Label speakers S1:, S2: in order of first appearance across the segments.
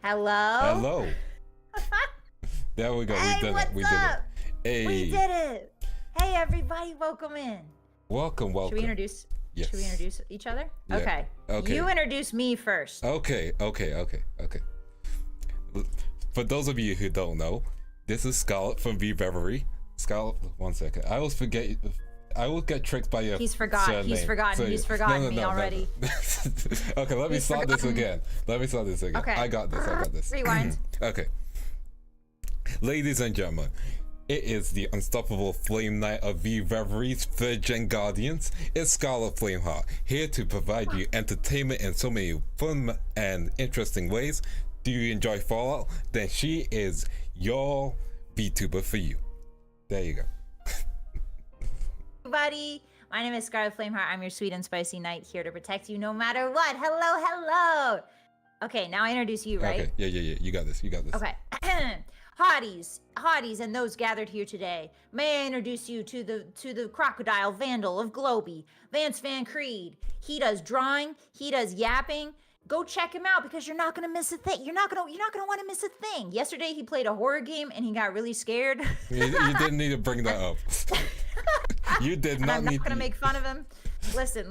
S1: Hello?
S2: Hello. There we go.
S1: Hey,
S2: We did
S1: what's
S2: it. We
S1: up?
S2: did it. Hey.
S1: We did it. Hey, everybody, welcome in.
S2: Welcome.
S1: Should we introduce?
S2: Yes.
S1: Should we introduce each other?
S2: Yeah.
S1: Okay.
S2: Okay.
S1: You introduce me first.
S2: Okay. For those of you who don't know, this is Scarlet from V Beverly. Scarlet, 1 second. I always forget. I will get tricked by your
S1: He's forgotten.
S2: surname.
S1: He's forgotten.
S2: So,
S1: He's forgotten
S2: no,
S1: me already.
S2: Okay, let me start this again.
S1: Okay.
S2: I got this.
S1: Rewind.
S2: Okay. Ladies and gentlemen, it is the unstoppable flame knight of V Reverie's third gen guardians. It's Scarlet Flameheart, here to provide you entertainment in so many fun and interesting ways. Do you enjoy Fallout? Then she is your VTuber for you. There you go.
S1: Everybody, my name is Scarlet Flameheart. I'm your sweet and spicy knight here to protect you no matter what. Hello, hello. Okay, now I introduce you, right?
S2: Okay, yeah. You got this.
S1: Okay. Hotties, and those gathered here today. May I introduce you to the Crocodile Vandal of Globie, Vance Van Creed. He does drawing, he does yapping. Go check him out because you're not gonna miss a thing. You're not gonna want to miss a thing. Yesterday he played a horror game and he got really scared.
S2: You didn't need to bring that up. You did not.
S1: I'm not gonna make fun of him. Listen.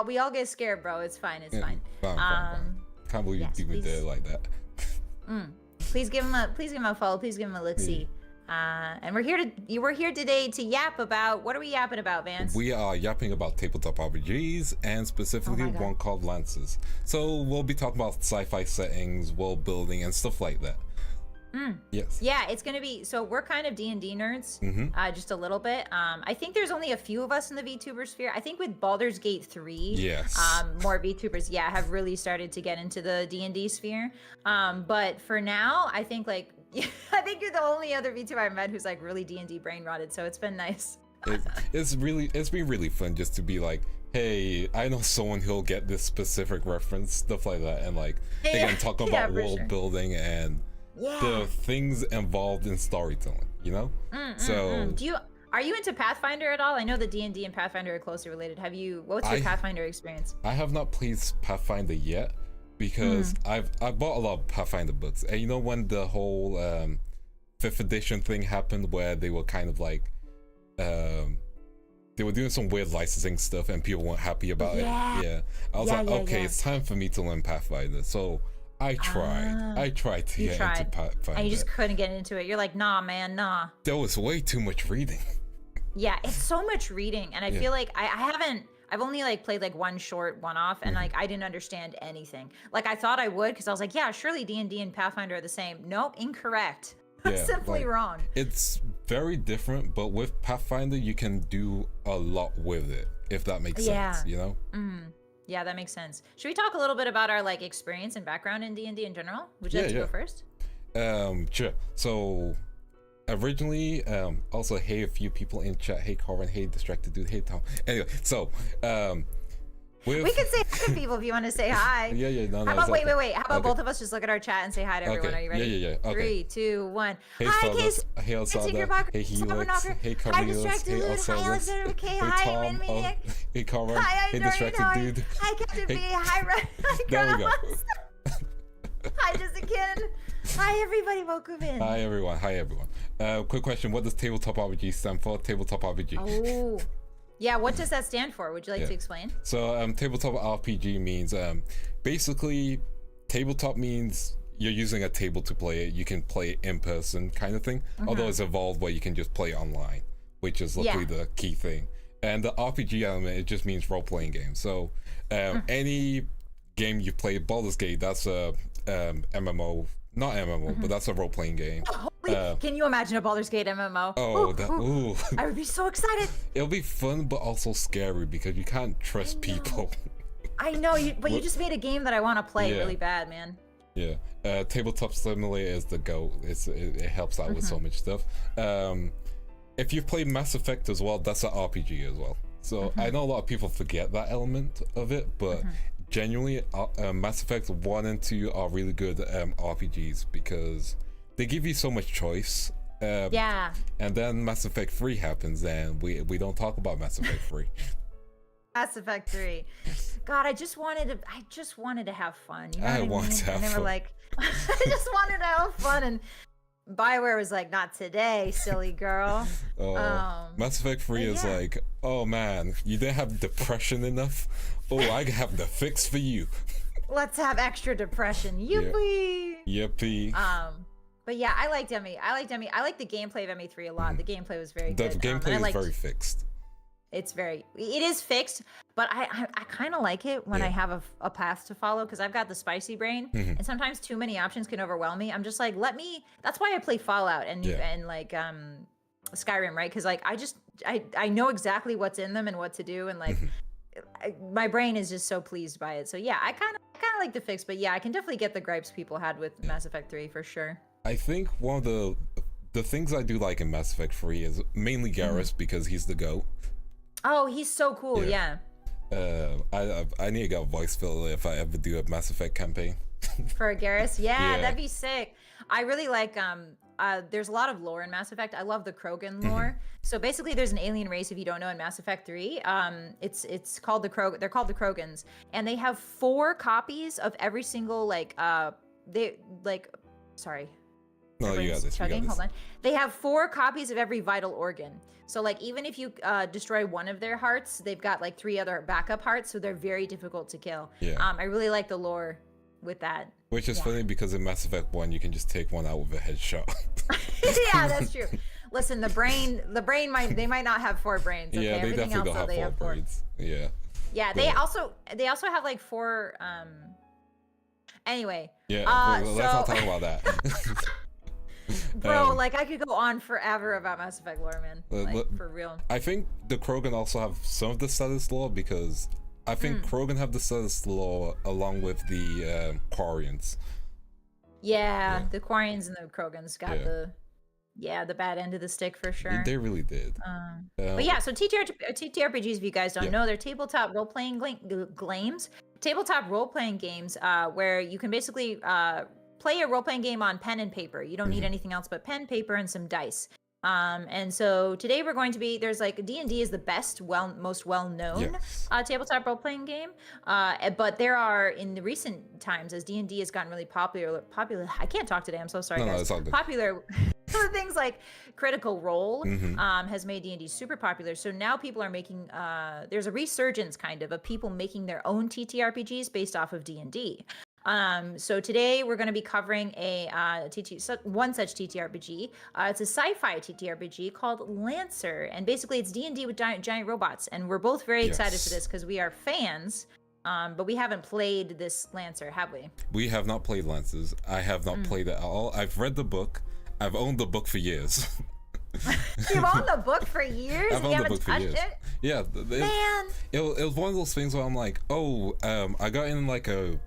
S1: We all get scared, bro. It's fine. Fine.
S2: Can't believe you did it like that.
S1: Please give him a follow. Please give him a look-see. And we're here today to yap about, what are we yapping about, Vance?
S2: We are yapping about tabletop RPGs and specifically one called Lances. So we'll be talking about sci-fi settings, world building, and stuff like that. Yes.
S1: Yeah, it's gonna be, so we're kind of D&D nerds, just a little bit. I think there's only a few of us in the VTuber sphere. I think with Baldur's Gate 3,
S2: yes,
S1: more VTubers, have really started to get into the D&D sphere. But for now, I think I think you're the only other VTuber I've met who's like really D&D brain rotted. So it's been nice.
S2: It's been really fun just to be like, hey, I know someone who'll get this specific reference, stuff like that, and like they can talk about world building and the things involved in storytelling, you know?
S1: Are you into Pathfinder at all? I know that D&D and Pathfinder are closely related. What's your Pathfinder experience?
S2: I have not played Pathfinder yet because I bought a lot of Pathfinder books. And you know when the whole 5th edition thing happened where they were kind of like they were doing some weird licensing stuff and people weren't happy about it. Yeah. I was okay, it's time for me to learn Pathfinder. So I tried to get into Pathfinder.
S1: And you just couldn't get into it. You're like, nah, man, nah.
S2: There was way too much reading.
S1: Yeah, it's so much reading. And I feel like I've only like played like one short one-off and like I didn't understand anything. Like I thought I would because I was like, yeah, surely D&D and Pathfinder are the same. Nope, incorrect. Simply wrong.
S2: It's very different, but with Pathfinder, you can do a lot with it, if that makes sense, you know?
S1: Yeah, that makes sense. Should we talk a little bit about our like experience and background in D&D in general? Would you like to go first?
S2: Sure. So originally, also, hey, a few people in chat, hey Corin, hey Distracted Dude, hey Tom. Anyway, so we
S1: can say hi to people if you want to say hi.
S2: No,
S1: How about, wait. How about both of us just look at our chat and say hi to everyone? Are you ready?
S2: Yeah. Okay.
S1: 3, 2, 1.
S2: Hey,
S1: hi, Case.
S2: Hey, Osada. Hey, Helix. Hey, Carlos. Hey, Osada. Hey, Tom. Hey, Corin. Hey, Distracted Dude.
S1: Hi, Captain B. Hi, Red.
S2: There we go.
S1: Hi, Jessica. Hi, everybody. Welcome in.
S2: Hi, everyone. Quick question. What does tabletop RPG stand for? Tabletop RPG.
S1: Oh. Yeah, what does that stand for? Would you like to explain?
S2: So tabletop RPG means basically tabletop means you're using a table to play it. You can play it in person kind of thing. Although it's evolved where you can just play online, which is luckily the key thing. And the RPG element, it just means role-playing game. So any game you play, Baldur's Gate, that's a MMO. Not MMO, but that's a role-playing game.
S1: Can you imagine a Baldur's Gate MMO?
S2: Oh,
S1: I would be so excited.
S2: It'll be fun, but also scary because you can't trust people.
S1: I know, but you just made a game that I want to play really bad, man.
S2: Yeah, Tabletop Simulator is the go. It helps out with so much stuff. If you've played Mass Effect as well, that's an RPG as well. So I know a lot of people forget that element of it, but genuinely, Mass Effect 1 and 2 are really good RPGs because they give you so much choice. And then Mass Effect 3 happens, and we don't talk about Mass Effect 3.
S1: Mass Effect 3. God, I just wanted to have fun. You know
S2: I
S1: what I
S2: want
S1: mean?
S2: to have
S1: And they were
S2: fun.
S1: like, I just wanted to have fun, and Bioware was like, not today, silly girl.
S2: Mass Effect 3 is
S1: yeah.
S2: like, oh man, you didn't have depression enough? Oh, I have the fix for you.
S1: Let's have extra depression. Yippee!
S2: Yippee.
S1: But yeah, I liked ME. I liked the gameplay of ME3 a lot. The gameplay was very
S2: The
S1: good.
S2: gameplay is very fixed.
S1: It is fixed, but I kind of like it when I have a path to follow, because I've got the spicy brain, and sometimes too many options can overwhelm me. I'm just like, that's why I play Fallout and like Skyrim, right? Because like I know exactly what's in them and what to do, and like my brain is just so pleased by it. So yeah, I kind of like the fix, but yeah, I can definitely get the gripes people had with Mass Effect 3 for sure.
S2: I think one of the things I do like in Mass Effect 3 is mainly Garrus, because he's the GOAT.
S1: Oh, he's so cool, yeah.
S2: I need to get a voice filler if I ever do a Mass Effect campaign.
S1: For Garrus? Yeah, that'd be sick. I really like, there's a lot of lore in Mass Effect. I love the Krogan lore. So basically there's an alien race, if you don't know, in Mass Effect 3. It's called they're called the Krogans. And they have 4 copies of every single, sorry.
S2: No, you got this.
S1: Chugging. Hold on. They have 4 copies of every vital organ. So like even if you destroy one of their hearts, they've got like 3 other backup hearts, so they're very difficult to kill.
S2: Yeah.
S1: I really like the lore with that.
S2: Which is funny because in Mass Effect 1 you can just take one out with a headshot.
S1: Yeah, that's true. Listen, the brain they might not have 4 brains. Okay?
S2: Yeah, they
S1: Everything
S2: definitely
S1: else,
S2: don't have 4 brains. Yeah.
S1: Yeah, they also have like 4 anyway.
S2: Yeah, let's not talk about that.
S1: Bro, like I could go on forever about Mass Effect lore, man. Like, for real.
S2: I think the Krogan also have some of the status lore, because I think Krogan have the status lore along with the Quarians.
S1: Yeah, the Quarians and the Krogans got the bad end of the stick for sure.
S2: They really did.
S1: But yeah, so TTRPGs, if you guys don't know, they're tabletop role-playing games. Tabletop role-playing games where you can basically play a role-playing game on pen and paper. You don't need anything else but pen, paper, and some dice. And so today we're going to be, there's like D&D is the most well-known tabletop role-playing game. But there are, in the recent times, as D&D has gotten really popular, I can't talk today, I'm so sorry, guys.
S2: It's all good.
S1: Popular things like Critical Role has made D&D super popular. So now people are making, there's a resurgence kind of people making their own TTRPGs based off of D&D. So today we're going to be covering one such TTRPG. It's a sci-fi TTRPG called Lancer, and basically it's D&D with giant robots. And we're both very excited for this because we are fans. But we haven't played this Lancer, have we? We
S2: have not played Lancers. I have not played it at all. I've read the book. I've owned the book for years.
S1: You've owned the book for years?
S2: I've owned the book for years. It? Yeah.
S1: Man.
S2: It was one of those things where I'm like, I got in like a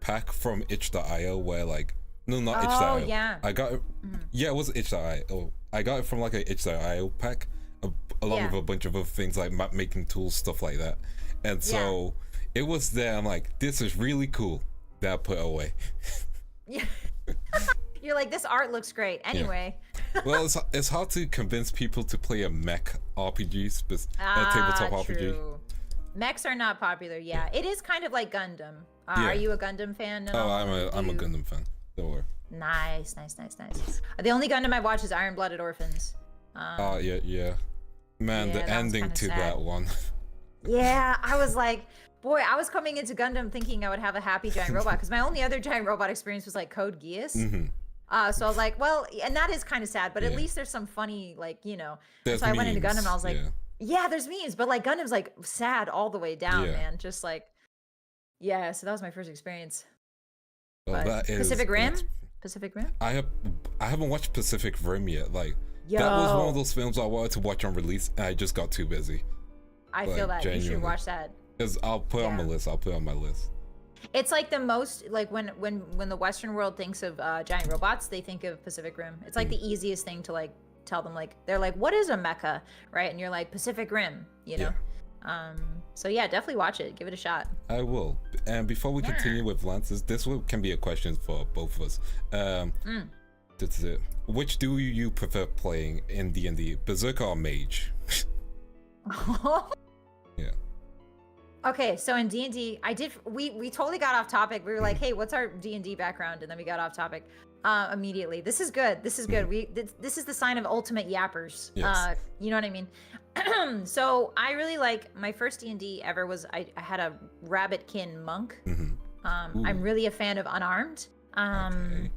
S2: pack from itch.io where like, no, not itch.io.
S1: Yeah.
S2: I got it. Yeah, it was itch.io. I got it from like a itch.io pack along with a bunch of other things like map making tools, stuff like that. And so it was there. I'm like, this is really cool. That I put it away.
S1: Yeah. You're like, this art looks great. Anyway.
S2: Well, it's hard to convince people to play a mech RPG, tabletop RPG.
S1: Mechs are not popular. Yeah, it is kind of like Gundam. Are you a Gundam fan?
S2: I'm a Gundam fan. Don't worry.
S1: Nice. The only Gundam I watch is Iron Blooded Orphans.
S2: Yeah. Man, the ending to that one.
S1: Yeah, I was like, boy, I was coming into Gundam thinking I would have a happy giant robot, because my only other giant robot experience was like Code Geass. So I was like, well, and that is kind of sad, but at least there's some funny, like, so I went into Gundam and I was like, yeah, there's memes, but like Gundam's like sad all the way down, man. Just like, so that was my first experience.
S2: Well,
S1: Pacific Rim?
S2: I haven't watched Pacific Rim yet. Like, that was one of those films I wanted to watch on release, and I just got too busy.
S1: I feel that. Genuinely. You should watch that.
S2: I'll put it on my list.
S1: It's like the most, like when the Western world thinks of giant robots, they think of Pacific Rim. It's like the easiest thing to like tell them, like, they're like, what is a mecha, right? And you're like, Pacific Rim, so yeah, definitely watch it, give it a shot.
S2: I will. And before we continue with Lances, this can be a question for both of us. This is it. Which do you prefer playing in D&D, Berserker or Mage?
S1: Okay, so in D&D, we totally got off topic. We were like, hey, what's our D&D background? And then we got off topic immediately. This is good. This is good. This is the sign of ultimate yappers.
S2: Yes.
S1: You know what I mean? So I really like, my first D&D ever was, I had a rabbitkin monk. I'm really a fan of unarmed.
S2: Okay.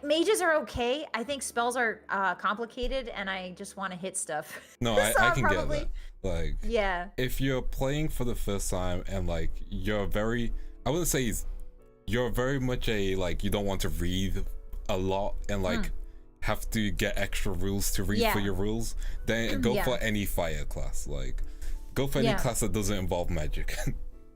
S1: Mages are okay. I think spells are complicated, and I just want to hit stuff.
S2: No,
S1: So
S2: I can
S1: probably,
S2: get that. Like,
S1: yeah.
S2: if you're playing for the first time and like you're very, I wouldn't say you're very much a like you don't want to read a lot and like have to get extra rules to read for your rules, then go for any fire class. Like, go for any class that doesn't involve magic.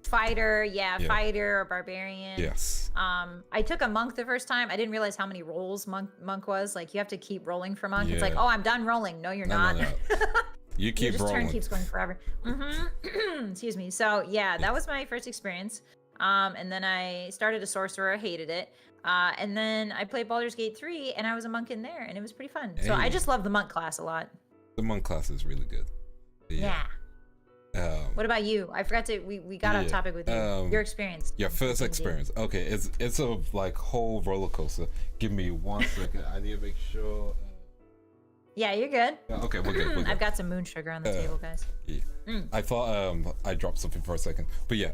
S1: Fighter, fighter or barbarian.
S2: Yes.
S1: I took a monk the first time. I didn't realize how many rolls monk was. Like, you have to keep rolling for monk. It's like, oh, I'm done rolling. No, you're not.
S2: No. You keep rolling.
S1: Turn keeps going forever. Excuse me. So yeah, that was my first experience. And then I started a sorcerer. I hated it. And then I played Baldur's Gate 3, and I was a monk in there, and it was pretty fun. So I just love the monk class a lot.
S2: The monk class is really good.
S1: Yeah. What about you? I forgot to. We got off topic with you. Your experience.
S2: Your first experience. Okay, it's a like whole roller coaster. Give me 1 second. I need to make sure.
S1: Yeah, you're good.
S2: Okay, we're good.
S1: I've got some moon sugar on the table, guys.
S2: Yeah. I thought I dropped something for a second, but yeah.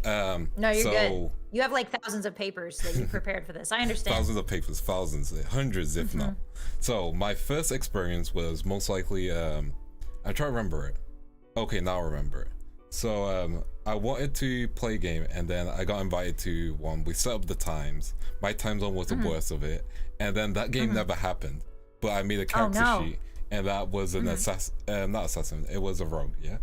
S1: No, you're good. You have like thousands of papers that you prepared for this. I understand.
S2: Thousands of papers, thousands, hundreds, if not. So my first experience was most likely I'm trying to remember it. Okay, now I remember it. So I wanted to play a game, and then I got invited to one. We set up the times. My time zone was the worst of it, and then that game never happened. But I made a character sheet, and that was an not assassin. It was a rogue. Yeah.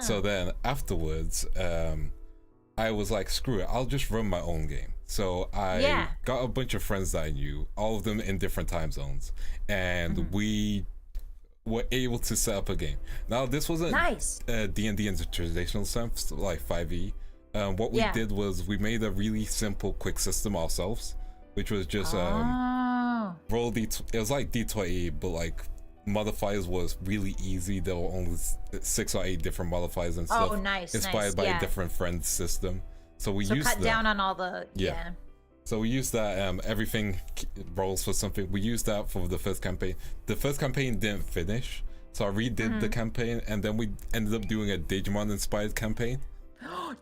S2: So then afterwards, I was like, screw it. I'll just run my own game. So I got a bunch of friends that I knew, all of them in different time zones, and we were able to set up a game. Now this wasn't D&D in the traditional sense, like 5e. What we did was we made a really simple quick system ourselves, which was just roll it was like D20, but like modifiers was really easy. There were only 6 or 8 different modifiers and stuff. Inspired by a different friend system. So we used
S1: cut down on all the
S2: So we used that, everything rolls for something. We used that for the first campaign. The first campaign didn't finish, so I redid the campaign, and then we ended up doing a Digimon-inspired campaign.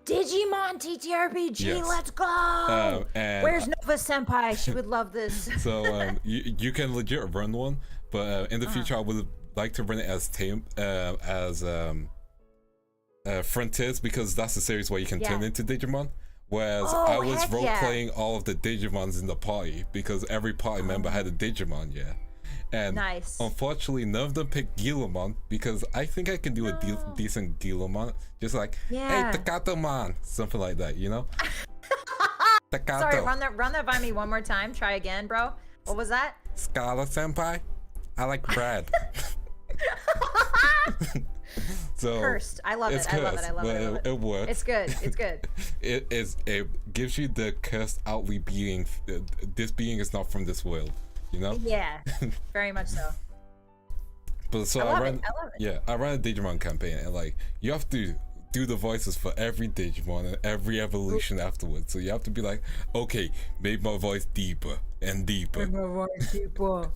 S1: Digimon TTRPG, let's go! Where's Nova Senpai? She would love this.
S2: So you can legit run one, but in the future I would like to run it as Frontiers, because that's the series where you can turn into Digimon. Whereas I was role-playing all of the Digimons in the party, because every party member had a Digimon, And unfortunately, none of them picked Guillemon, because I think I can do a decent Guillemon. Just like, hey, Takato-man! Something like that, you know? Takato.
S1: Sorry, run that by me one more time. Try again, bro. What was that?
S2: Scala Senpai? I like Brad. So
S1: cursed. I love it. I love it.
S2: It works.
S1: It's good. It's good.
S2: It gives you the cursed outly being. This being is not from this world, you know.
S1: Yeah, very much so.
S2: But so I ran. Yeah, I ran a Digimon campaign, and like you have to do the voices for every Digimon and every evolution afterwards. So you have to be like, okay, make my voice deeper and deeper.
S1: Make my voice deeper.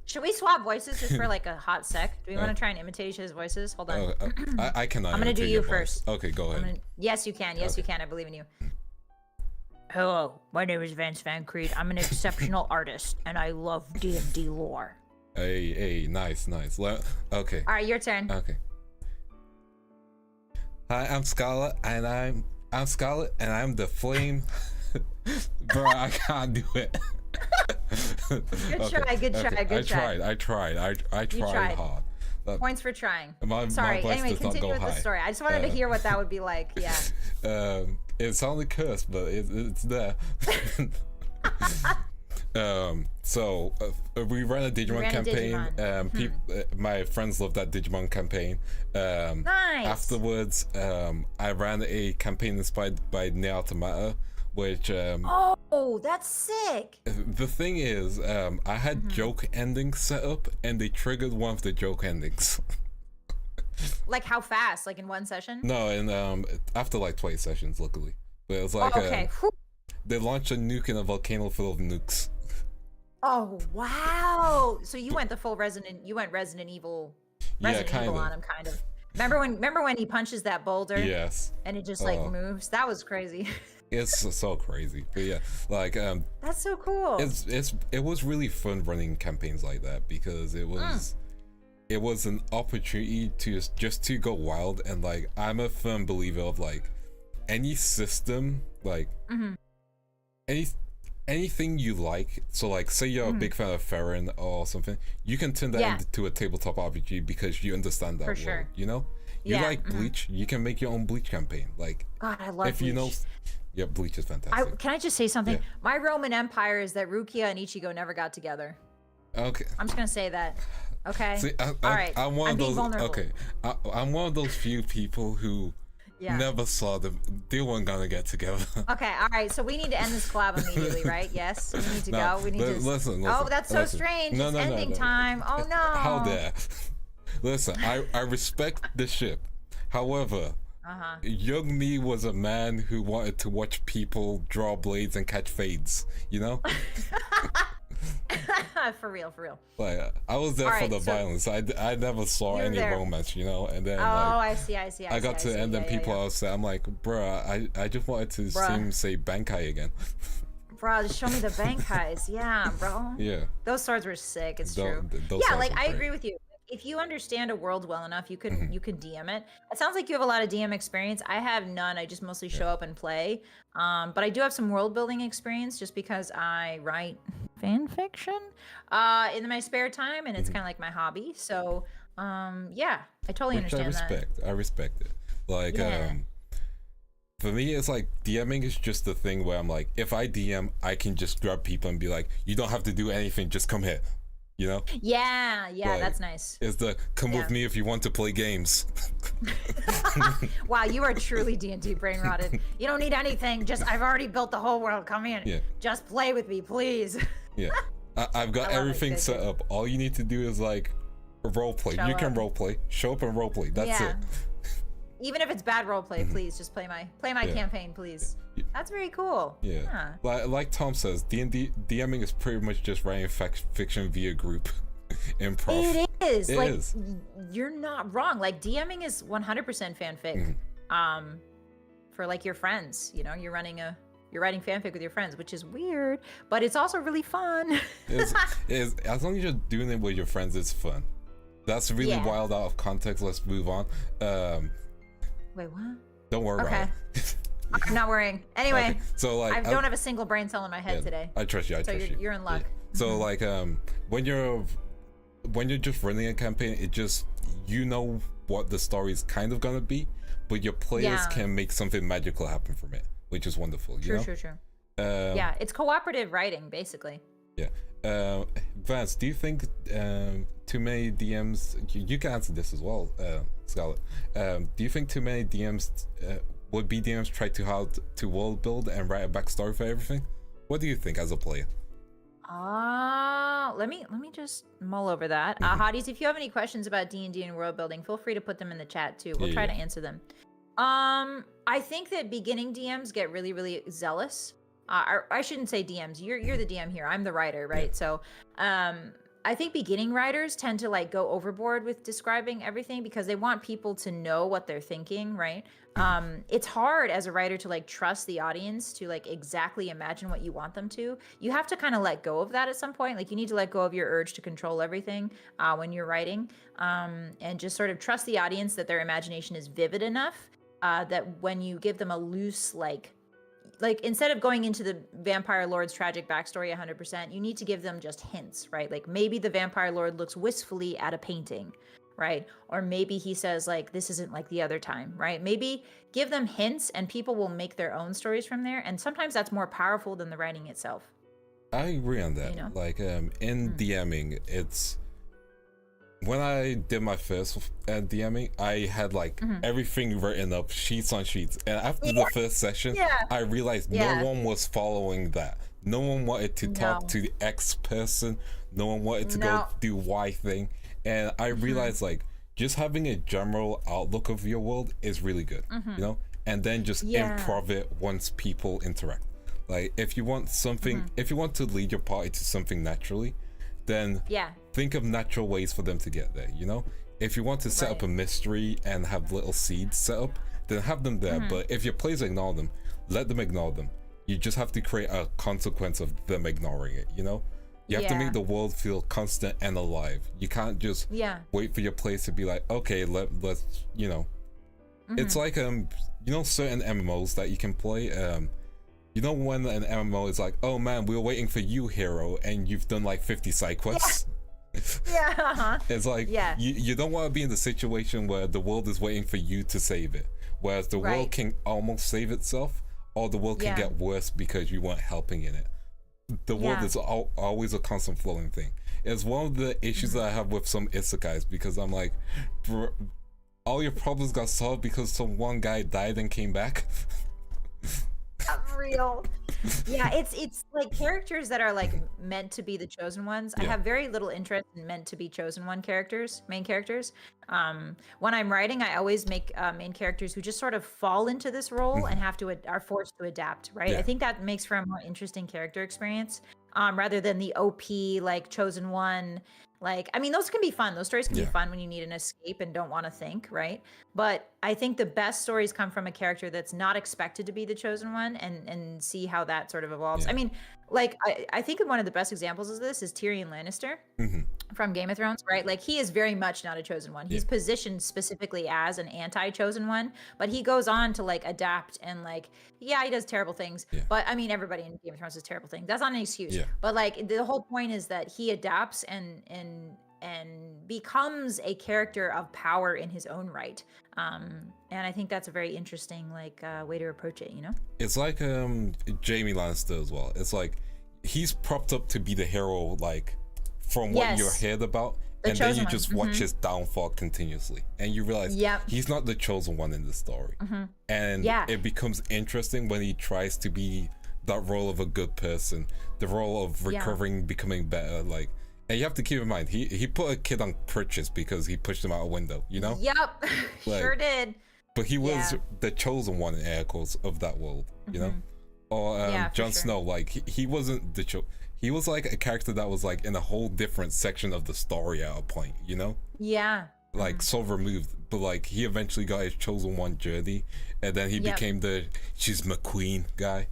S1: Should we swap voices just for like a hot sec? Do we want to try and imitate each other's voices? Hold on.
S2: I cannot.
S1: I'm gonna do you first.
S2: Okay, go ahead.
S1: Yes, you can. Yes, you can. I believe in you. Hello, my name is Vance Van Creed. I'm an exceptional artist, and I love D&D lore.
S2: Hey, nice. Okay.
S1: All right, your turn.
S2: Okay. Hi, I'm Scarlet, and I'm Scarlet, and I'm the flame. Bro, I can't do it.
S1: Good try.
S2: I tried hard.
S1: Points for trying.
S2: My
S1: Sorry.
S2: voice
S1: Anyway,
S2: does not
S1: continue
S2: go
S1: with the
S2: high.
S1: story. I just wanted to hear what that would be like. Yeah.
S2: It sounded cursed, but it's there. So we ran a Digimon campaign. My friends loved that Digimon campaign.
S1: Nice.
S2: Afterwards, I ran a campaign inspired by Nier Automata, which
S1: oh, that's sick.
S2: The thing is, I had joke endings set up, and they triggered one of the joke endings.
S1: Like how fast? Like in one session?
S2: No, and after like 20 sessions, luckily. But it was like
S1: Oh, okay. Whew.
S2: they launched a nuke in a volcano full of nukes.
S1: Oh wow! So you went the full Resident Evil, Resident
S2: kind
S1: Evil
S2: of.
S1: on him, kind of. Remember when he punches that boulder?
S2: Yes.
S1: And it just like moves. That was crazy.
S2: It's so crazy. But yeah, like
S1: That's so cool.
S2: it was really fun running campaigns like that because it was an opportunity to just to go wild. And like I'm a firm believer of like any system, like anything you like. So like say you're a big fan of Farron or something, you can turn that into a tabletop RPG because you understand that world,
S1: sure.
S2: you know? You like Bleach, you can make your own Bleach campaign. Like
S1: God, I love
S2: if
S1: Bleach.
S2: you know, yeah, Bleach is fantastic.
S1: Can I just say something?
S2: Yeah.
S1: My Roman Empire is that Rukia and Ichigo never got together.
S2: Okay.
S1: I'm just gonna say that. Okay.
S2: See,
S1: All right.
S2: I'm one of
S1: being
S2: those.
S1: vulnerable.
S2: Okay, I'm one of those few people who never saw them. They weren't gonna get together.
S1: Okay. All right. So we need to end this collab immediately, right? Yes. We need to go. We need to.
S2: Listen.
S1: Oh, that's so strange.
S2: No,
S1: It's
S2: no,
S1: ending
S2: no.
S1: time. Oh no.
S2: How dare? Listen, I respect the ship. However, young me was a man who wanted to watch people draw blades and catch fades. You know.
S1: For real.
S2: Like I was there for the violence. I never saw any romance, you know. And then
S1: I see.
S2: I got to end, and people outside. I'm like, bruh, I just wanted to see him say Bankai again.
S1: Bro, just show me the Bankais. Yeah, bro.
S2: Yeah.
S1: Those swords were sick. It's true.
S2: Those
S1: Yeah,
S2: swords
S1: like
S2: were
S1: I
S2: great.
S1: agree with you. If you understand a world well enough, you can DM it. It sounds like you have a lot of DM experience. I have none. I just mostly show up and play. But I do have some world building experience just because I write fan fiction in my spare time, and it's kind of like my hobby. So yeah, I totally understand that.
S2: I respect it. Like for me, it's like DMing is just the thing where I'm like, if I DM, I can just grab people and be like, you don't have to do anything, just come here. You know?
S1: Yeah,
S2: Like,
S1: that's nice.
S2: It's the come with me if you want to play games.
S1: Wow, you are truly D&D brain rotted. You don't need anything. Just I've already built the whole world. Come in.
S2: Yeah.
S1: Just play with me, please.
S2: Yeah. I've got everything set up. All you need to do is like role play. You can role play. Show up and role play. That's it.
S1: Even if it's bad role play, please just play my campaign, please. That's very cool.
S2: Yeah. Like Tom says, DMing is pretty much just writing fiction via group improv.
S1: It is.
S2: It
S1: like
S2: is.
S1: You're not wrong. Like DMing is 100% fanfic. For like your friends, you know, you're writing fanfic with your friends, which is weird, but it's also really fun.
S2: It's as long as you're doing it with your friends, it's fun. That's really wild out of context. Let's move on.
S1: Wait, what?
S2: Don't worry about it.
S1: I'm not worrying. Anyway,
S2: so like
S1: I don't have a single brain cell in my head today.
S2: I trust you.
S1: You're in luck.
S2: So like when you're just running a campaign, it just you know what the story is kind of gonna be, but your players can make something magical happen from it, which is wonderful. True.
S1: Yeah, it's cooperative writing basically.
S2: Yeah. Vance, do you think too many DMs? You can answer this as well, Scarlett. Do you think too many DMs would be DMs try too hard to world build and write a backstory for everything? What do you think as a player?
S1: Let me just mull over that. Hotties, if you have any questions about D&D and world building, feel free to put them in the chat too. We'll try to answer them. I think that beginning DMs get really, really zealous. I shouldn't say DMs. You're the DM here. I'm the writer, right? So, I think beginning writers tend to like go overboard with describing everything because they want people to know what they're thinking, right? It's hard as a writer to like trust the audience to like exactly imagine what you want them to. You have to kind of let go of that at some point. Like you need to let go of your urge to control everything when you're writing, and just sort of trust the audience that their imagination is vivid enough that when you give them a loose like instead of going into the vampire lord's tragic backstory 100%, you need to give them just hints, right? Like maybe the vampire lord looks wistfully at a painting, right? Or maybe he says like, this isn't like the other time, right? Maybe give them hints and people will make their own stories from there. And sometimes that's more powerful than the writing itself.
S2: I agree on that.
S1: You know?
S2: Like in DMing, it's when I did my first DMing, I had like everything written up, sheets on sheets. And after the first session, I realized no one was following that. No one wanted to talk to the X person. No one wanted to go do Y thing. And I realized like just having a general outlook of your world is really good, you know, and then just improv it once people interact. Like if you want something, if you want to lead your party to something naturally, then think of natural ways for them to get there, you know. If you want to set up a mystery and have little seeds set up, then have them there. But if your players ignore them, let them ignore them. You just have to create a consequence of them ignoring it, you know. You have to make the world feel constant and alive. You can't just wait for your players to be like, okay, let's you know. It's like you know, certain MMOs that you can play, you know, when an MMO is like, oh man, we were waiting for you, hero, and you've done like 50 side quests. It's like you don't want to be in the situation where the world is waiting for you to save it, whereas the world can almost save itself, or the world can get worse because you weren't helping in it. The world is always a constant flowing thing. It's one of the issues that I have with some isekais, because I'm like, bro, all your problems got solved because some one guy died and came back.
S1: Real. Yeah, it's like characters that are like meant to be the chosen ones. I have very little interest in meant to be chosen one characters, main characters. When I'm writing, I always make main characters who just sort of fall into this role and are forced to adapt, right? I think that makes for a more interesting character experience, rather than the OP like chosen one. Like, I mean, those can be fun. Those stories can be fun when you need an escape and don't want to think, right? But I think the best stories come from a character that's not expected to be the chosen one, and see how that sort of evolves. I mean, like, I think one of the best examples of this is Tyrion Lannister from Game of Thrones, right? Like, he is very much not a chosen one. He's positioned specifically as an anti-chosen one, but he goes on to like adapt and like, he does terrible things. But I mean, everybody in Game of Thrones does terrible things. That's not an excuse. But like, the whole point is that he adapts and becomes a character of power in his own right. And I think that's a very interesting like way to approach it, you know? It's
S2: like Jaime Lannister as well. It's like he's propped up to be the hero, like from what you're heard about, and then you just watch his downfall continuously, and you realize he's not the chosen one in the story. And it becomes interesting when he tries to be that role of a good person, the role of recovering, becoming better, like. And you have to keep in mind, he put a kid on crutches because he pushed him out a window, you know? Like,
S1: sure did.
S2: But he was the chosen one, in air quotes, of that world, you know? Or Jon Snow, like, he wasn't the he was like a character that was like in a whole different section of the story at a point, you know? Like, so removed, but like, he eventually got his chosen one journey, and then he became the, she's McQueen guy.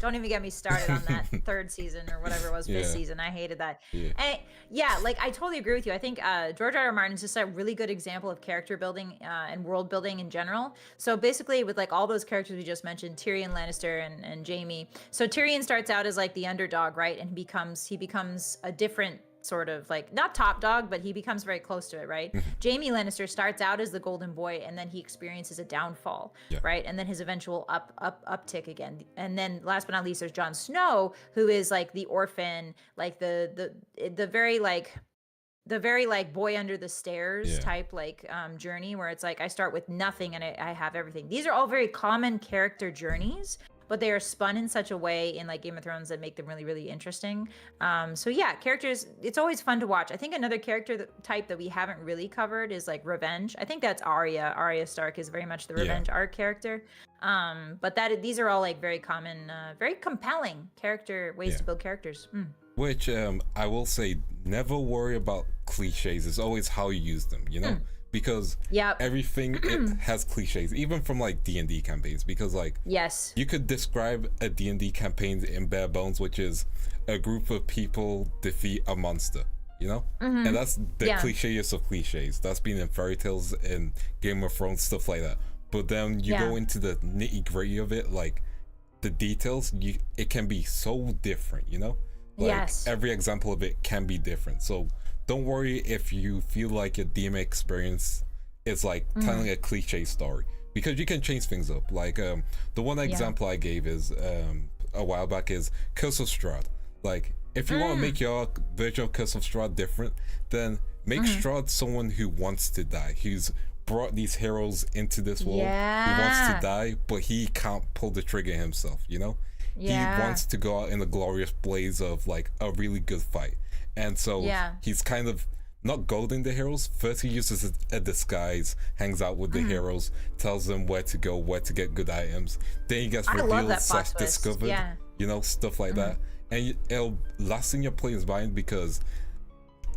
S1: Don't even get me started on that third season or whatever it was, fifth season. I hated that. And like, I totally agree with you. I think George R.R. Martin is just a really good example of character building and world building in general. So basically, with like all those characters we just mentioned, Tyrion Lannister and Jaime. So Tyrion starts out as like the underdog, right? And he becomes a different sort of like, not top dog, but he becomes very close to it, right? Jaime Lannister starts out as the golden boy, and then he experiences a downfall, right? And then his eventual uptick again. And then last but not least, there's Jon Snow, who is like the orphan, like the very like boy under the stairs type like journey, where it's like I start with nothing and I have everything. These are all very common character journeys, but they are spun in such a way in like Game of Thrones that make them really, really interesting. So yeah, characters, it's always fun to watch. I think another character type that we haven't really covered is like revenge. I think that's Arya. Arya Stark is very much the revenge arc character. But these are all like very common, very compelling character ways to build characters.
S2: Which I will say, never worry about cliches. It's always how you use them, you know? Because everything it has cliches, even from like D&D campaigns, because like you could describe a D&D campaign in bare bones, which is a group of people defeat a monster, you know? And that's the clicheest of cliches. That's been in fairy tales and Game of Thrones, stuff like that. But then you go into the nitty-gritty of it, like the details, it can be so different, you know? Like every example of it can be different. So don't worry if you feel like your DM experience is like telling a cliche story, because you can change things up. Like the one example I gave is a while back is Curse of Strahd. Like if you want to make your version of Curse of Strahd different, then make Strahd someone who wants to die, who's brought these heroes into this world, who wants to die, but he can't pull the trigger himself, you know? He wants to go out in the glorious blaze of like a really good fight. And so he's kind of not goading the heroes. First he uses a disguise, hangs out with the heroes, tells them where to go, where to get good items. Then he gets revealed / discovered, you know, stuff like that. And it'll last in your player's mind because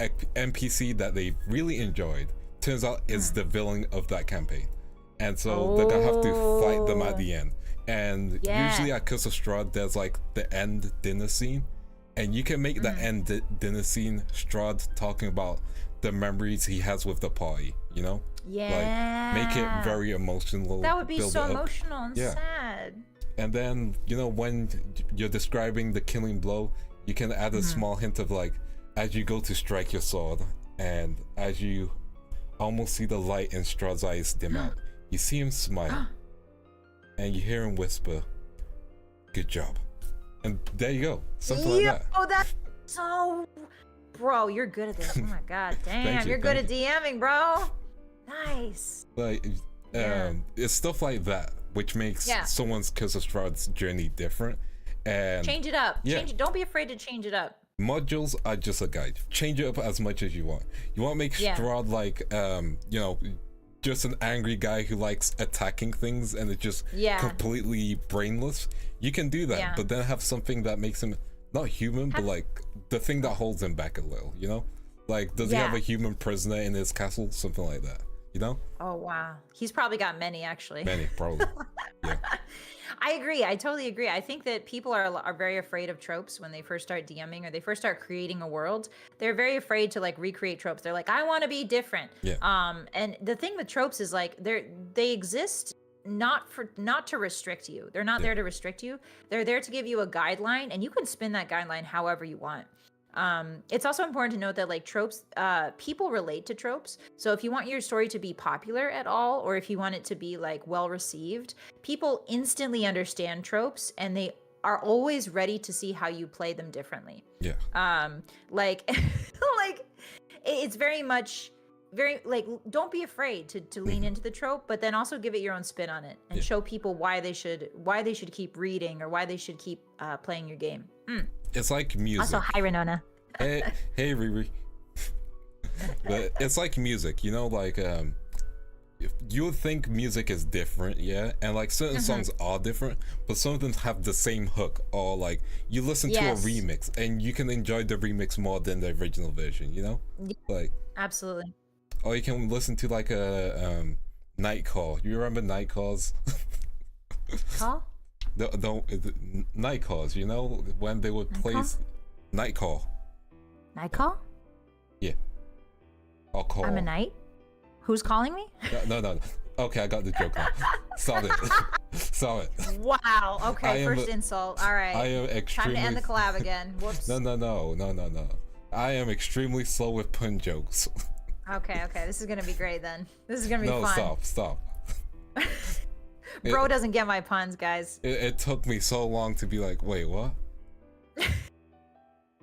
S2: a NPC that they really enjoyed turns out is the villain of that campaign. And so they're gonna have to fight them at the end. And usually at Curse of Strahd, there's like the end dinner scene. And you can make that end dinner scene Strahd talking about the memories he has with the party, you know?
S1: Yeah.
S2: Like, make it very emotional.
S1: That would be so emotional and sad.
S2: And then, you know, when you're describing the killing blow, you can add a small hint of like, as you go to strike your sword, and as you almost see the light in Strahd's eyes dim out, you see him smile, and you hear him whisper, "Good job." And there you go, something like that.
S1: Oh, that's so... Bro, you're good at this. Oh my god, damn, you're good at DMing, bro. Nice.
S2: Like, it's stuff like that which makes someone's Curse of Strahd's journey different. And
S1: change it up. Change it. Don't be afraid to change it up.
S2: Modules are just a guide. Change it up as much as you want. You want to make Strahd like, you know, just an angry guy who likes attacking things and it's just completely brainless. You can do that, but then have something that makes him not human, but like the thing that holds him back a little, you know? Like, does he have a human prisoner in his castle? Something like that, you know?
S1: Oh, wow. He's probably got many, actually.
S2: Many, probably. Yeah.
S1: I agree. I totally agree. I think that people are very afraid of tropes when they first start DMing or they first start creating a world. They're very afraid to like recreate tropes. They're like, I want to be different. Yeah. And the thing with tropes is like they exist not to restrict you. They're not there to restrict you. They're there to give you a guideline, and you can spin that guideline however you want. It's also important to note that like tropes, people relate to tropes. So if you want your story to be popular at all, or if you want it to be like well received, people instantly understand tropes and they are always ready to see how you play them differently. Yeah. Like, like it's very much like, don't be afraid to lean into the trope, but then also give it your own spin on it and show people why they should keep reading or why they should keep playing your game.
S2: It's like music.
S1: Also, hi Renona.
S2: Hey Riri. But it's like music, you know, like you would think music is different, and like certain songs are different, but some of them have the same hook, or like you listen to a remix and you can enjoy the remix more than the original version, you know? Like
S1: absolutely.
S2: Or you can listen to like a night call. You remember night calls?
S1: Call?
S2: The night calls, you know, when they would play night call.
S1: Night call?
S2: Yeah. I'll call.
S1: I'm a knight? Who's calling me?
S2: No. Okay, I got the joke now. Saw it. Saw it.
S1: Wow. Okay, first insult. All right.
S2: I am extremely...
S1: Time to end the collab again. Whoops.
S2: No. I am extremely slow with pun jokes.
S1: Okay. This is going to be great then. This is going to be fun.
S2: No, stop.
S1: Bro doesn't get my puns, guys.
S2: It took me so long to be like, wait, what?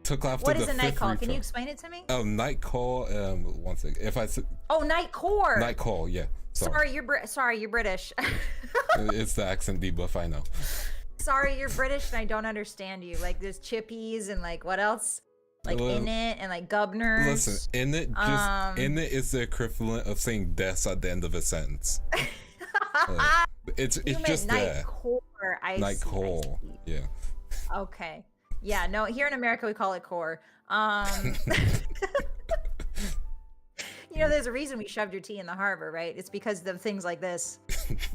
S2: Took after
S1: what is a night call? Can you explain it to me?
S2: Oh, night call. One second. If I said.
S1: Oh, night core.
S2: Night call. Yeah.
S1: Sorry, you're British.
S2: It's the accent debuff. I know.
S1: Sorry, you're British and I don't understand you. Like there's chippies and like what else? Like in it and like governors.
S2: Listen, in it is the equivalent of saying "des" at the end of a sentence. It's just
S1: night
S2: there.
S1: Core.
S2: Night call. Yeah.
S1: Okay. Yeah. No. Here in America, we call it core. You know, there's a reason we shoved your tea in the harbor, right? It's because of things like this.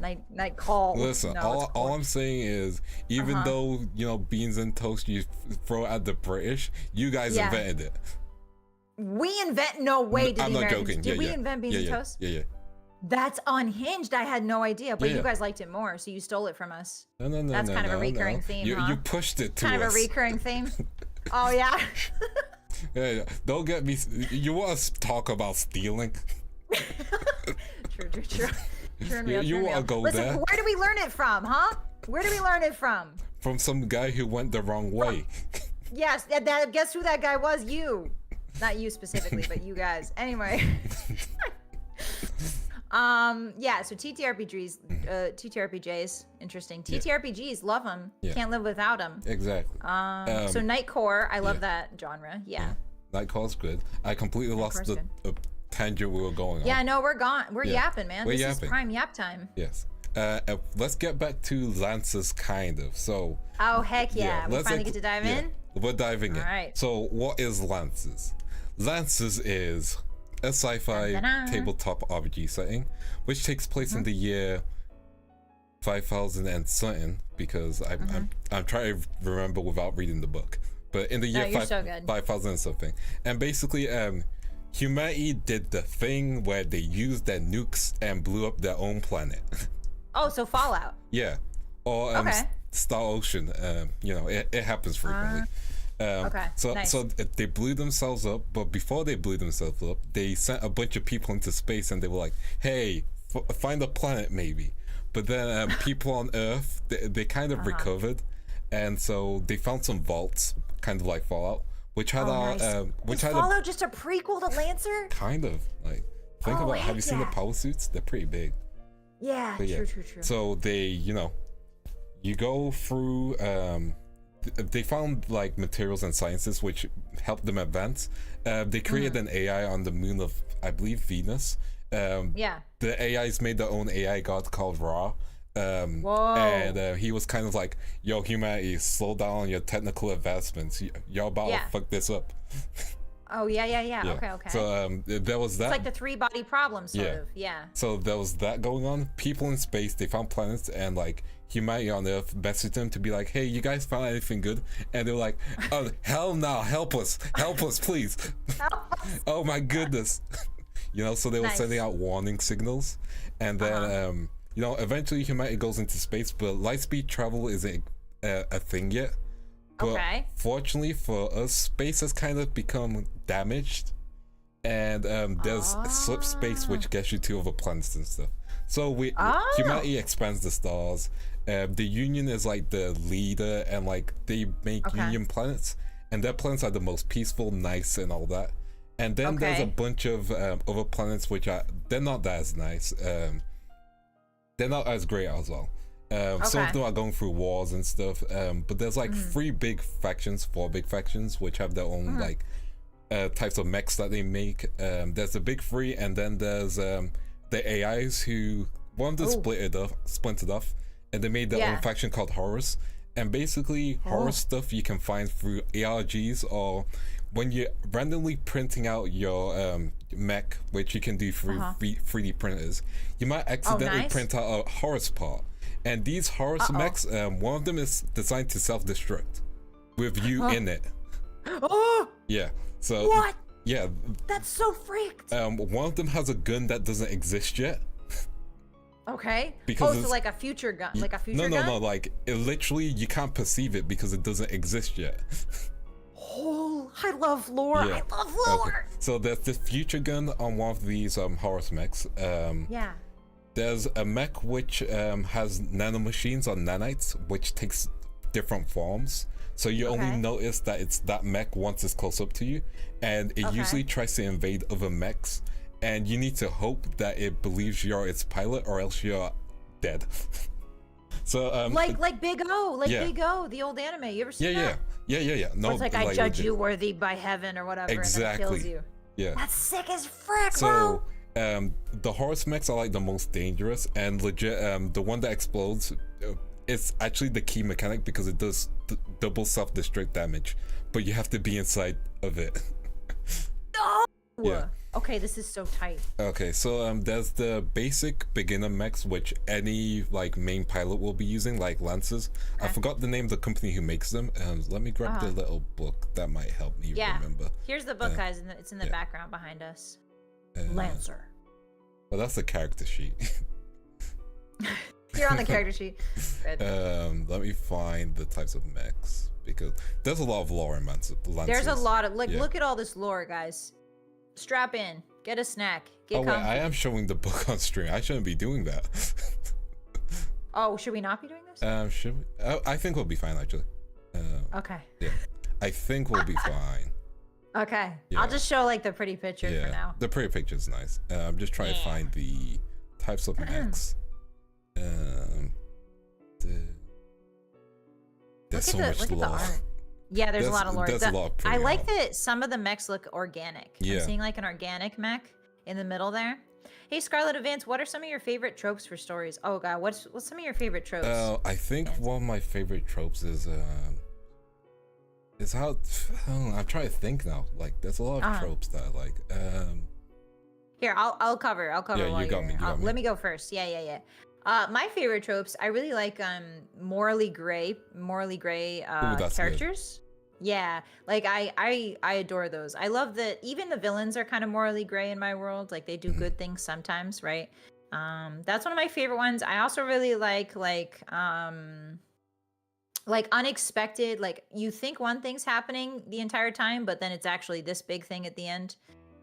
S1: Night call.
S2: Listen, all I'm saying is, even though, you know, beans and toast you throw at the British, you guys invented it.
S1: No way did
S2: I'm not joking.
S1: Did we invent beans and toast?
S2: Yeah.
S1: That's unhinged. I had no idea, but you guys liked it more, so you stole it from us.
S2: No.
S1: That's kind of a recurring theme, huh?
S2: You pushed it to us.
S1: Kind of a recurring theme. Oh, yeah.
S2: Yeah, don't get me. You want to talk about stealing?
S1: True.
S2: You want to go
S1: Listen,
S2: there?
S1: where do we learn it from, huh? Where do we learn it from?
S2: From some guy who went the wrong way.
S1: Yes, guess who that guy was? You. Not you specifically, but you guys. Anyway. So TTRPGs, interesting. TTRPGs, love them. Can't live without them.
S2: Exactly.
S1: So Nightcore, I love that genre. Yeah.
S2: Nightcare's good. I completely lost the tangent we were going on.
S1: Yeah, no, we're gone. We're yapping, man.
S2: We're
S1: this
S2: yapping.
S1: is prime yap time.
S2: Yes. Let's get back to lances, kind of. So.
S1: Oh heck yeah! We finally get to dive in.
S2: We're diving in.
S1: All right.
S2: So what is lances? Lances is a sci-fi tabletop RPG setting, which takes place in the year 5000 and something, because I'm trying to remember without reading the book. But in the year 5000 and something, and basically humanity did the thing where they used their nukes and blew up their own planet.
S1: Oh, so Fallout.
S2: Yeah, or Star Ocean. You know, it happens frequently. So they blew themselves up, but before they blew themselves up, they sent a bunch of people into space, and they were like, "Hey, find a planet, maybe." But then people on Earth, they kind of recovered, and so they found some vaults, kind of like Fallout, which had
S1: Is Fallout just a prequel to Lancer?
S2: Kind of like think about. Have you seen the power suits? They're pretty big.
S1: Yeah, true.
S2: So they, you go through. They found like materials and sciences which helped them advance. They created an AI on the moon of, I believe, Venus. The AIs made their own AI god called Ra. And he was kind of like, "Yo, humanity, slow down on your technical advancements. Y'all about to fuck this up."
S1: Oh yeah. Okay.
S2: So there was that.
S1: It's like the 3-body problem, sort of. Yeah.
S2: So there was that going on. People in space, they found planets, and like humanity on Earth messaged them to be like, "Hey, you guys found anything good?" And they were like, "Oh hell no! Help us, please!" Oh my goodness. So they were sending out warning signals, and then eventually humanity goes into space, but lightspeed travel isn't a thing yet. But fortunately for us, space has kind of become damaged, and there's slip space which gets you to other planets and stuff. So humanity expands the stars. The Union is like the leader, and like they make Union planets, and their planets are the most peaceful, nice, and all that. And then there's a bunch of other planets which they're not as nice. They're not as great as well. Some of them are going through wars and stuff, but there's like 4 big factions, which have their own like types of mechs that they make. There's the big 3, and then there's the AIs who one of them splintered off, and they made their own faction called Horus. And basically, horror stuff you can find through ARGs, or when you're randomly printing out your mech, which you can do through 3D printers, you might accidentally print out a Horus part. And these Horus mechs, one of them is designed to self-destruct with you in it. Yeah. So
S1: what?
S2: Yeah.
S1: That's so freaked.
S2: One of them has a gun that doesn't exist yet.
S1: Okay.
S2: Because
S1: so like a future gun, gun?
S2: No. Like it literally, you can't perceive it because it doesn't exist yet.
S1: Oh, I love lore. I love lore.
S2: Okay. So there's this future gun on one of these Horus mechs. There's a mech which has nanomachines or nanites, which takes different forms. So you only notice that it's that mech once it's close up to you, and it usually tries to invade other mechs, and you need to hope that it believes you're its pilot, or else you're dead. So
S1: like Big O, Big O, the old anime. You ever seen that?
S2: Yeah. No,
S1: it's like I judge you worthy by heaven or whatever, and then it kills you.
S2: Yeah.
S1: That's sick as frick,
S2: so,
S1: bro.
S2: The Horus mechs are like the most dangerous, and legit, the one that explodes, it's actually the key mechanic because it does double self-destruct damage, but you have to be inside of it.
S1: No!
S2: Yeah.
S1: Okay, this is so tight.
S2: Okay, so there's the basic beginner mechs, which any like main pilot will be using, like lances. I forgot the name of the company who makes them. Let me grab the little book that might help me remember.
S1: Here's the book, guys, and it's in the background behind us. Lancer.
S2: Well, that's the character sheet.
S1: You're on the character sheet.
S2: Let me find the types of mechs, because there's a lot of lore in lances.
S1: There's a lot of look at all this lore, guys. Strap in, get a snack, get comfy.
S2: Wait, I am showing the book on stream. I shouldn't be doing that.
S1: Oh, should we not be doing this?
S2: Should we? I think we'll be fine, actually.
S1: Okay.
S2: Yeah, I think we'll be fine.
S1: Okay, I'll just show like the pretty picture for now.
S2: The pretty picture's nice. I'm just trying to find the types of mechs. There's so much lore.
S1: Yeah, there's a lot of lore.
S2: There's a lot of
S1: I
S2: pretty
S1: like
S2: art.
S1: that some of the mechs look organic.
S2: Yeah.
S1: I'm seeing like an organic mech in the middle there. Hey, Scarlet Advance, what are some of your favorite tropes for stories? Oh god, what's some of your favorite tropes?
S2: I think one of my favorite tropes is how I don't know, I'm trying to think now. Like, there's a lot of tropes that I like.
S1: Here, I'll cover.
S2: Yeah,
S1: while
S2: you got me.
S1: Let me go first. Yeah. My favorite tropes, I really like morally gray characters. Good. Yeah, like I adore those. I love that even the villains are kind of morally gray in my world. Like they do good things sometimes, right? That's one of my favorite ones. I also really like unexpected, like you think one thing's happening the entire time, but then it's actually this big thing at the end.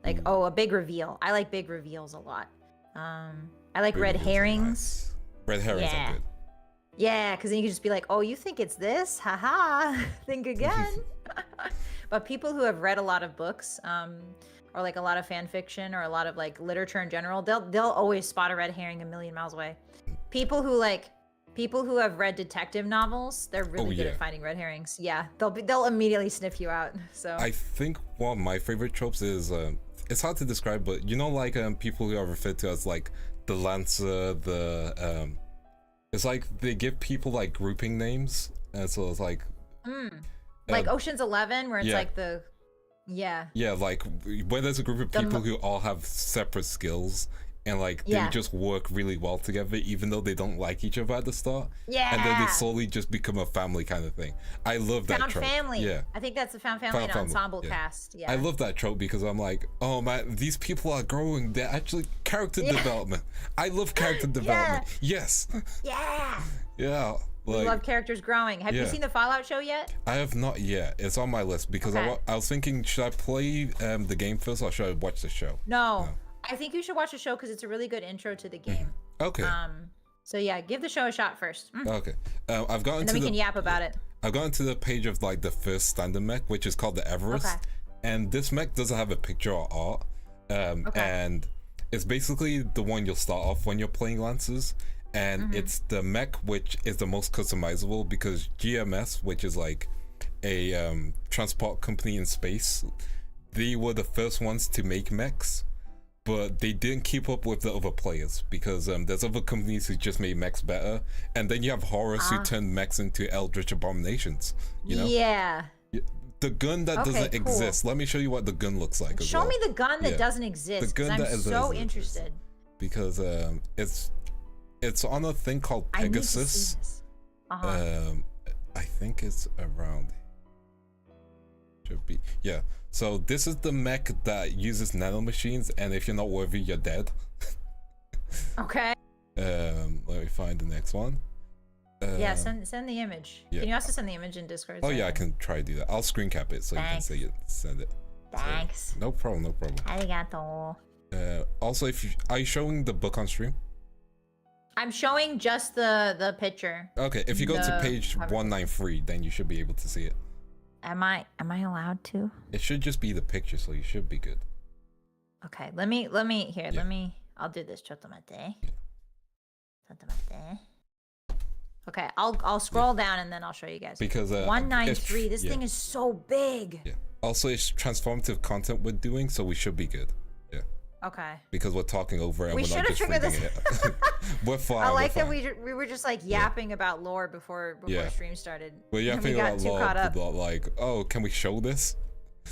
S1: Like, a big reveal. I like big reveals a lot. I like red herrings.
S2: Nice. Red herrings are good.
S1: Yeah, because then you can just be like, oh, you think it's this? Haha, think again. But people who have read a lot of books, or like a lot of fan fiction or a lot of like literature in general, they'll always spot a red herring a million miles away. People who have read detective novels, they're really good at finding red herrings. Yeah, they'll immediately sniff you out. So
S2: I think one of my favorite tropes is it's hard to describe, but you know, like people who are referred to as like the Lancer, it's like they give people like grouping names, and so it's like
S1: like Ocean's 11, where it's like the
S2: like when there's a group of people who all have separate skills and like they just work really well together even though they don't like each other at the start, and then they slowly just become a family kind of thing. I love that trope.
S1: Family. I think that's the found family and ensemble cast. I
S2: love that trope because I'm like, oh man, these people are growing. They're actually character development. I love character development. Yes.
S1: Yeah.
S2: Like,
S1: we love characters growing. Have you seen the Fallout show yet?
S2: I have not yet. It's on my list because I was thinking, should I play the game first or should I watch the show?
S1: No. I think you should watch the show because it's a really good intro to the game.
S2: Okay.
S1: So yeah, give the show a shot first.
S2: Okay. I've gotten
S1: and then we can yap about it.
S2: I've gotten to the page of like the first standard mech, which is called the Everest. And this mech doesn't have a picture or art. And it's basically the one you'll start off when you're playing Lancers. And it's the mech which is the most customizable because GMS, which is like a transport company in space, they were the first ones to make mechs. But they didn't keep up with the other players because there's other companies who just made mechs better, and then you have Horus who turned mechs into eldritch abominations. You know?
S1: Yeah.
S2: The gun that doesn't exist. Let me show you what the gun looks like.
S1: Show me the gun that doesn't exist.
S2: The gun
S1: I'm so interested.
S2: Because it's on a thing called Pegasus. I think it's around. Should be So this is the mech that uses nanomachines, and if you're not worthy, you're dead.
S1: Okay.
S2: Let me find the next one.
S1: Send the image. Can you also send the image in Discord?
S2: Oh yeah, I can try to do that. I'll screen cap it so you can see it. Send it.
S1: Thanks.
S2: So, no problem.
S1: Arigato.
S2: Also, are you showing the book on stream?
S1: I'm showing just the picture.
S2: Okay, if you go to page 193, then you should be able to see it.
S1: Am I allowed to?
S2: It should just be the picture, so you should be good.
S1: Okay, I'll do this. Chotomate. Okay, I'll scroll down and then I'll show you guys.
S2: Because
S1: 193, this thing is so big.
S2: Yeah. Also, it's transformative content we're doing, so we should be good. Yeah.
S1: Okay.
S2: Because we're talking over it and we're not just reading it. We're fine.
S1: I like that we were just like yapping about lore before stream started.
S2: We're yapping about lore about like, oh, can we show this?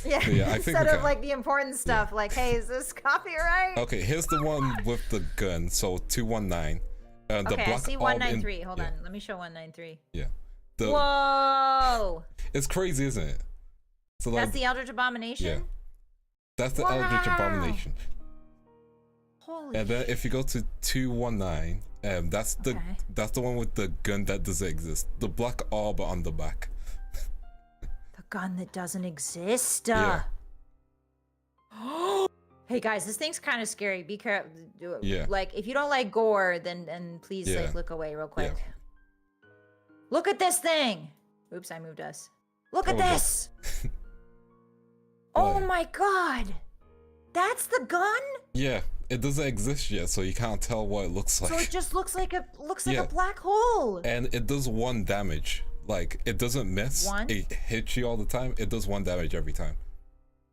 S1: Yeah.
S2: I think
S1: instead of like the important stuff, like, hey, is this copyright?
S2: Okay, here's the one with the gun. So 219. The
S1: okay,
S2: black
S1: I see 193. Hold on, let me show 193.
S2: Yeah.
S1: Whoa!
S2: It's crazy, isn't it? So
S1: that's the Eldritch Abomination?
S2: Yeah. That's the Eldritch Abomination.
S1: Holy
S2: and then if you go to 219, that's the one with the gun that doesn't exist. The black orb on the back.
S1: The gun that doesn't exist.
S2: Yeah.
S1: Hey guys, this thing's kind of scary. Be careful.
S2: Yeah.
S1: Like, if you don't like gore, then please like look away real quick. Yeah. Look at this thing. Oops, I moved us. Look at this. Oh my god. That's the gun?
S2: Yeah. It doesn't exist yet, so you can't tell what it looks like.
S1: So it just looks like a black hole.
S2: And it does 1 damage. Like it doesn't miss.
S1: One?
S2: It hits you all the time. It does 1 damage every time.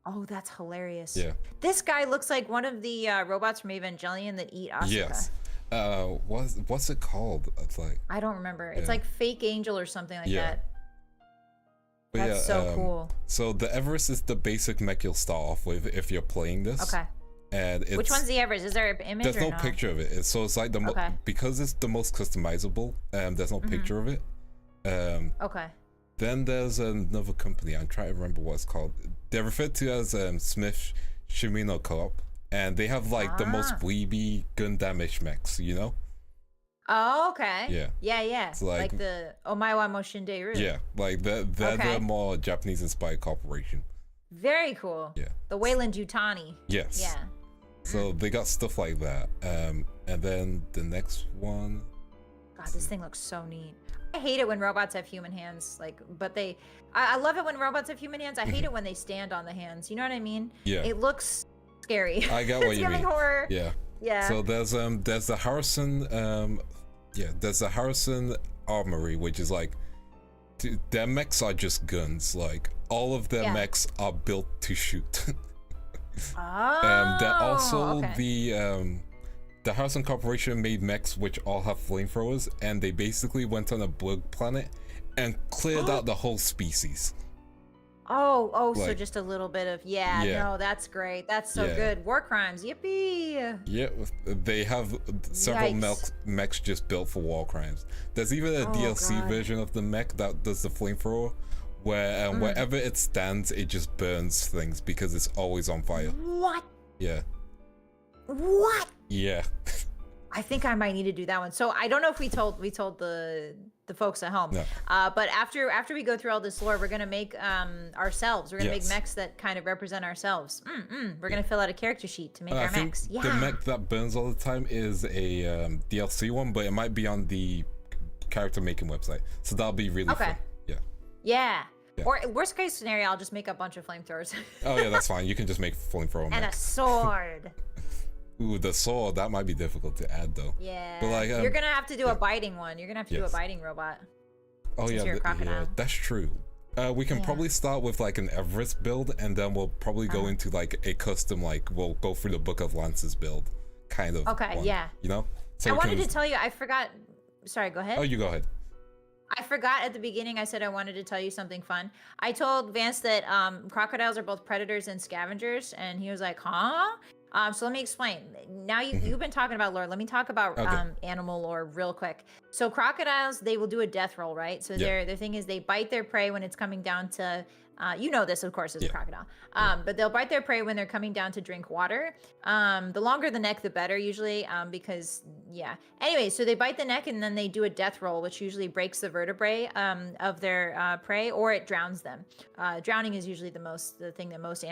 S1: Oh, that's hilarious.
S2: Yeah.
S1: This guy looks like one of the robots from Evangelion that eat Asuka.
S2: Yes. What's it called? It's like
S1: I don't remember. It's like Fake Angel or something like
S2: Yeah.
S1: that.
S2: But
S1: That's so cool.
S2: So the Everest is the basic mech you'll start off with if you're playing this.
S1: Okay.
S2: And it's,
S1: Which one's the Everest? Is there an image?
S2: there's
S1: or
S2: no picture of it. So it's like
S1: Okay.
S2: because it's the most customizable. There's no picture of it.
S1: Okay.
S2: Then there's another company. I'm trying to remember what it's called. They're referred to as Smith Shimino Co-op, and they have like the most weeby Gundamish mechs. You know?
S1: Oh, okay.
S2: Yeah.
S1: Yeah.
S2: It's
S1: like the Omaiwa Moshinderu.
S2: Yeah, like they're
S1: Okay.
S2: the more Japanese-inspired corporation.
S1: Very cool.
S2: Yeah.
S1: The Wayland Yutani.
S2: Yes.
S1: Yeah.
S2: So they got stuff like that. And then the next one.
S1: God, this thing looks so neat. I hate it when robots have human hands. I love it when robots have human hands. I hate it when they stand on the hands. You know what I mean?
S2: Yeah.
S1: It looks scary.
S2: I get what
S1: It's
S2: you
S1: giving
S2: mean.
S1: horror.
S2: Yeah.
S1: Yeah.
S2: So there's the Harrison there's the Harrison Armory, which is like their mechs are just guns. Like all of their mechs are built to shoot.
S1: Oh.
S2: They're also
S1: okay.
S2: the Harrison Corporation made mechs which all have flamethrowers, and they basically went on a bug planet and cleared out the whole species.
S1: Oh, so
S2: Like-
S1: just a little bit of
S2: Yeah.
S1: no, that's great. That's so
S2: Yeah.
S1: good. War crimes, yippee!
S2: Yeah, they have several
S1: Yikes.
S2: mechs just built for war crimes. There's even a DLC
S1: God.
S2: version of the mech that does the flamethrower, where wherever it stands, it just burns things because it's always on fire.
S1: What?
S2: Yeah, yeah.
S1: I think I might need to do that one. So I don't know if we told the folks at home.
S2: No.
S1: But after we go through all this lore, we're gonna make ourselves. We're gonna make
S2: Yes.
S1: mechs that kind of represent ourselves. We're gonna fill out a character sheet to make
S2: I
S1: our
S2: think
S1: mechs. Yeah.
S2: the mech that burns all the time is a DLC one, but it might be on the character making website, so that'll be really fun. Yeah.
S1: Yeah.
S2: Yeah.
S1: Or worst case scenario, I'll just make a bunch of flamethrowers
S2: Oh yeah, that's fine. You can just make flamethrower
S1: and a
S2: mech.
S1: sword.
S2: Ooh, the sword, that might be difficult to add though.
S1: Yeah.
S2: But like,
S1: you're gonna have to do a biting one. You're gonna have to do a
S2: Yes.
S1: biting robot.
S2: Oh
S1: Since
S2: yeah,
S1: you're a
S2: yeah,
S1: crocodile.
S2: that's true. We can probably start with like an Everest build, and then we'll probably go into like a custom, like we'll go through the Book of Lances build, kind of.
S1: Okay,
S2: one,
S1: yeah.
S2: You know. So
S1: I
S2: we
S1: wanted
S2: can-
S1: to tell you, I forgot. Sorry, go ahead.
S2: Oh, you go ahead.
S1: I forgot at the beginning. I said I wanted to tell you something fun. I told Vance that crocodiles are both predators and scavengers, and he was like, "Huh?" So let me explain. Now you've been talking about lore. Let me talk about
S2: Okay.
S1: animal lore real quick. So crocodiles, they will do a death roll, right? So
S2: Yeah.
S1: their thing is they bite their prey when it's coming down to. You know this, of course, as a
S2: Yeah.
S1: crocodile. But they'll bite their prey when they're coming down to drink water. The longer the neck, the better, usually, because, yeah. Anyway, so they bite the neck and then they do a death roll, which usually breaks the vertebrae of their prey, or it drowns them. Drowning is usually the thing that most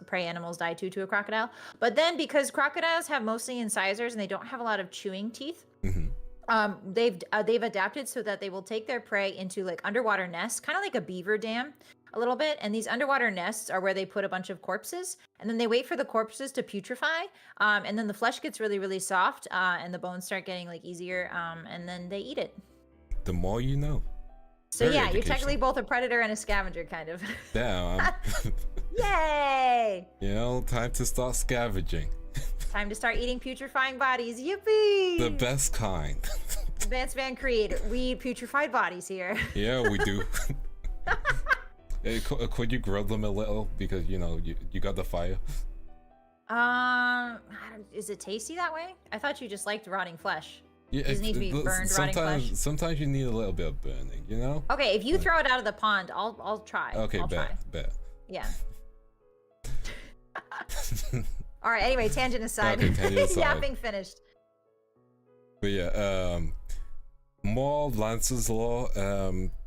S1: prey animals die to a crocodile. But then because crocodiles have mostly incisors and they don't have a lot of chewing teeth, they've adapted so that they will take their prey into like underwater nests, kind of like a beaver dam a little bit. And these underwater nests are where they put a bunch of corpses, and then they wait for the corpses to putrefy, and then the flesh gets really, really soft, and the bones start getting like easier, and then they eat it.
S2: The more you know.
S1: So
S2: Very
S1: yeah, you're
S2: educational.
S1: technically both a predator and a scavenger, kind of.
S2: Damn.
S1: Yay!
S2: You know, time to start scavenging.
S1: Time to start eating putrefying bodies. Yippee!
S2: The best kind.
S1: Vance Van Creed, we eat putrefied bodies here.
S2: Yeah, we do. Hey, could you grill them a little, because you know you got the fire?
S1: Is it tasty that way? I thought you just liked rotting flesh.
S2: Yeah,
S1: Does it need to be burned, rotting flesh?
S2: Sometimes you need a little bit of burning, you know?
S1: Okay, if you throw it out of the pond, I'll try.
S2: Okay,
S1: I'll try.
S2: bet.
S1: Yeah. All right. Anyway, tangent aside.
S2: Okay, tangent aside.
S1: Yapping finished.
S2: But yeah, more Lance's law.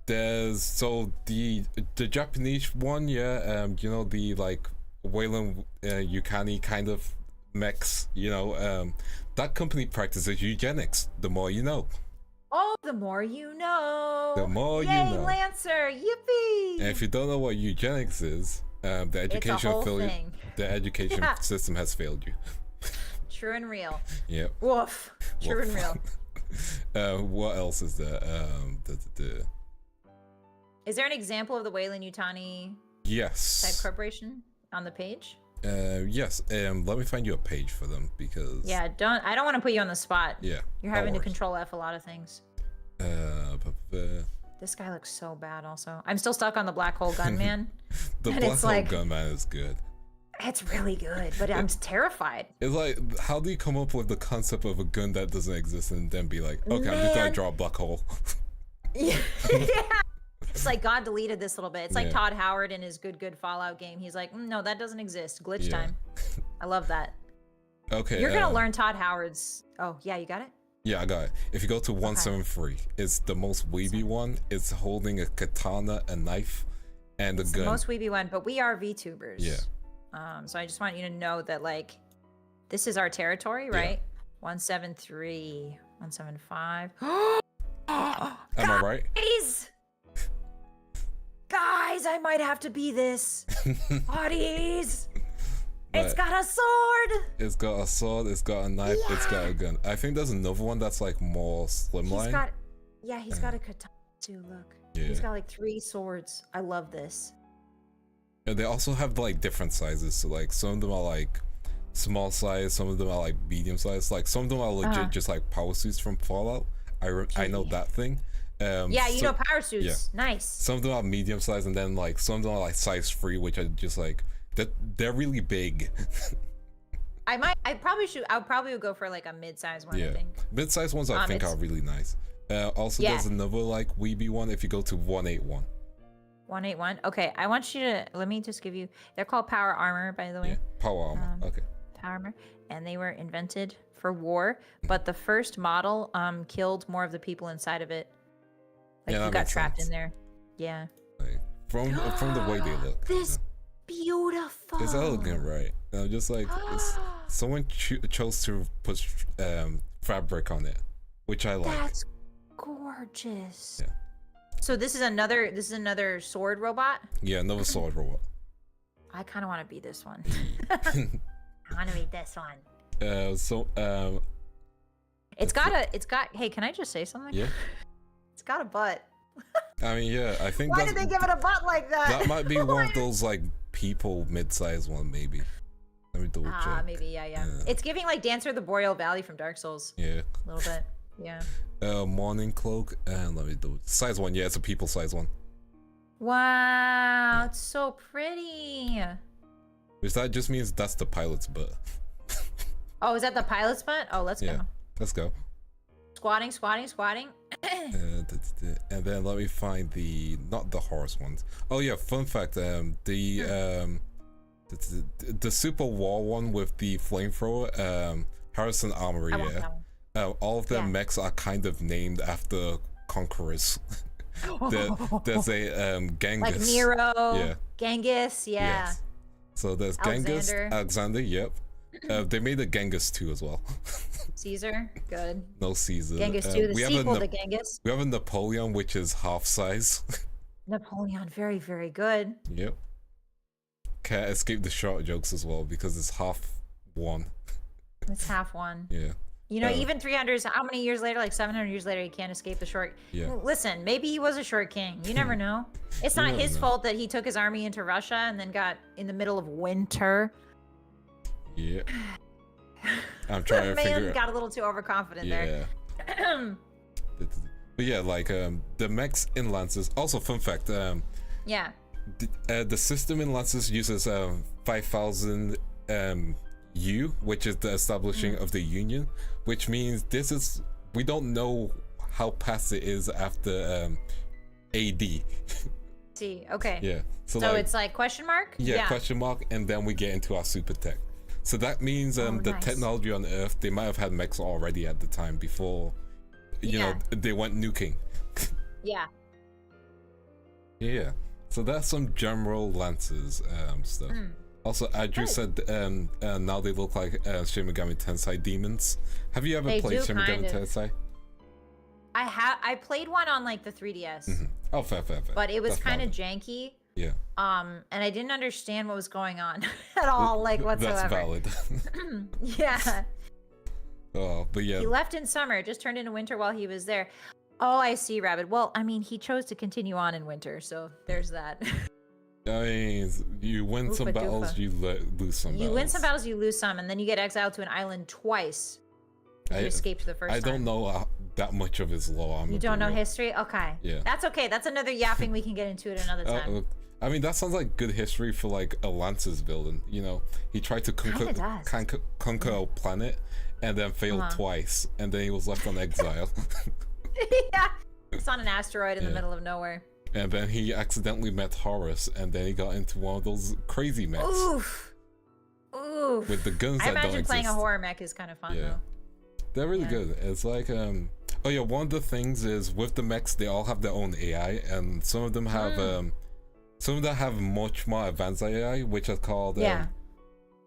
S2: There's the Japanese one, yeah. You know, the like Wayland Yukani kind of mechs. You know, that company practices eugenics. The more you know.
S1: Oh, the more you know.
S2: The more you
S1: Yay,
S2: know.
S1: Lancer! Yippee!
S2: And if you don't know what eugenics is, the education
S1: whole thing.
S2: the education
S1: Yeah.
S2: system has failed you.
S1: True and real.
S2: Yep.
S1: Woof. True and real.
S2: What else is there?
S1: Is there an example of the Wayland Yutani type
S2: Yes.
S1: corporation on the page?
S2: Yes. Let me find you a page for them because.
S1: Yeah, I don't want to put you on the spot.
S2: Yeah.
S1: You're having to control F a lot of things. This guy looks so bad also. I'm still stuck on the black hole gunman.
S2: The black hole gunman is good.
S1: It's really good, but I'm terrified.
S2: It's like, how do you come up with the concept of a gun that doesn't exist and then be like, okay, I'm just gonna draw a black hole?
S1: Yeah. It's like God deleted this little bit. It's like Todd Howard in his good Fallout game. He's like, no, that doesn't exist. Glitch time. I love that.
S2: Okay.
S1: You're gonna learn Todd Howard's. Oh yeah, you got it.
S2: Yeah, I got it. If you go to 173, it's the most weeby one. It's holding a katana, a knife, and a gun.
S1: The most weeby one, but we are VTubers.
S2: Yeah.
S1: So I just want you to know that like, this is our territory, right? 173, 175.
S2: Am I right?
S1: Guys, I might have to be this. Hotties. It's got a sword.
S2: It's got a sword. It's got a knife. Yeah. It's got a gun. I think there's another one that's like more slimline.
S1: He's got a katana too. Look. Yeah. He's got like 3 swords. I love this.
S2: And they also have like different sizes. So like some of them are like small size. Some of them are like medium size. Like some of them are legit just like power suits from Fallout. I know that thing.
S1: Yeah, you know power suits. Yeah. Nice.
S2: Some of them are medium size, and then like some of them are like size 3, which are just like they're really big. I'll probably would go for like a mid-size one. I think mid-size ones I think are really nice. Also, there's another like weeby one if you go to 181.
S1: 181. Okay, I want you to let me just give you. They're called power armor, by the way.
S2: Yeah, power armor. Okay.
S1: Power armor, and they were invented for war, but the first model killed more of the people inside of it. Like you got trapped in there. Yeah.
S2: Like, from the way they look.
S1: This beautiful.
S2: It's elegant, right? Just like someone chose to put fabric on it, which I like. That's
S1: gorgeous. Yeah. So this is another sword robot.
S2: Yeah, another sword robot.
S1: I kind of want to be this one. I want to be this one. It's got. Hey, can I just say something?
S2: Yeah.
S1: It's got a butt.
S2: I mean, yeah, I think.
S1: Why did they give it a butt like that?
S2: That might be one of those like people mid-sized one, maybe. Let me double check.
S1: Maybe, yeah. It's giving like Dancer of the Boreal Valley from Dark Souls.
S2: Yeah.
S1: A little bit. Yeah.
S2: Morning cloak, and let me do size 1. Yeah, it's a people size 1.
S1: Wow, it's so pretty.
S2: Which that just means that's the pilot's butt.
S1: Oh, is that the pilot's butt? Oh, let's go.
S2: Let's go.
S1: Squatting.
S2: And then let me find not the horse ones. Oh yeah, fun fact. The Super War one with the flamethrower. Harrison Armory. All of their mechs are kind of named after conquerors. There's a Genghis.
S1: Like Nero. Genghis. Yeah.
S2: Yes. So there's Genghis, Alexander. Yep. They made a Genghis 2 as well.
S1: Caesar, good.
S2: No Caesar.
S1: Genghis 2, the sequel to Genghis.
S2: We have a Napoleon, which is half size.
S1: Napoleon, very, very good.
S2: Yep. Can't escape the short jokes as well because it's half one.
S1: It's half one.
S2: Yeah.
S1: You know, even 300, how many years later, like 700 years later, he can't escape the short.
S2: Yeah.
S1: Listen, maybe he was a short king. You never know. It's not his fault that he took his army into Russia and then got in the middle of winter.
S2: Yeah. I'm trying to figure out.
S1: Got a little too overconfident there.
S2: But yeah, like the mechs in Lances. Also, fun fact.
S1: Yeah.
S2: The system in Lances uses 5000 U, which is the establishing of the Union, which means we don't know how past it is after AD.
S1: See, okay.
S2: Yeah. So
S1: like, it's like question mark?
S2: Yeah, question mark, and then we get into our super tech. So that means the technology on Earth, they might have had mechs already at the time before, you know, they went nuking.
S1: Yeah.
S2: Yeah. So that's some general Lances stuff. Also, Andrew said now they look like Shin Megami Tensei demons. Have you ever played Shin Megami Tensei?
S1: I played one on like the 3DS.
S2: Oh, fair.
S1: But it was kind of janky.
S2: Yeah.
S1: And I didn't understand what was going on at all, like whatsoever.
S2: That's valid.
S1: Yeah.
S2: Oh, but yeah.
S1: He left in summer, just turned into winter while he was there. Oh, I see, Rabbit. Well, I mean, he chose to continue on in winter, so there's that.
S2: I mean, you win some
S1: Oofa
S2: battles,
S1: doofa.
S2: you lose some battles.
S1: You win some battles, you lose some, and then you get exiled to an island twice. If you escaped the first time.
S2: I don't know that much of his lore.
S1: You don't know history? Okay.
S2: Yeah.
S1: That's okay. That's another yapping we can get into at another time.
S2: I mean, that sounds like good history for like a Lance's villain. You know, he tried to conquer a planet and then failed twice, and then he was left on exile.
S1: Yeah. It's on an asteroid in the middle of nowhere.
S2: And then he accidentally met Horus, and then he got into one of those crazy mechs.
S1: Oof. Oof.
S2: With the guns
S1: I
S2: that don't
S1: imagine playing
S2: exist.
S1: a horror mech is kind of fun, though.
S2: They're really good. It's like, oh yeah, one of the things is with the mechs, they all have their own AI, and some of them have, much more advanced AI, which are called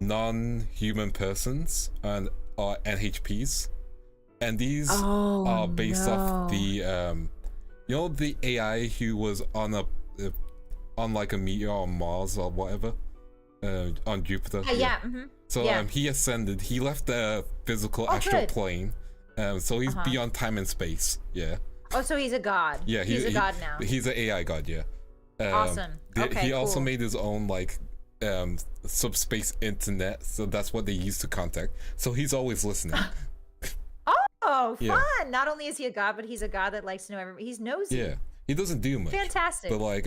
S2: non-human persons or NHPs, and these are based off the, you know, the AI who was on like a meteor on Mars or whatever, on Jupiter. So he ascended. He left the physical astral plane. So he's beyond time and space. Yeah.
S1: Oh, so he's a god.
S2: Yeah,
S1: he's a god now.
S2: He's an AI god. Yeah.
S1: Awesome. Okay,
S2: he also made his own like subspace internet. So that's what they use to contact. So he's always listening.
S1: Oh, fun! Not only is he a god, but he's a god that likes to know everybody. He's nosy.
S2: Yeah. He doesn't do much.
S1: Fantastic.
S2: But like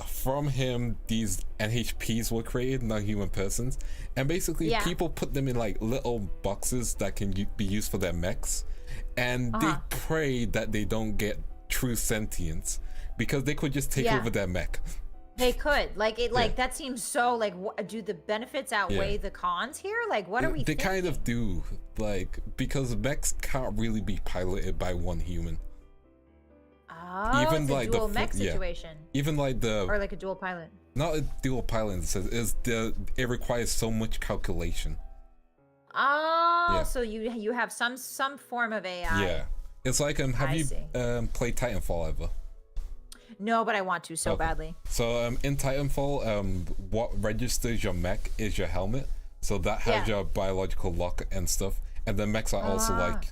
S2: from him, these NHPs were created, non-human persons, and basically people put them in like little boxes that can be used for their mechs, and they pray that they don't get true sentience because they could just take over their mech.
S1: They could that seems so like. Do the benefits outweigh the cons here? Like, what are we?
S2: They kind of do, like, because mechs can't really be piloted by one human.
S1: Oh, even it's like a dual mech situation.
S2: Even like
S1: or like a dual pilot.
S2: Not a dual pilot. It requires so much calculation.
S1: Oh, so you have some form of AI.
S2: Yeah, it's like have you played Titanfall ever?
S1: No, but I want to so badly.
S2: So in Titanfall, what registers your mech is your helmet. So that has your biological lock and stuff. And the mechs are also like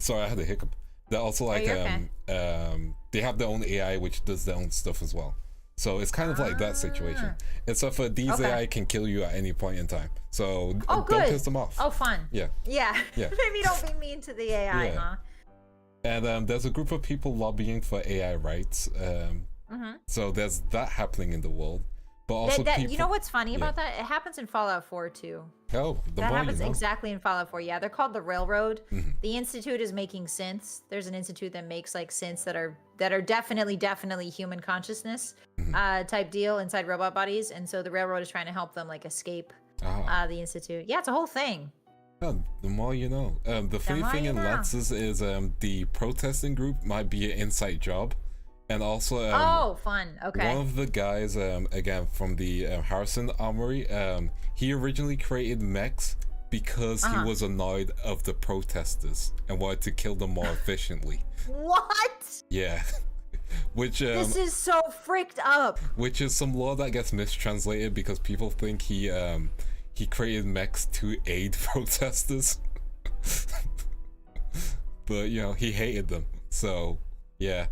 S2: sorry, I had a hiccup. They're also like they have their own AI which does their own stuff as well. So it's kind of like that situation. Except for these AI can kill you at any point in time. So don't piss them off.
S1: Oh, fun.
S2: Yeah.
S1: Maybe don't be mean to the AI, huh?
S2: And there's a group of people lobbying for AI rights. So there's that happening in the world. But also people,
S1: you know what's funny about that? It happens in Fallout 4 too.
S2: Oh,
S1: that happens exactly in Fallout 4. Yeah, they're called the Railroad. The Institute is making synths. There's an institute that makes like synths that are definitely human consciousness type deal inside robot bodies, and so the Railroad is trying to help them like escape the institute. Yeah, it's a whole thing.
S2: Yeah, the more you know. The funny thing in Lances is the protesting group might be an inside job. And also,
S1: fun. Okay.
S2: One of the guys, again, from the Harrison Armory, he originally created mechs because he was annoyed of the protesters and wanted to kill them more efficiently.
S1: What?
S2: Yeah. Which
S1: this is so fricked up.
S2: Which is some lore that gets mistranslated because people think he created mechs to aid protesters. But, you know, he hated them. So, yeah.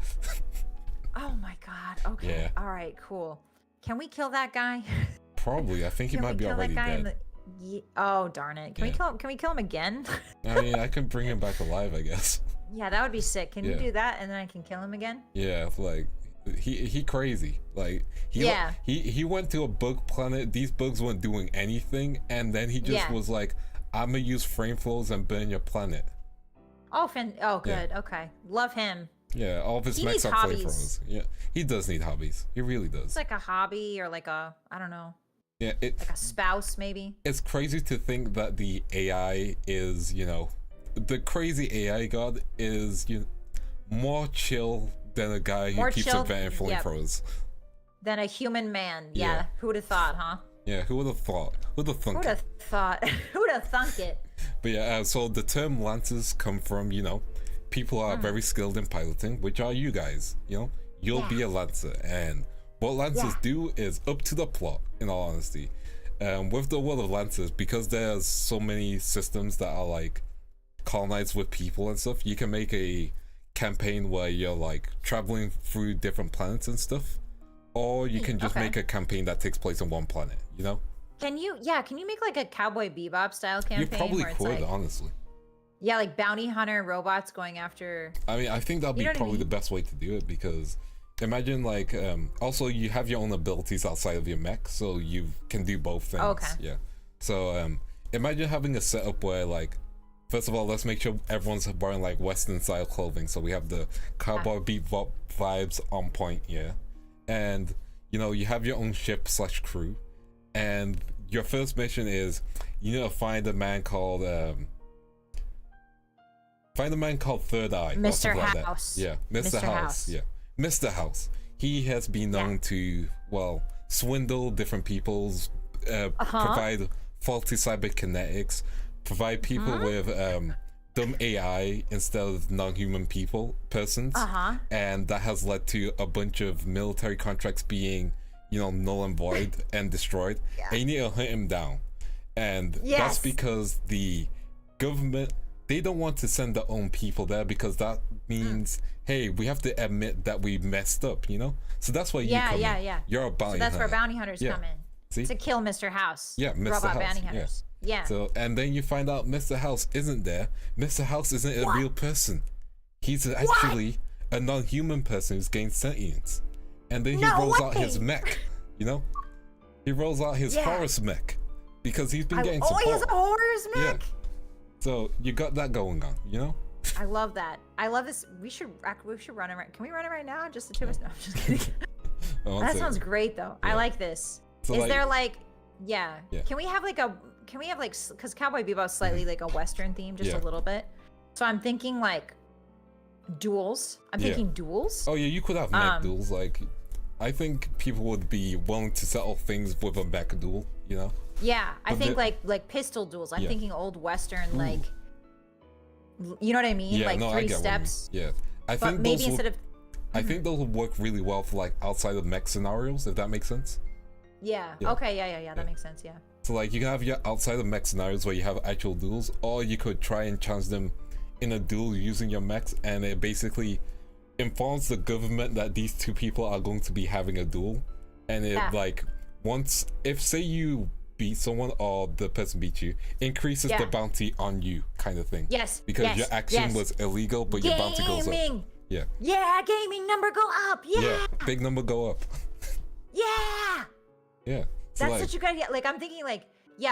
S1: Oh my god. Okay.
S2: Yeah.
S1: All right, cool. Can we kill that guy?
S2: Probably. I think he might be already dead.
S1: Oh, darn it. Can we kill him again?
S2: I mean, I can bring him back alive, I guess.
S1: Yeah, that would be sick. Can you do that and then I can kill him again?
S2: Yeah, like he crazy. Like he went to a bug planet. These bugs weren't doing anything, and then he just was like, "I'm gonna use flame flows and burn your planet."
S1: Oh, good. Yeah. Okay, love him.
S2: Yeah, all of his mechs are flamethrowers. Yeah, he does need hobbies. He really does.
S1: It's like a hobby or like a, I don't know.
S2: Yeah,
S1: like a spouse maybe.
S2: It's crazy to think that the AI is, you know, the crazy AI god is more chill than a guy who keeps inventing flamethrowers.
S1: Than a human man. Yeah. Who would have thought, huh?
S2: Yeah, who would have thought? Who would have thunk it?
S1: Who would have thunk it?
S2: But yeah, so the term Lancers come from, you know, people are very skilled in piloting, which are you guys. You know, you'll be a Lancer, and what Lancers do is up to the plot, in all honesty. With the world of Lancers, because there's so many systems that are like colonize with people and stuff, you can make a campaign where you're like traveling through different planets and stuff, or you can just make a campaign that takes place on one planet, you know?
S1: Can you make like a Cowboy Bebop style campaign?
S2: You probably could,
S1: like,
S2: honestly.
S1: Yeah, like bounty hunter robots going after.
S2: I mean, I think that'd be probably the best way to do it, because imagine like also you have your own abilities outside of your mech, so you can do both things.
S1: Okay.
S2: Yeah. So imagine having a setup where like, first of all, let's make sure everyone's wearing like Western style clothing, so we have the cowboy bebop vibes on point, yeah. And you know, you have your own ship / crew, and your first mission is you need to find a man called Third Eye.
S1: Mr.
S2: Like
S1: House.
S2: Yeah, Mr. House. Yeah, Mr. House. He has been known to, well, swindle different people's, provide faulty cyberkinetics, provide people with dumb AI instead of non-human persons, and that has led to a bunch of military contracts being, you know, null and void and destroyed. And you need to hunt him down, and that's because the government, they don't want to send their own people there, because that means, hey, we have to admit that we messed up, you know? So that's why you come in. You're a bounty hunter.
S1: That's where bounty hunters come in.
S2: See?
S1: To kill Mr. House.
S2: Yeah, Mr.
S1: Robot
S2: House.
S1: bounty hunters. Yeah.
S2: So, and then you find out Mr. House isn't there. Mr. House isn't a real person. He's actually a non-human person who's gained sentience. And then he rolls out his mech, you know? He rolls out his Horus mech, because he's been getting support.
S1: Oh, he has a Horus mech?
S2: Yeah. So you got that going on, you know?
S1: I love that. I love this. We should run it right. Can we run it right now? Just the two of us? No, I'm just kidding. That sounds great though. I like this. So is there like, can we have like because Cowboy Bebop is slightly like a Western theme, just a little bit. So I'm thinking like duels. I'm thinking duels.
S2: Oh yeah, you could have mech duels. Like, I think people would be willing to settle things with a mech duel, you know?
S1: Yeah, I think like pistol duels. I'm thinking old Western, like, you know what I mean?
S2: Yeah,
S1: like
S2: no,
S1: 3 steps.
S2: Yeah, I
S1: but
S2: think
S1: maybe instead of.
S2: I think those would work really well for like outside of mech scenarios, if that makes sense.
S1: Yeah. Okay. Yeah. That makes sense. Yeah.
S2: So like you can have your outside of mech scenarios where you have actual duels, or you could try and chance them in a duel using your mechs, and it basically informs the government that these two people are going to be having a duel, and it like once, if say you beat someone or the person beats you, increases the bounty on you, kind of thing.
S1: Yes.
S2: Because your action was illegal, but your bounty goes up. Yeah.
S1: Yeah, gaming number go up. Yeah.
S2: Big number go up.
S1: Yeah.
S2: Yeah.
S1: So that's such a good idea. Like I'm thinking like,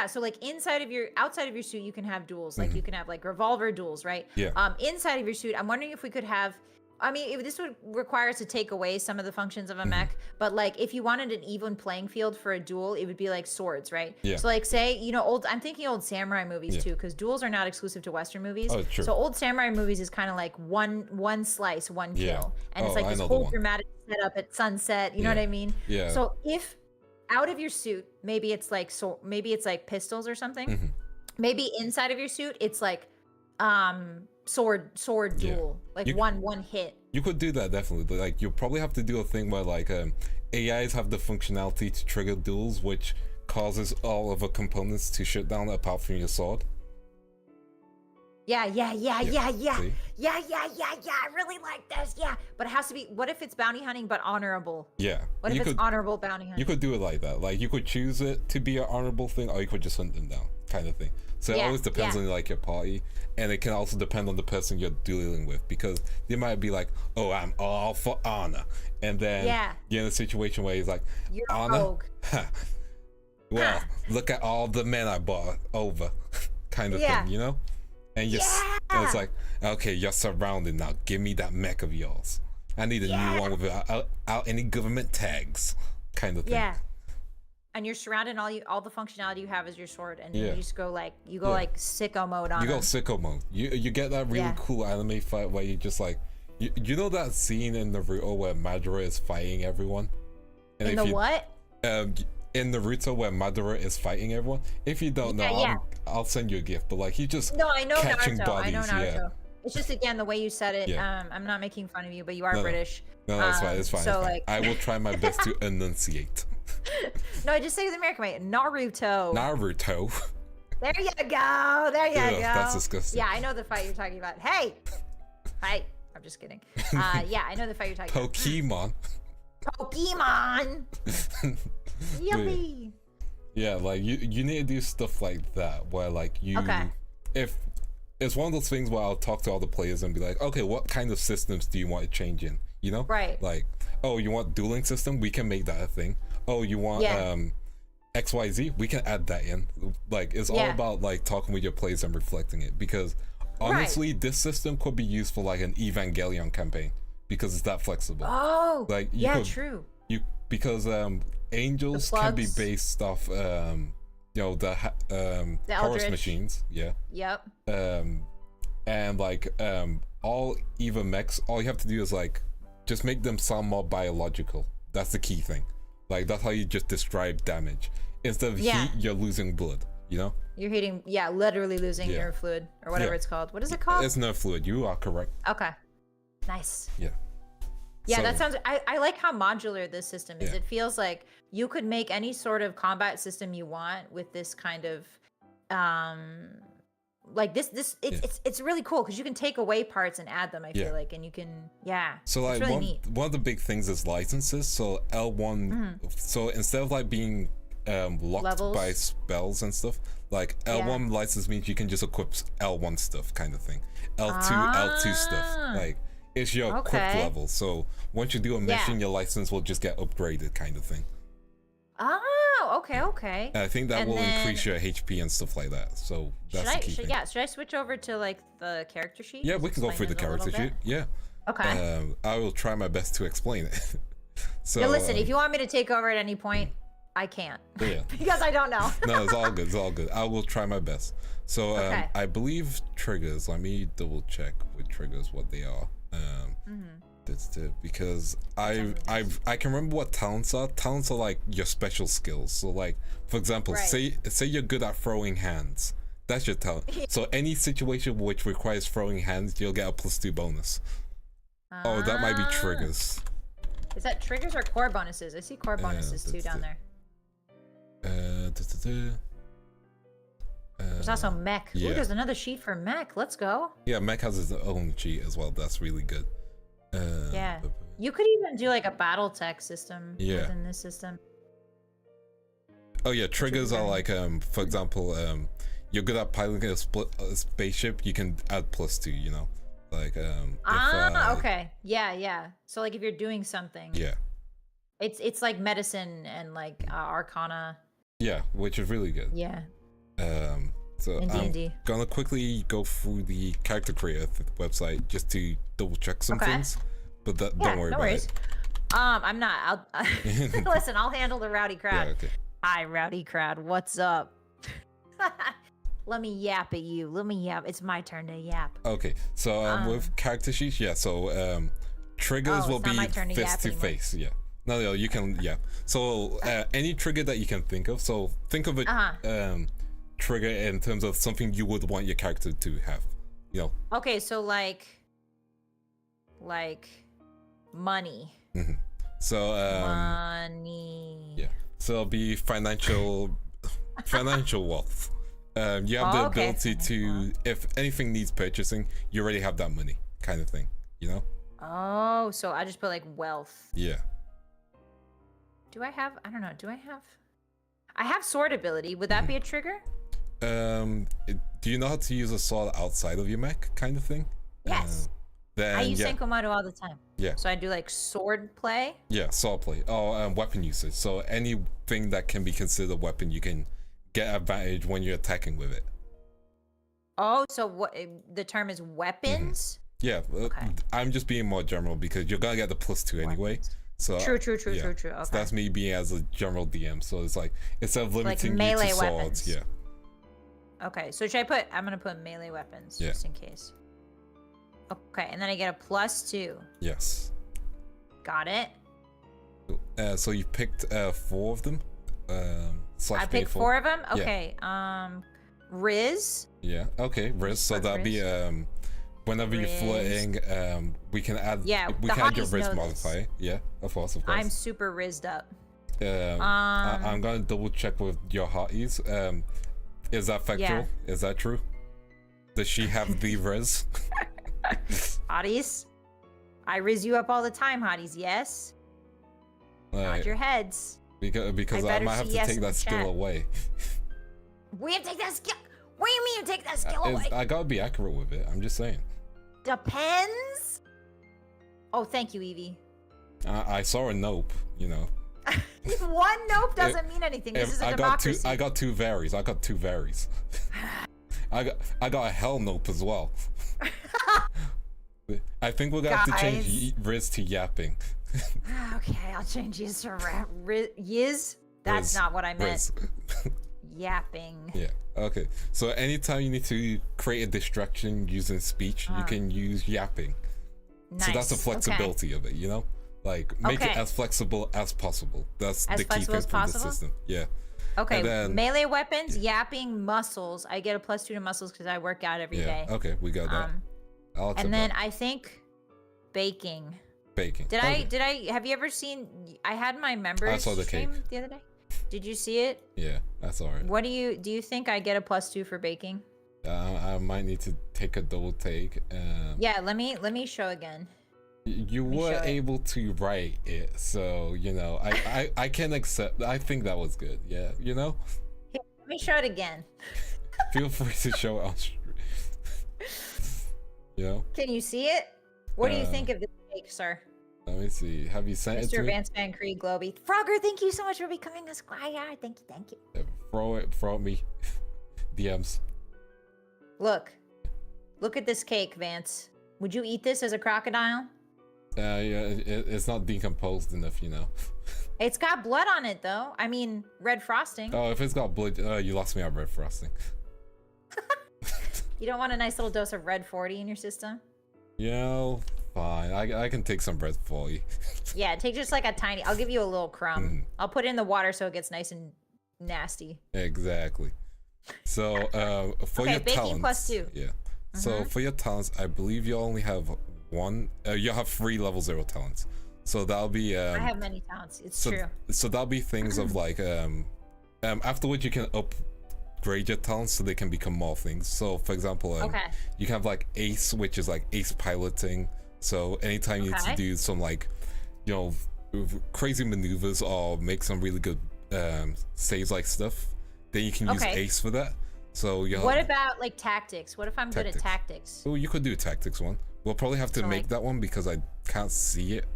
S1: so like outside of your suit, you can have duels. Like you can have like revolver duels, right?
S2: Yeah.
S1: Inside of your suit, I'm wondering if we could have, I mean, this would require us to take away some of the functions of a mech, but like if you wanted an even playing field for a duel, it would be like swords, right?
S2: Yeah.
S1: So like say, you know, I'm thinking old samurai movies too, because duels are not exclusive to Western movies.
S2: Oh, true.
S1: So old samurai movies is kind of like one slice, one kill. And it's like this whole dramatic setup at sunset, you know what I mean?
S2: Yeah.
S1: So if out of your suit, maybe it's like pistols or something. Maybe inside of your suit, it's like sword duel, like one hit.
S2: You could do that definitely, but like you'll probably have to do a thing where like AIs have the functionality to trigger duels, which causes all of the components to shut down apart from your sword.
S1: Yeah. I really like this. Yeah, but it has to be. What if it's bounty hunting but honorable?
S2: Yeah.
S1: What if it's honorable bounty hunting?
S2: You could do it like that. Like you could choose it to be an honorable thing, or you could just hunt them down, kind of thing. So it always depends on like your party, and it can also depend on the person you're dealing with, because they might be like, "Oh, I'm all for honor," and then you're in a situation where he's like,
S1: "You're
S2: honor?
S1: rogue."
S2: Well, look at all the men I bought over, kind of thing, you know? And it's like, okay, you're surrounded now. Give me that mech of yours. I need a new one without any government tags, kind of thing.
S1: Yeah. And you're surrounded, and all the functionality you have is your sword, and you just go like like sicko mode on.
S2: You go sicko mode. You get that really cool anime fight where you just like, you know that scene in Naruto where Madara is fighting everyone. And
S1: in the what?
S2: In Naruto where Madara is fighting everyone. If you don't know, I'll send you a gift. But like he's just
S1: I know
S2: catching
S1: Naruto.
S2: bodies.
S1: I know Naruto. It's just again the way you said it. I'm not making fun of you, but you are British.
S2: No, it's fine. It's fine.
S1: So
S2: it's fine.
S1: like,
S2: I will try my best to enunciate.
S1: No, I just say it the American way. Naruto. There you go. There you
S2: Ugh,
S1: go.
S2: that's disgusting.
S1: Yeah, I know the fight you're talking about. Hey, fight. I'm just kidding. Yeah, I know the fight you're talking
S2: Pokemon.
S1: about. Pokemon. Yippee.
S2: Yeah, like you need to do stuff like that where like you if it's one of those things where I'll talk to all the players and be like, okay, what kind of systems do you want to change in? You know?
S1: Right.
S2: Like, oh, you want dueling system? We can make that a thing. Oh, you want XYZ? We can add that in. Like, it's all about like talking with your players and reflecting it, because honestly, this system could be used for like an Evangelion campaign because it's that flexible.
S1: Oh,
S2: like
S1: true.
S2: Because angels can be based off you know, the Horus
S1: Eldritch
S2: machines,
S1: Yep.
S2: and like all Eva mechs, all you have to do is like just make them sound more biological. That's the key thing. Like, that's how you just describe damage. Instead of heat, you're losing blood, you know?
S1: You're hitting, literally losing your fluid or whatever it's called. What is it called?
S2: It's nerve fluid. You are correct.
S1: Okay. Nice.
S2: Yeah.
S1: Yeah, that sounds, I like how modular this system is. It feels like you could make any sort of combat system you want with this kind of, like it's really cool because you can take away parts and add them, I feel like, and you can,
S2: So like
S1: really neat.
S2: one of the big things is licenses. So L1, so instead of like being locked
S1: Levels.
S2: by spells and stuff, like L1 license means you can just equip L1 stuff kind of thing. L2 stuff, like it's your equip level. So once you do a mission, your license will just get upgraded kind of thing.
S1: Oh, okay.
S2: And I think that will increase your HP and stuff like that. So that's the key thing.
S1: Should I switch over to like the character sheet?
S2: Yeah, we can go through the character sheet. Yeah.
S1: Okay.
S2: I will try my best to explain it. So
S1: yeah, listen, if you want me to take over at any point, I can't.
S2: Yeah.
S1: Because I don't know.
S2: No, it's all good. It's all good. I will try my best. So I believe triggers. Let me double check with triggers what they are. That's it, because I can remember what talents are. Talents are like your special skills. So like, for example, say you're good at throwing hands. That's your talent. So any situation which requires throwing hands, you'll get a +2 bonus. Oh, that might be triggers.
S1: Is that triggers or core bonuses? I see core bonuses too down there. There's also mech. Ooh, there's another sheet for mech. Let's go.
S2: Yeah, mech has its own cheat as well. That's really good.
S1: Yeah. You could even do like a battle tech system within this system.
S2: Oh yeah, triggers are like for example, you're good at piloting a spaceship, you can add +2, you know? Like
S1: okay. Yeah. So like if you're doing something.
S2: Yeah.
S1: It's like medicine and like arcana.
S2: Yeah, which is really good.
S1: Yeah.
S2: So I'm gonna quickly go through the character creator website just to double check some things, but don't worry about it.
S1: I'm not. Listen, I'll handle the rowdy crowd.
S2: Yeah, okay.
S1: Hi, rowdy crowd. What's up? Let me yap at you. Let me yap. It's my turn to yap.
S2: Okay, so with character sheets, so triggers will be fist to face. Yeah. No, you can. Yeah. So any trigger that you can think of. So think of a trigger in terms of something you would want your character to have. You know.
S1: Okay, so like money.
S2: So
S1: money.
S2: Yeah. So it'll be financial wealth. You have the ability to, if anything needs purchasing, you already have that money, kind of thing. You know.
S1: Oh, so I just put like wealth.
S2: Yeah.
S1: Do I have? I don't know. Do I have? I have sword ability. Would that be a trigger?
S2: Do you know how to use a sword outside of your mech, kind of thing?
S1: Yes.
S2: Then
S1: I use Senkomaru all the time.
S2: Yeah.
S1: So I do like sword play.
S2: Yeah, sword play. Oh, weapon usage. So anything that can be considered a weapon, you can get advantage when you're attacking with it.
S1: Oh, so what? The term is weapons.
S2: Yeah. Okay. I'm just being more general because you're gonna get the +2 anyway. So
S1: true. Okay.
S2: So that's me being as a general DM. So it's like instead of limiting
S1: like
S2: you to swords,
S1: weapons.
S2: yeah.
S1: Okay, so should I put? I'm gonna put melee weapons just in case. Okay, and then I get a +2.
S2: Yes.
S1: Got it.
S2: So you picked 4 of them.
S1: I picked 4 of them. Okay. Yeah. Riz.
S2: Yeah. Okay. Riz. So that'd be whenever you're flirting, we can add. Yeah. We can add your Riz modifier. Yeah. Of course.
S1: I'm super rizzed up.
S2: I'm gonna double check with your hotties. Is that factual? Is that true? Does she have the res?
S1: Hotties, I riz you up all the time, hotties. Yes. Nod your heads.
S2: Because I might have to take that skill away.
S1: We have to take that skill. What do you mean you take that skill away?
S2: I gotta be accurate with it. I'm just saying.
S1: Depends. Oh, thank you, Evie.
S2: I saw a nope. You know.
S1: One nope doesn't mean anything. This is a democracy.
S2: I got two varies. I got a hell nope as well. I think we're gonna have to change Riz to yapping.
S1: Okay, I'll change Yiz to Yiz. That's not what I meant. Yapping.
S2: Yeah. Okay. So anytime you need to create a distraction using speech, you can use yapping.
S1: Nice.
S2: So that's the flexibility of it, you know? Like make it as flexible as possible. That's the key thing from the system. Yeah.
S1: Okay. Then, melee weapons, yapping, muscles. I get a +2 to muscles because I work out every day.
S2: Okay, we got that.
S1: And then I think baking. Did I have you ever seen? I had my members stream the other day. Did you see it?
S2: Yeah, that's alright.
S1: What do you think I get a +2 for baking?
S2: I might need to take a double take.
S1: Yeah, let me show again.
S2: You were able to write it, so you know I can accept. I think that was good. Yeah, you know.
S1: Here, let me show it again.
S2: Feel free to show it on stream. You know.
S1: Can you see it? What do you think of this cake, sir?
S2: Let me see. Have you sent it to me?
S1: Mr. Vance Van Creed Globie. Frogger, thank you so much for becoming a squire. Thank you.
S2: Yeah, throw at me. DMs.
S1: Look at this cake, Vance. Would you eat this as a crocodile?
S2: Yeah, it's not decomposed enough, you know.
S1: It's got blood on it, though. I mean, red frosting.
S2: Oh, if it's got blood, you lost me at red frosting.
S1: You don't want a nice little dose of red 40 in your system?
S2: You know, fine. I can take some red for you.
S1: Yeah, take just like a tiny. I'll give you a little crumb. I'll put it in the water so it gets nice and nasty.
S2: Exactly. So, for your talents.
S1: +2.
S2: Yeah. So for your talents, I believe you only have one. You have 3 level 0 talents. So that'll be.
S1: I have many talents. It's true.
S2: So that'll be things of like afterwards you can upgrade your talents so they can become more things. So for example, you can have like ace, which is like ace piloting. So anytime you need to do some like, you know, crazy maneuvers or make some really good saves like stuff, then you can use ace for that. So
S1: what about like tactics? What if I'm good at tactics?
S2: Oh, you could do tactics one. We'll probably have to make that one because I can't see it.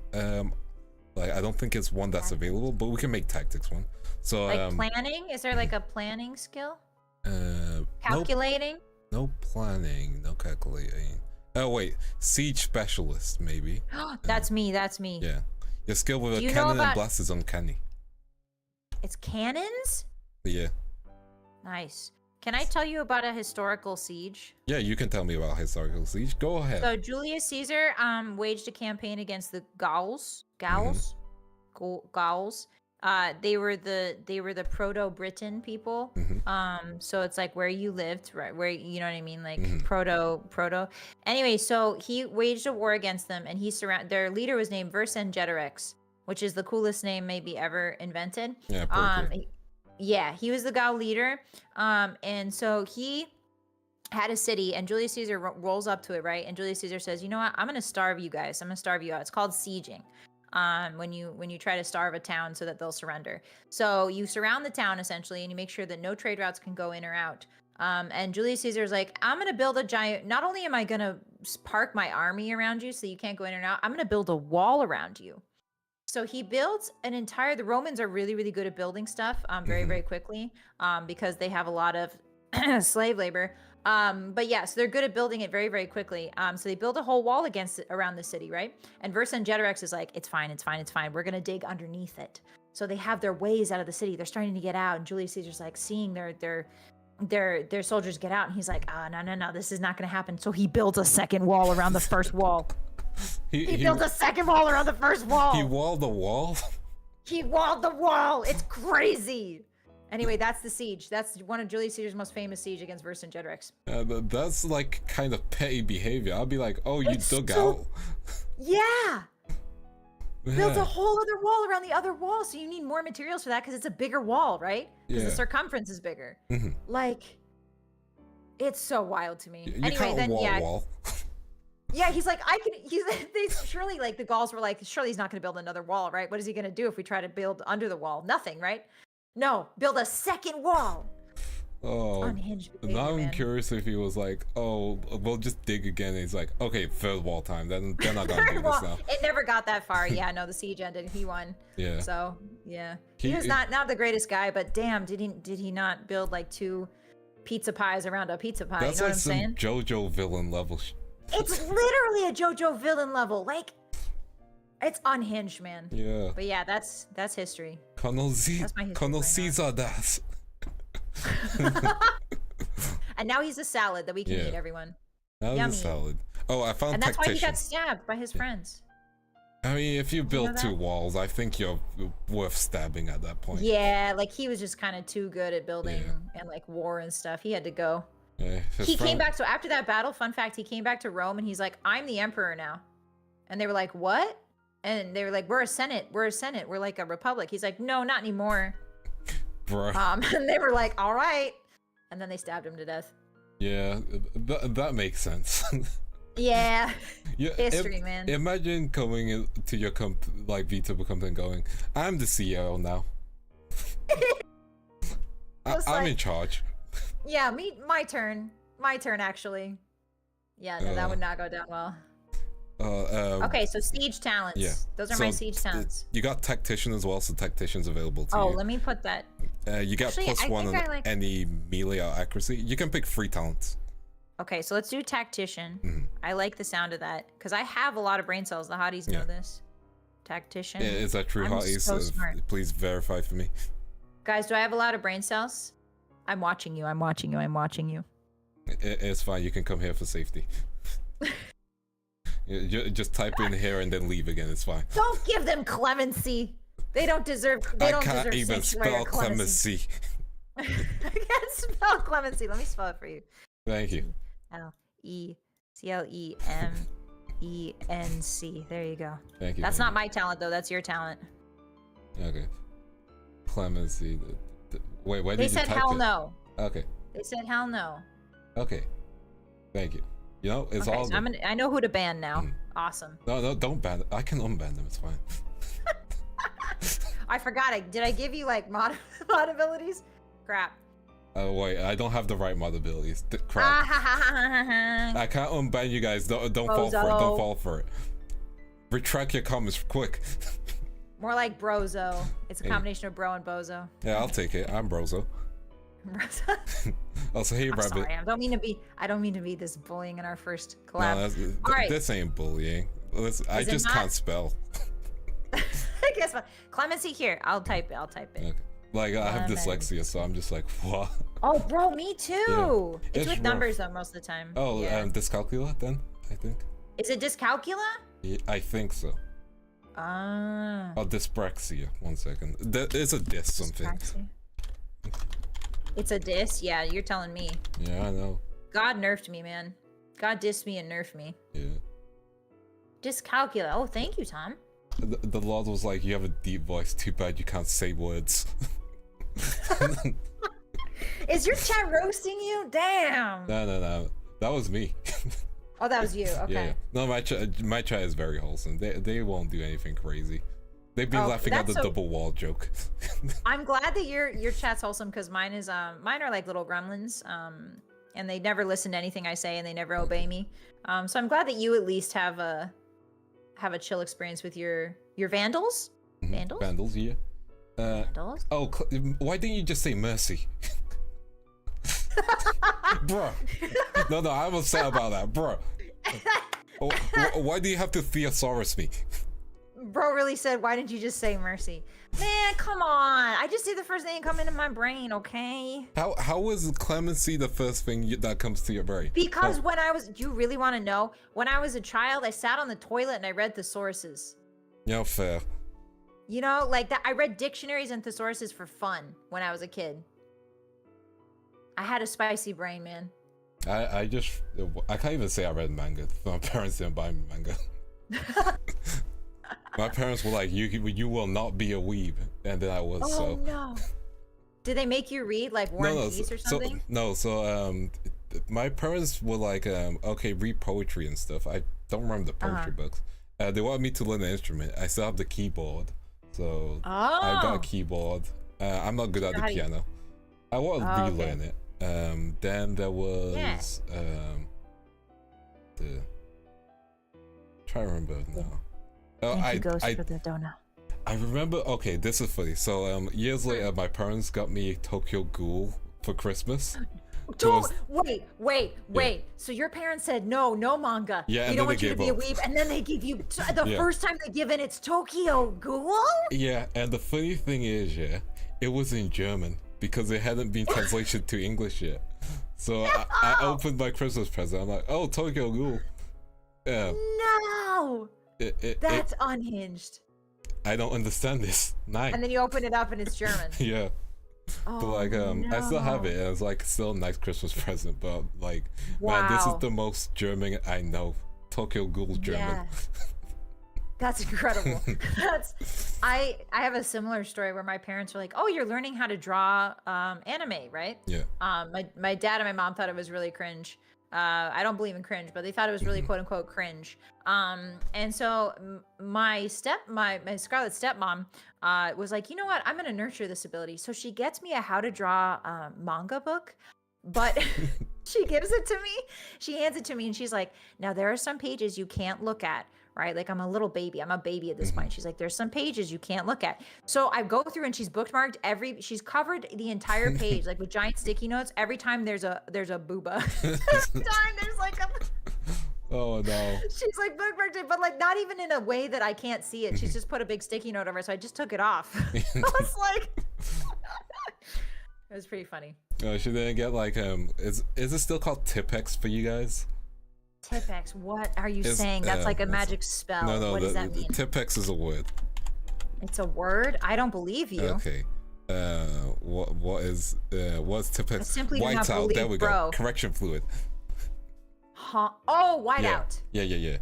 S2: Like I don't think it's one that's available, but we can make tactics one. So
S1: like planning? Is there like a planning skill? Calculating?
S2: No planning, no calculating. Oh wait, siege specialist maybe.
S1: That's me.
S2: Yeah, your skill with a cannon and blast is uncanny.
S1: It's cannons?
S2: Yeah.
S1: Nice. Can I tell you about a historical siege?
S2: Yeah, you can tell me about historical siege. Go ahead.
S1: So Julius Caesar waged a campaign against the Gauls. Gauls. They were the Proto-Britain people. So it's like where you lived, right? Where, you know what I mean? Like proto. Anyway, so he waged a war against them, and their leader was named Vercingetorix, which is the coolest name maybe ever invented.
S2: Yeah, cool.
S1: Yeah, he was the Gaul leader. And so he had a city, and Julius Caesar rolls up to it, right? And Julius Caesar says, you know what? I'm going to starve you guys. I'm going to starve you out. It's called sieging. When you try to starve a town so that they'll surrender. So you surround the town essentially, and you make sure that no trade routes can go in or out. And Julius Caesar's like, I'm going to build a giant, not only am I going to park my army around you so you can't go in or out, I'm going to build a wall around you. So he builds the Romans are really, really good at building stuff very, very quickly because they have a lot of slave labor. But yeah, so they're good at building it very, very quickly. So they build a whole wall around the city, right? And Vercingetorix is like, it's fine. We're going to dig underneath it. So they have their ways out of the city. They're starting to get out. And Julius Caesar's like seeing their soldiers get out. And he's like, no, this is not going to happen. So he builds a second wall around the first wall. He built a second wall around the first wall.
S2: He walled the wall?
S1: He walled the wall. It's crazy. Anyway, that's the siege. That's one of Julius Caesar's most famous siege against Vercingetorix.
S2: That's like kind of petty behavior. I'll be like, oh, you dug out?
S1: Yeah. Built a whole other wall around the other wall. So you need more materials for that because it's a bigger wall, right? Because the circumference is bigger. Like, It's so wild to me.
S2: You
S1: Anyway,
S2: can't
S1: then
S2: wall.
S1: yeah, he's like, they surely like the Gauls were like, surely he's not going to build another wall, right? What is he going to do if we try to build under the wall? Nothing, right? No, build a second wall.
S2: Oh,
S1: Unhinged behavior,
S2: now I'm
S1: man.
S2: curious if he was like, oh, we'll just dig again. And he's like, okay, third wall time. Then they're not gonna do this
S1: Well,
S2: now.
S1: it never got that far. Yeah, no, the siege ended. He won.
S2: Yeah.
S1: So yeah, he was not the greatest guy, but damn, did he not build like 2 pizza pies around a pizza pie?
S2: That's
S1: You know
S2: like
S1: what I'm
S2: some
S1: saying?
S2: JoJo villain level.
S1: It's literally a JoJo villain level. Like, it's unhinged, man.
S2: Yeah.
S1: But yeah, that's history.
S2: Colonel
S1: That's my history
S2: Colonel
S1: right now.
S2: Caesar das.
S1: And now he's a salad that we can
S2: Yeah.
S1: eat, everyone.
S2: That was
S1: Yummy.
S2: a salad. Oh, I found
S1: And that's why he
S2: tactician.
S1: got stabbed by his friends.
S2: I mean, if you build
S1: that?
S2: 2 walls, I think you're worth stabbing at that point.
S1: Yeah, like he was just kind of too good at building
S2: Yeah.
S1: and like war and stuff. He had to go.
S2: Yeah, his
S1: He came
S2: friend-
S1: back. So after that battle, fun fact, he came back to Rome and he's like, I'm the emperor now. And they were like, what? And they were like, we're a senate. We're like a republic. He's like, no, not anymore.
S2: Bro.
S1: And they were like, all right. And then they stabbed him to death.
S2: Yeah, that makes sense.
S1: Yeah.
S2: Yeah,
S1: History, man.
S2: Imagine coming into your like VTuber company and going, I'm the CEO now.
S1: Just
S2: I'm in
S1: like-
S2: charge.
S1: Yeah, my turn. My turn, actually. Yeah, no, that would not go down well. Okay, so siege talents.
S2: Yeah.
S1: Those are my
S2: So,
S1: siege talents.
S2: You got tactician as well, so tactician's available to
S1: Oh,
S2: you.
S1: let me put that.
S2: You get
S1: Actually, I
S2: +1
S1: think
S2: on
S1: I like-
S2: any melee or accuracy. You can pick 3 talents.
S1: Okay, so let's do tactician.
S2: Mhm.
S1: I like the sound of that because I have a lot of brain cells. The hotties know
S2: Yeah.
S1: this. Tactician.
S2: Is that true,
S1: I'm
S2: hotties?
S1: so smart.
S2: Please verify for me.
S1: Guys, do I have a lot of brain cells? I'm watching you. I'm watching you. I'm watching you.
S2: It's fine. You can come here for safety. Just type in here and then leave again. It's fine.
S1: Don't give them clemency. They don't deserve. They
S2: I
S1: don't
S2: can't
S1: deserve
S2: even
S1: sanctuary or
S2: spell clemency.
S1: I can't spell clemency. Let me spell it for you.
S2: Thank you.
S1: Clemency. There you go.
S2: Thank you.
S1: That's
S2: thank
S1: not my talent though. That's your talent.
S2: you. Okay. Clemency. Wait, where
S1: They
S2: did you
S1: said
S2: type
S1: hell
S2: it?
S1: no.
S2: Okay.
S1: They said hell no.
S2: Okay. Thank you. You know, it's
S1: Okay,
S2: all
S1: so
S2: good.
S1: I know who to ban now.
S2: Mm.
S1: Awesome.
S2: No, don't ban it. I can unban them. It's fine.
S1: I forgot. Did I give you like mod abilities? Crap.
S2: Oh wait, I don't have the right mod abilities. Crap. I can't unban you guys. Don't fall for it. Don't
S1: Bozo.
S2: fall for it. Retract your comments quick.
S1: More like brozo. It's a
S2: Hey.
S1: combination of bro and bozo.
S2: Yeah, I'll take it. I'm Brozo. Also, hey,
S1: I'm
S2: Rabbit.
S1: sorry. I don't mean to be this bullying in our first
S2: No,
S1: collab. All right.
S2: this ain't bullying. Listen, I
S1: Is it
S2: just
S1: not?
S2: can't spell.
S1: Guess what? Clemency here. I'll type it.
S2: Okay. Like, I have dyslexia, so I'm just like, what?
S1: Oh, bro, me too.
S2: Yeah.
S1: It's
S2: It's
S1: with
S2: rough.
S1: numbers though most of the time.
S2: Oh,
S1: yeah.
S2: dyscalculia then? I think.
S1: Is it dyscalculia?
S2: Yeah, I think so.
S1: Ah.
S2: Oh, dyspraxia. 1 second. It's a dys something.
S1: Dyspraxia. It's a diss? Yeah, you're telling me.
S2: Yeah, I know.
S1: God nerfed me, man. God dissed me and nerfed me.
S2: Yeah.
S1: Dyscalculia. Oh, thank you, Tom.
S2: The Lord was like, you have a deep voice. Too bad you can't say words.
S1: Is your chat roasting you? Damn.
S2: No. That was me.
S1: Oh, that was you. Okay.
S2: Yeah. No, my chat is very wholesome. They won't do anything crazy. They've been
S1: Oh,
S2: laughing at the
S1: that's so-
S2: double wall joke.
S1: I'm glad that your chat's wholesome because mine is mine are like little gremlins and they never listen to anything I say and they never obey me. So I'm glad that you at least have a chill experience with your Vandals. Vandals?
S2: Vandals, yeah.
S1: Vandals.
S2: Oh, why didn't you just say mercy? Bruh. No, I'm upset about that, bruh. Why do you have to thesaurus me?
S1: Bro really said, why didn't you just say mercy? Man, come on. I just did the first thing that come into my brain, okay?
S2: How is clemency the first thing that comes to your brain?
S1: Because
S2: Oh,
S1: when I was, do you really want to know? When I was a child, I sat on the toilet and I read thesauruses.
S2: yeah, fair.
S1: You know, like that. I read dictionaries and thesauruses for fun when I was a kid. I had a spicy brain, man.
S2: I can't even say I read manga. My parents didn't buy me manga. My parents were like, you will not be a weeb, and then I was.
S1: Oh
S2: so
S1: no! Did they make you read like War and Peace or something?
S2: So my parents were like, okay, read poetry and stuff. I don't remember the poetry books. They wanted me to learn an instrument. I still have the keyboard, so I got a keyboard. I'm not good at the piano. I want to relearn it. Then there was the try to remember now. Oh, I remember. Okay, this is funny. So years later, my parents got me Tokyo Ghoul for Christmas.
S1: Wait. So your parents said no manga.
S2: Yeah,
S1: we don't want you to be a weeb, and then they give you the first time they give in, it's Tokyo Ghoul.
S2: Yeah, and the funny thing is, it was in German because it hadn't been translated to English yet. So I opened my Christmas present. I'm like, oh, Tokyo Ghoul. Yeah.
S1: No. That's unhinged.
S2: I don't understand this. Nice.
S1: And then you open it up and it's German.
S2: Yeah. But like I still have it, and it's like still a nice Christmas present, but like man, this is the most German I know. Tokyo Ghoul German.
S1: Yeah. That's incredible. I have a similar story where my parents were like, "Oh, you're learning how to draw anime, right?"
S2: Yeah.
S1: My dad and my mom thought it was really cringe. I don't believe in cringe, but they thought it was really quote unquote cringe. And so my Scarlet stepmom was like, you know what? I'm gonna nurture this ability. So she gets me a how to draw manga book, but she gives it to me. She hands it to me and she's like, now there are some pages you can't look at. Right? Like I'm a little baby. I'm a baby at this point. She's like, there's some pages you can't look at. So I go through and she's bookmarked she's covered the entire page, like with giant sticky notes. Every time there's a booba. Every time there's like a
S2: oh no.
S1: She's like bookmarked it, but like not even in a way that I can't see it. She's just put a big sticky note over it. So I just took it off. I was like it was pretty funny.
S2: Should they get like is it still called Tipex for you guys?
S1: Tipex, what are you saying? That's like a magic spell.
S2: No,
S1: what does that mean?
S2: Tipex is a word.
S1: It's a word? I don't believe you.
S2: Okay. What's Tipex?
S1: I simply do not
S2: Whiteout.
S1: believe,
S2: There we
S1: bro.
S2: go. Correction fluid.
S1: Huh? Oh, whiteout.
S2: Yeah.
S1: Yeah.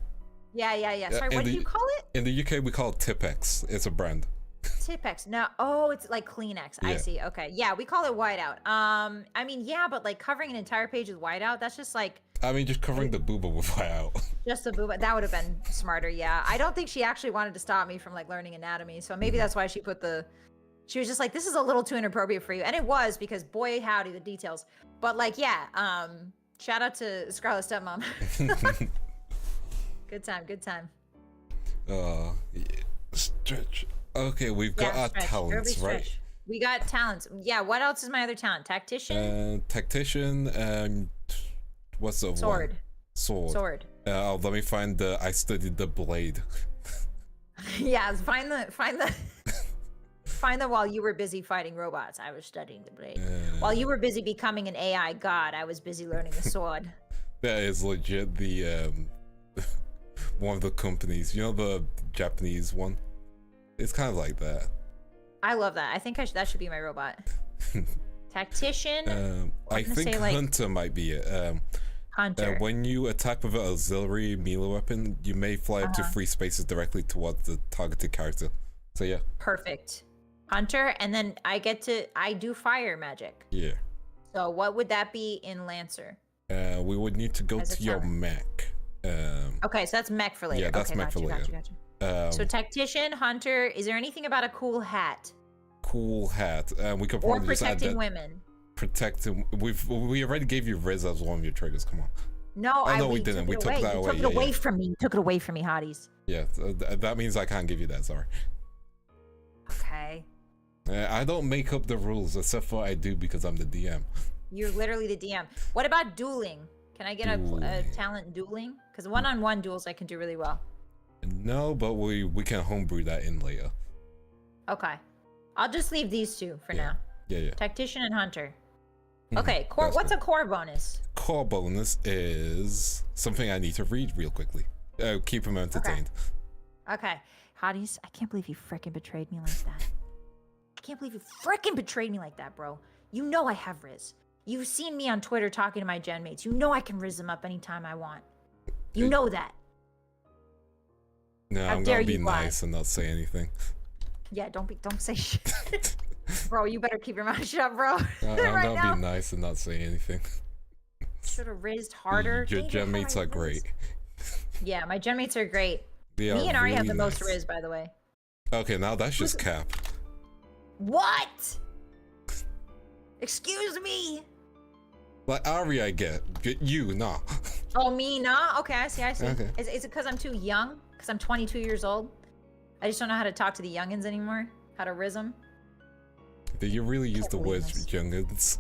S1: Sorry, what do you call it?
S2: In the UK, we call it Tipex. It's a brand.
S1: Tipex. No. Oh, it's like Kleenex.
S2: Yeah.
S1: I see. Okay. Yeah, we call it whiteout. I mean, yeah, but like covering an entire page with whiteout, that's just like.
S2: I mean, just covering the booba with whiteout.
S1: Just the booba. That would have been smarter. Yeah. I don't think she actually wanted to stop me from like learning anatomy. So maybe that's why she put she was just like, this is a little too inappropriate for you. And it was, because boy, howdy, the details. But like, yeah. Shout out to Scarlet Stepmom. Good time.
S2: Yeah. Stretch. Okay, we've got our talents, right?
S1: We got talents. Yeah, what else is my other talent? Tactician?
S2: Tactician, what's the
S1: Sword.
S2: One? Sword. Let me find I studied the blade.
S1: Yeah, find the while you were busy fighting robots, I was studying the blade. While you were busy becoming an AI god, I was busy learning the sword. That
S2: is legit the one of the companies. You know the Japanese one? It's kind of like that.
S1: I love that. I think that should be my robot. Tactician.
S2: I think Hunter might be it.
S1: Hunter.
S2: When you attack with an auxiliary melee weapon, you may fly up to 3 spaces directly towards the targeted character. So yeah.
S1: Perfect. Hunter, and then I do fire magic.
S2: Yeah.
S1: So what would that be in Lancer?
S2: We would need to go to your mech.
S1: Okay, so that's mech for later.
S2: Yeah, that's mech for later.
S1: Gotcha. So Tactician, Hunter, is there anything about a cool hat?
S2: Cool hat. We could
S1: Or
S2: probably just add
S1: protecting
S2: that.
S1: women.
S2: Protecting. We already gave you Riz as one of your triggers. Come on.
S1: No,
S2: we didn't. We took that away.
S1: You took it away from me. You took it away from me, hotties.
S2: Yeah, that means I can't give you that. Sorry.
S1: Okay.
S2: I don't make up the rules, except for I do because I'm the DM.
S1: You're literally the DM. What about dueling? Can I get a talent in dueling? Because one-on-one duels I can do really well.
S2: No, but we can homebrew that in later.
S1: Okay. I'll just leave these two for now.
S2: Yeah.
S1: Tactician and Hunter. Okay, core. What's a core bonus?
S2: Core bonus is something I need to read real quickly. Keep him entertained.
S1: Okay. Hotties, I can't believe you frickin' betrayed me like that. I can't believe you frickin' betrayed me like that, bro. You know I have Riz. You've seen me on Twitter talking to my genmates. You know I can Riz them up anytime I want. You know that.
S2: No, I'm gonna be nice and not say anything.
S1: Yeah, don't say shit. Bro, you better keep your mouth shut, bro.
S2: I'm gonna be nice and not say anything.
S1: Should have rizzed harder.
S2: Your
S1: Dang it, how
S2: genmates
S1: I
S2: are great.
S1: Yeah, my genmates are great.
S2: They
S1: Me
S2: are
S1: and Ari have
S2: really
S1: the most
S2: nice.
S1: riz, by the way.
S2: Okay, now that's just cap.
S1: What? Excuse me.
S2: Like Ari, I get. You, nah.
S1: Oh, me, nah? Okay, I see.
S2: Okay.
S1: Is it because I'm too young? Because I'm 22 years old? I just don't know how to talk to the youngins anymore. How to riz them.
S2: Did you really use
S1: Can't
S2: the
S1: believe
S2: words
S1: this.
S2: youngins?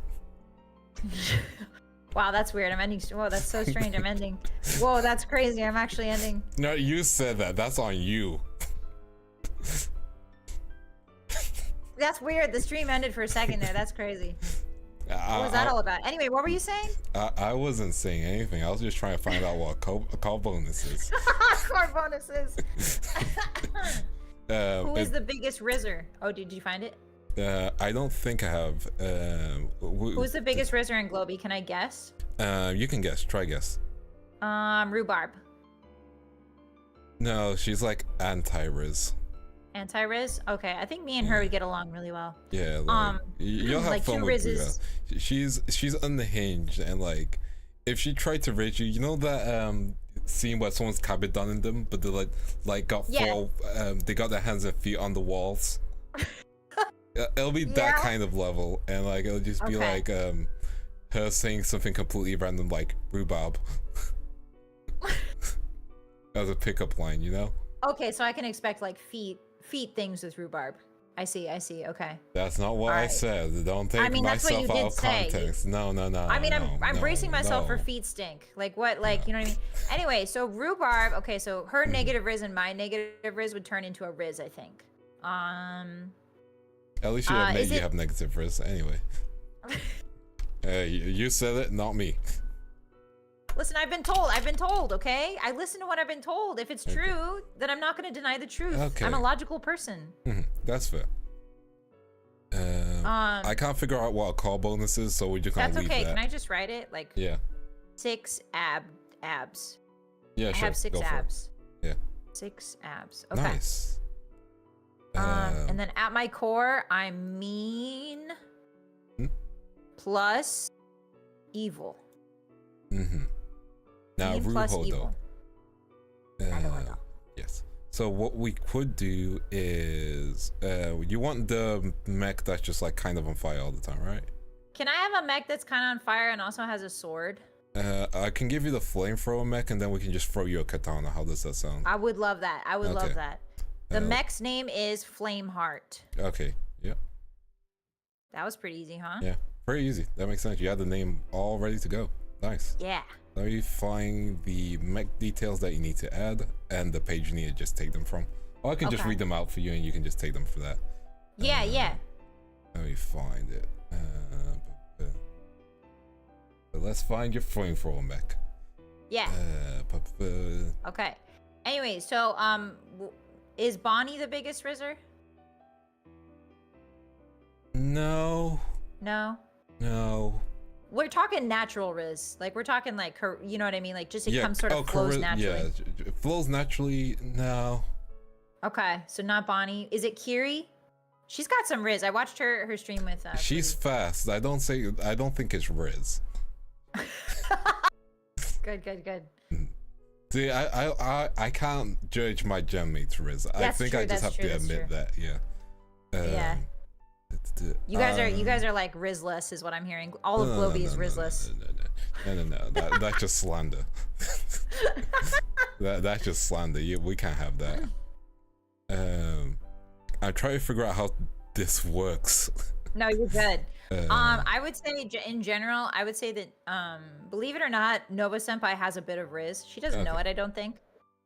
S1: Wow, that's weird. I'm ending. Whoa, that's so strange. I'm ending. Whoa, that's crazy. I'm actually ending.
S2: No, you said that. That's on you.
S1: That's weird. The stream ended for a second there. That's crazy. What was that all about? Anyway, what were you saying?
S2: I wasn't saying anything. I was just trying to find out what a call bonus is.
S1: Core bonuses. Who is
S2: it-
S1: the biggest rizzer? Oh, did you find it?
S2: I don't think I have.
S1: Who's the biggest rizzer in Globie? Can I guess?
S2: You can guess. Try guess.
S1: Rhubarb.
S2: No, she's like anti-Riz.
S1: Anti-riz? Okay, I think me and her would get along really well.
S2: Yeah, like, you'll have
S1: like
S2: fun
S1: two
S2: with
S1: Rizzes.
S2: Buga. She's unhinged, and like, if she tried to Riz you, you know that scene where someone's cabin done in them, but they like got they got their hands and feet on the walls. It'll be that kind of level, and like it'll just be like her saying something completely random like rhubarb as a pickup line, you know?
S1: Okay, so I can expect like feet things with rhubarb. I see. Okay.
S2: That's not what I said. Don't take
S1: that's what
S2: myself
S1: you
S2: out
S1: did
S2: of
S1: say.
S2: context. No.
S1: I mean, I'm
S2: no,
S1: bracing myself for
S2: no.
S1: feet stink. Like what? Like you know what I mean? Anyway, so rhubarb. Okay, so her negative riz and my negative riz would turn into a riz, I think.
S2: At least you admit
S1: is
S2: you
S1: it-
S2: have negative risk. Anyway. You said it, not me.
S1: Listen, I've been told, okay? I listen to what I've been told. If it's true, then I'm not going to deny the truth.
S2: Okay.
S1: I'm a logical person.
S2: That's fair. I can't figure out what a call bonus is, so we're just gonna
S1: That's
S2: leave
S1: okay.
S2: that.
S1: Can I just write it? Like,
S2: Yeah.
S1: 6 abs.
S2: Yeah,
S1: I
S2: sure.
S1: have 6
S2: Go for it.
S1: abs.
S2: Yeah.
S1: 6 abs. Okay.
S2: Nice.
S1: And then at my core, I'm mean plus evil.
S2: Now,
S1: Mean plus evil.
S2: yes. So what we could do is, you want the mech that's just like kind of on fire all the time, right?
S1: Can I have a mech that's kind of on fire and also has a sword?
S2: I can give you the flamethrower mech, and then we can just throw you a katana. How does that sound?
S1: I would love that. I would love
S2: Okay.
S1: that. The mech's name is Flameheart.
S2: Okay. Yeah.
S1: That was pretty easy, huh?
S2: Yeah. Very easy. That makes sense. You had the name all ready to go. Nice.
S1: Yeah.
S2: Let me find the mech details that you need to add and the page you need to just take them from. Or I can just read them out for you, and you can just take them for that.
S1: Yeah, yeah.
S2: Let me find it. But let's find your flamethrower mech.
S1: Yeah. Okay. Anyway, so is Bonnie the biggest Rizzer?
S2: No.
S1: No.
S2: No.
S1: We're talking natural Riz. Like we're talking like her, you know what I mean? Like just it comes sort of
S2: oh,
S1: flows naturally.
S2: Yeah, it flows naturally. No.
S1: Okay, so not Bonnie. Is it Kiri? She's got some Riz. I watched her stream with
S2: She's fast. I don't think it's Riz.
S1: Good.
S2: See, I can't judge my genmates Riz. I think I just have to admit that. Yeah.
S1: Yeah. You guys are like Rizless is what I'm hearing. All of Globie is Rizless.
S2: No. That's just slander. That's just slander. We can't have that. I'm trying to figure out how this works.
S1: No, you're good. I would say in general, I would say that believe it or not, Nova Senpai has a bit of Riz. She doesn't know it, I don't think.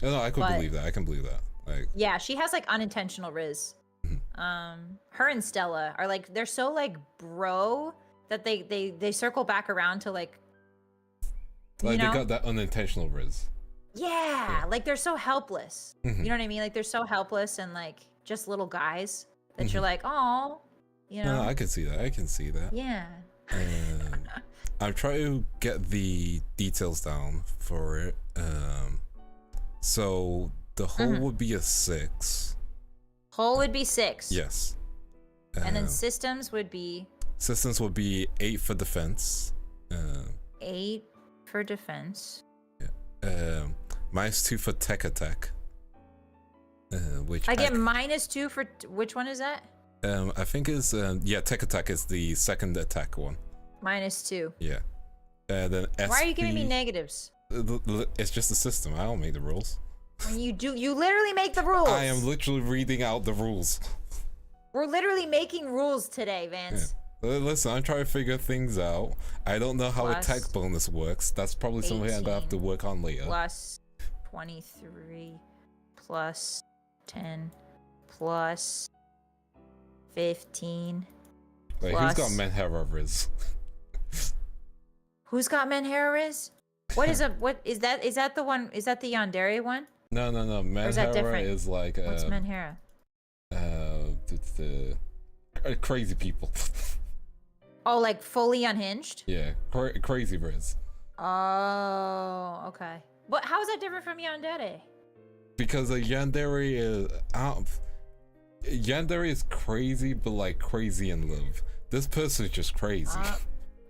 S2: No, I can believe that. I can believe that. Like,
S1: yeah, she has like unintentional Riz. Her and Stella are like they're so like bro that they circle back around to like
S2: they got that unintentional Riz.
S1: Yeah, like they're so helpless. You know what I mean? Like they're so helpless and like just little guys that you're like, oh, you know.
S2: No, I can see that.
S1: Yeah.
S2: I'm trying to get the details down for it. So the hull would be a 6.
S1: Hull would be 6.
S2: Yes.
S1: And then systems would be
S2: 8 for defense.
S1: 8. for defense.
S2: Yeah. -2 for tech attack. Which
S1: I get -2 for which one is that?
S2: I think is yeah, tech attack is the second attack one.
S1: -2.
S2: Yeah. Then
S1: Why are you giving me negatives?
S2: It's just a system. I don't make the rules.
S1: When you literally make the rules.
S2: I am literally reading out the rules.
S1: We're literally making rules today, Vance.
S2: Yeah. Listen, I'm trying to figure things out. I don't know how attack bonus works. That's probably something I'm gonna have to work on later.
S1: Plus 23 plus 10 plus 15.
S2: Wait, who's got Menhera Riz?
S1: Who's got Menhera Riz? What is that? Is that the one? Is that the Yandere one?
S2: No. Menhera is like
S1: what's Menhera?
S2: It's the crazy people.
S1: Oh, like fully unhinged?
S2: Yeah, crazy Riz.
S1: Oh, okay. But how is that different from Yandere?
S2: Because a Yandere is Yandere is crazy, but like crazy in love. This person is just crazy.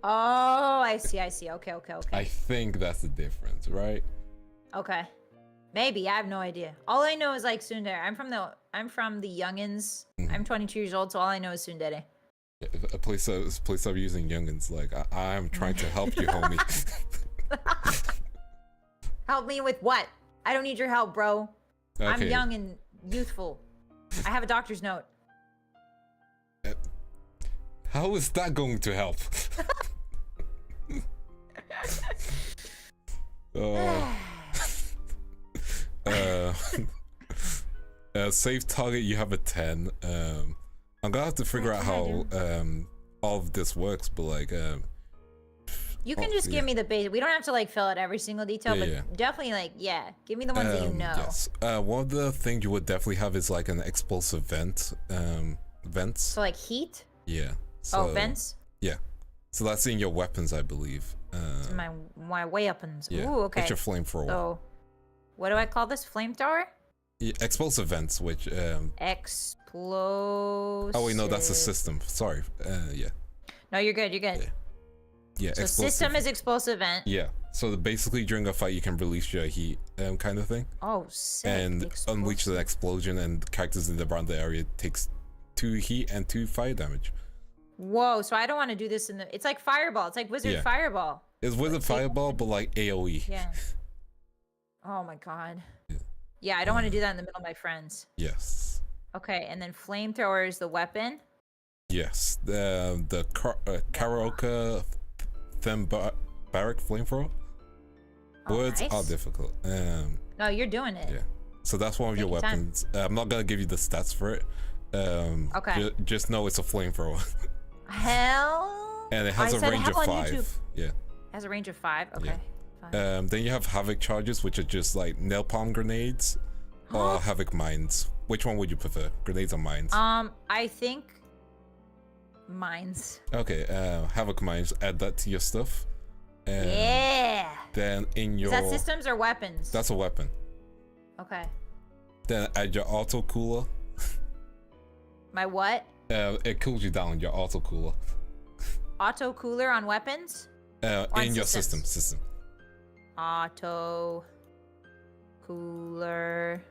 S1: Oh, I see. Okay.
S2: I think that's the difference, right?
S1: Okay. Maybe, I have no idea. All I know is like tsundere. I'm from the youngins. I'm 22 years old, so all I know is tsundere.
S2: Yeah, please stop using youngins. Like I'm trying to help you, homie.
S1: Help me with what? I don't need your help, bro. Okay. I'm young and youthful. I have a doctor's note.
S2: How is that going to help? Save target, you have a 10. I'm gonna have to figure out how all of this works, but like
S1: you can just give me the base. We don't have to like fill out every single detail, but definitely like give me the ones that you know.
S2: Yes. One of the things you would definitely have is like an explosive vents.
S1: So like heat?
S2: Yeah. So,
S1: vents?
S2: Yeah. So that's in your weapons, I believe.
S1: So my weapons.
S2: Yeah.
S1: Ooh, okay.
S2: It's your flamethrower.
S1: So what do I call this? Flamethrower?
S2: Yeah, explosive vents, which
S1: explosive.
S2: Oh wait, no, that's a system. Sorry. Yeah.
S1: No, you're good.
S2: Yeah.
S1: So system is explosive vent.
S2: Yeah. So basically, during a fight, you can release your heat, kind of thing.
S1: Oh, sick.
S2: And unleash the explosion, and characters in the around the area takes 2 heat and 2 fire damage.
S1: Whoa! So I don't want to do this in the. It's like Fireball. It's like Wizard Fireball.
S2: It's Wizard Fireball, but like AOE.
S1: Yeah. Oh my god. Yeah, I don't want to do that in the middle of my friends.
S2: Yes.
S1: Okay, and then flamethrower is the weapon.
S2: Yes, the karaoke barrack flamethrower. Words are difficult.
S1: No, you're doing it.
S2: Yeah. So that's one of your weapons. I'm not gonna give you the stats for it.
S1: Okay.
S2: Just know it's a flamethrower.
S1: Hell.
S2: And it has a range of 5. Yeah. It
S1: has a range of 5. Okay.
S2: Yeah. Then you have havoc charges, which are just like napalm grenades or havoc mines. Which one would you prefer, grenades or mines?
S1: I think mines.
S2: Okay. Havoc mines. Add that to your stuff.
S1: Yeah.
S2: Then in your.
S1: Is that systems or weapons?
S2: That's a weapon.
S1: Okay.
S2: Then add your auto cooler.
S1: My what?
S2: It cools you down. Your auto cooler.
S1: Auto cooler on weapons?
S2: In your system.
S1: Auto cooler.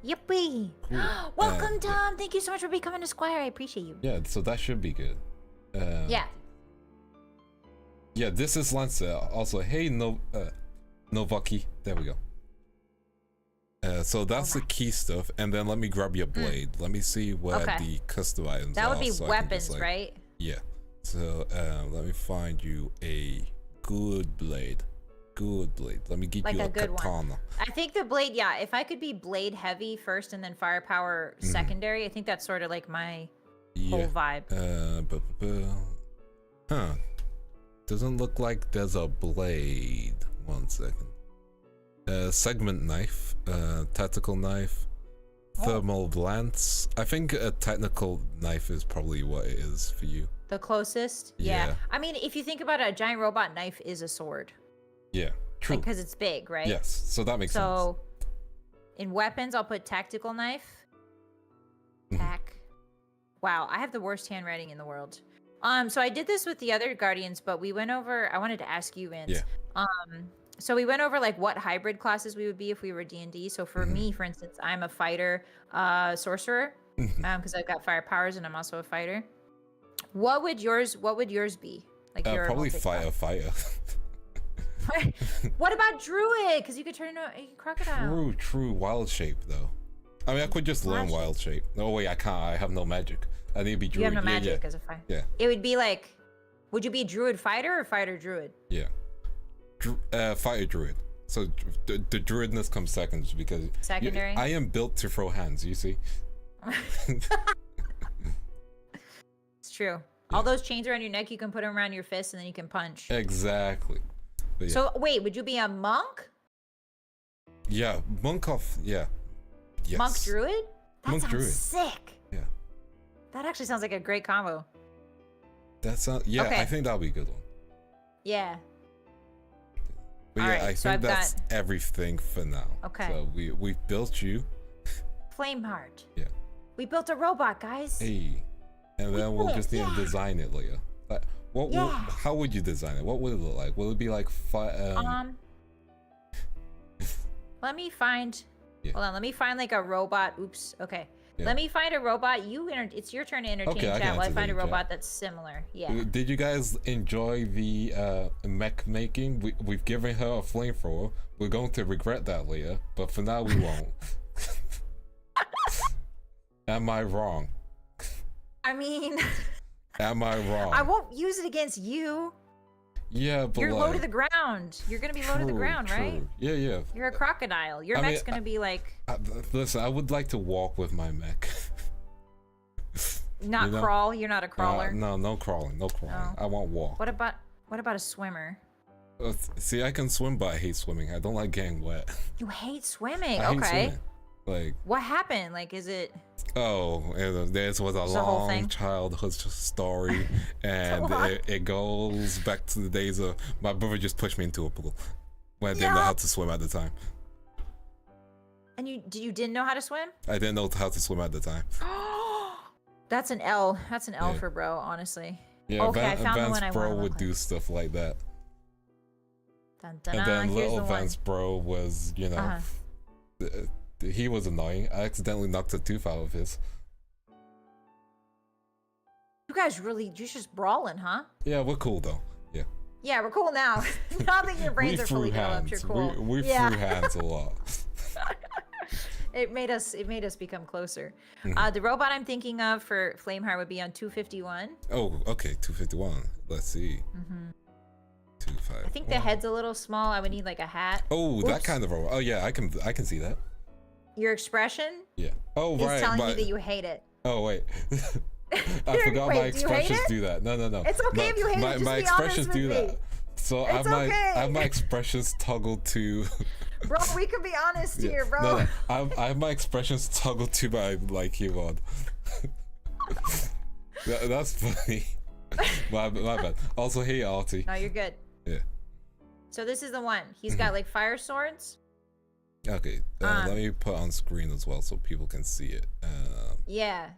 S1: Yippee!
S2: Cool.
S1: Welcome, Tom. Thank you so much for becoming a squire. I appreciate you.
S2: Yeah, so that should be good.
S1: Yeah.
S2: Yeah, this is Lancer. Also, hey, Novaki. There we go. So that's the key stuff, and then let me grab your blade. Let me see where the custom items
S1: that
S2: are.
S1: would be
S2: so
S1: weapons,
S2: just,
S1: right?
S2: Yeah. So let me find you a good blade. Let me get you a
S1: good
S2: katana.
S1: One. I think the blade, if I could be blade heavy first and then firepower secondary, I think that's sort of like my whole vibe.
S2: Doesn't look like there's a blade. 1 second. Segment knife, tactical knife, thermal lance. I think a technical knife is probably what it is for you.
S1: The closest? Yeah. I mean, if you think about it, a giant robot knife is a sword.
S2: Yeah, true.
S1: Because it's big, right?
S2: Yes, so that makes sense.
S1: So, in weapons, I'll put tactical knife. Wow, I have the worst handwriting in the world. So I did this with the other guardians, but we went over. I wanted to ask you, Vince.
S2: Yeah.
S1: So we went over like what hybrid classes we would be if we were D&D. So for me, for instance, I'm a fighter, sorcerer, because I've got fire powers and I'm also a fighter. What would yours be? Like your
S2: probably fighter.
S1: What about druid? Because you could turn into a crocodile.
S2: True. Wild shape though. I mean, I could just learn wild shape. No, wait, I can't. I have no magic. I need to be druid.
S1: You have no magic as a fighter.
S2: Yeah.
S1: It would be like, would you be druid fighter or fighter druid?
S2: Yeah. Fighter druid. So the druidness comes second because
S1: secondary.
S2: I am built to throw hands. You see.
S1: It's true. Yeah. All those chains around your neck, you can put them around your fists, and then you can punch.
S2: Exactly. Yeah.
S1: So wait, would you be a monk?
S2: Yeah, monk off. Yeah. Yes.
S1: Monk druid. That
S2: monk
S1: sounds
S2: druid.
S1: sick.
S2: Yeah.
S1: That actually sounds like a great combo.
S2: That sounds. Yeah, okay. I think that'll be a good one.
S1: Yeah.
S2: But yeah, I think that's everything for now.
S1: Okay.
S2: So we've built you.
S1: Flameheart.
S2: Yeah.
S1: We built a robot, guys.
S2: Hey. And then we'll just need to design it later. Like, how would you design it? What would it look like? Will it be like
S1: let me find.
S2: Yeah.
S1: Hold on. Let me find like a robot. Oops. Okay.
S2: Yeah.
S1: Let me find a robot. It's your turn to entertain chat while I find a robot that's similar. Yeah.
S2: Did you guys enjoy the mech making? We've given her a flamethrower. We're going to regret that later, but for now we won't. Am I wrong?
S1: I mean,
S2: am I wrong?
S1: I won't use it against you.
S2: Yeah, but
S1: you're low to the ground. You're gonna be low to the ground, right?
S2: Yeah.
S1: You're a crocodile. Your mech's gonna be like.
S2: Listen, I would like to walk with my mech.
S1: Not crawl. You're not a crawler.
S2: No crawling. No crawling. Oh. I want walk.
S1: What about a swimmer?
S2: See, I can swim, but I hate swimming. I don't like getting wet.
S1: You hate swimming.
S2: I
S1: okay.
S2: Hate swimming. Like.
S1: What happened? Like, is it?
S2: Oh, this was a long childhood story, and it goes back to the days of my brother just pushed me into a pool when I didn't know how to swim at the time.
S1: And you didn't know how to swim?
S2: I didn't know how to swim at the time.
S1: That's an L. That's an L for bro, honestly.
S2: Yeah, okay, I found the one I bro would do stuff like that.
S1: Dun, dun,
S2: and then little Vance bro was, he was annoying. I accidentally knocked a tooth out of his.
S1: You guys you're just brawling, huh?
S2: Yeah, we're cool though. Yeah.
S1: Yeah, we're cool now. Now that your brains are fully developed, you're cool.
S2: We threw hands a lot.
S1: It made us become closer. The robot I'm thinking of for Flameheart would be on 251.
S2: Oh, okay, 251. Let's see. 251.
S1: I think the head's a little small. I would need like a hat.
S2: Oh, that kind of robot. Oh yeah, I can see that.
S1: Your expression?
S2: Yeah. Oh, right.
S1: Is telling me that you hate it.
S2: Oh, wait. I forgot my expressions do that. No.
S1: It's okay if you hate it. Just
S2: my
S1: be
S2: expressions do
S1: me.
S2: that. So I have my expressions toggled to.
S1: Bro, we could be honest here, bro.
S2: No. I have my expressions toggled to my keyboard. That's funny. my bad. Also, hey, Artie.
S1: No, you're good.
S2: Yeah.
S1: So this is the one. He's got like fire swords.
S2: Okay, let me put on screen as well so people can see it.
S1: Yeah.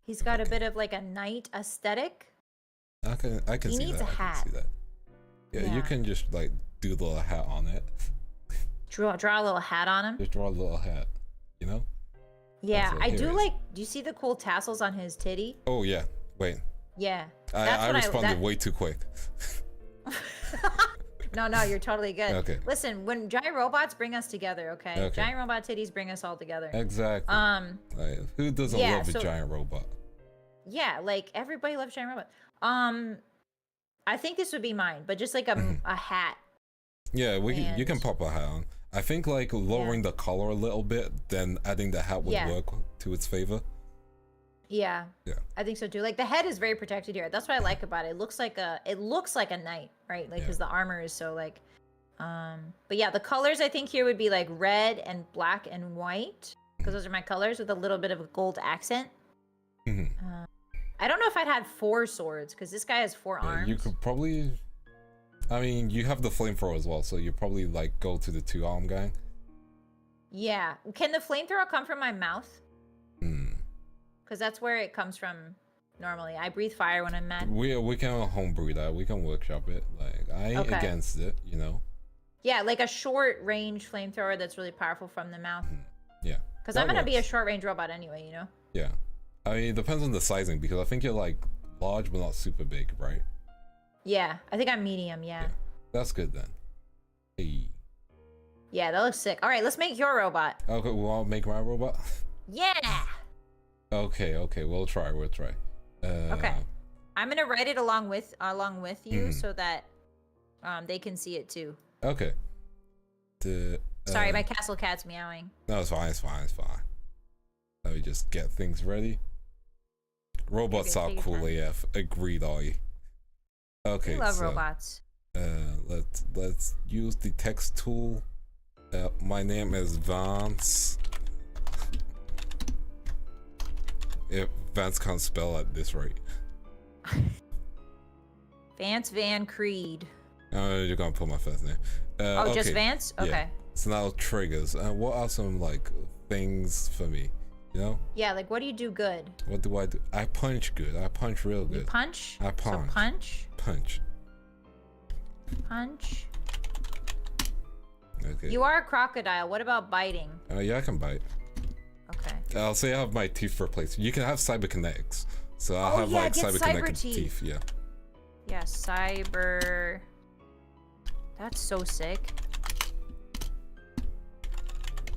S1: He's got a bit of like a knight aesthetic.
S2: I can see that.
S1: He needs a hat.
S2: I can see that. Yeah, you can just like do the little hat on it.
S1: Draw a little hat on him.
S2: Just draw a little hat, you know?
S1: Yeah, I do like. Do you see the cool tassels on his titty?
S2: Oh yeah. Wait.
S1: Yeah.
S2: I responded way too quick.
S1: No, you're totally good.
S2: Okay.
S1: Listen, when giant robots bring us together, okay? Giant robot titties bring us all together.
S2: Exactly. Who doesn't love a giant robot?
S1: Yeah, like everybody loves giant robot. I think this would be mine, but just like a hat.
S2: Yeah, you can pop a hat on. I think like lowering the color a little bit, then adding the hat would work to its favor.
S1: Yeah. I think so too. Like the head is very protected here. That's what I like about it. It looks like a knight, right? Like because the armor is so like but yeah, the colors I think here would be like red and black and white because those are my colors with a little bit of a gold accent. I don't know if I'd had 4 swords because this guy has 4 arms.
S2: You could probably I mean, you have the flamethrower as well, so you probably like go to the 2-arm guy.
S1: Yeah. Can the flamethrower come from my mouth? Because that's where it comes from normally. I breathe fire when I'm mad.
S2: We can homebrew that. We can workshop it. Like I ain't against it, you know.
S1: Yeah, like a short range flamethrower that's really powerful from the mouth.
S2: Yeah.
S1: Because I'm gonna be a short range robot anyway, you know.
S2: Yeah. I mean, it depends on the sizing because I think you're like large but not super big, right?
S1: Yeah, I think I'm medium. Yeah.
S2: That's good then. Hey.
S1: Yeah, that looks sick. All right, let's make your robot.
S2: Okay, we want to make my robot.
S1: Yeah.
S2: Okay, we'll try.
S1: Okay. I'm gonna write it along with you so that they can see it too.
S2: Okay.
S1: Sorry, my castle cat's meowing.
S2: No, it's fine. Let me just get things ready. Robots are cool AF. Agreed, I. Okay.
S1: We love robots.
S2: Let's use the text tool. My name is Vance. If Vance can't spell at this rate.
S1: Vance Van Creed.
S2: You're gonna put my first name.
S1: Okay. Just Vance? Okay.
S2: Yeah. So now triggers. What are some like things for me? You know?
S1: Yeah, like what do you do good?
S2: What do I do? I punch good. I punch real good.
S1: You punch?
S2: I punch.
S1: So punch?
S2: Punch.
S1: Punch.
S2: Okay.
S1: You are a crocodile. What about biting?
S2: Yeah, I can bite.
S1: Okay.
S2: I'll say I have my teeth replaced. You can have cyberkinetics. So I'll have like cyberkinetic teeth. Yeah.
S1: Yeah, cyber. That's so sick.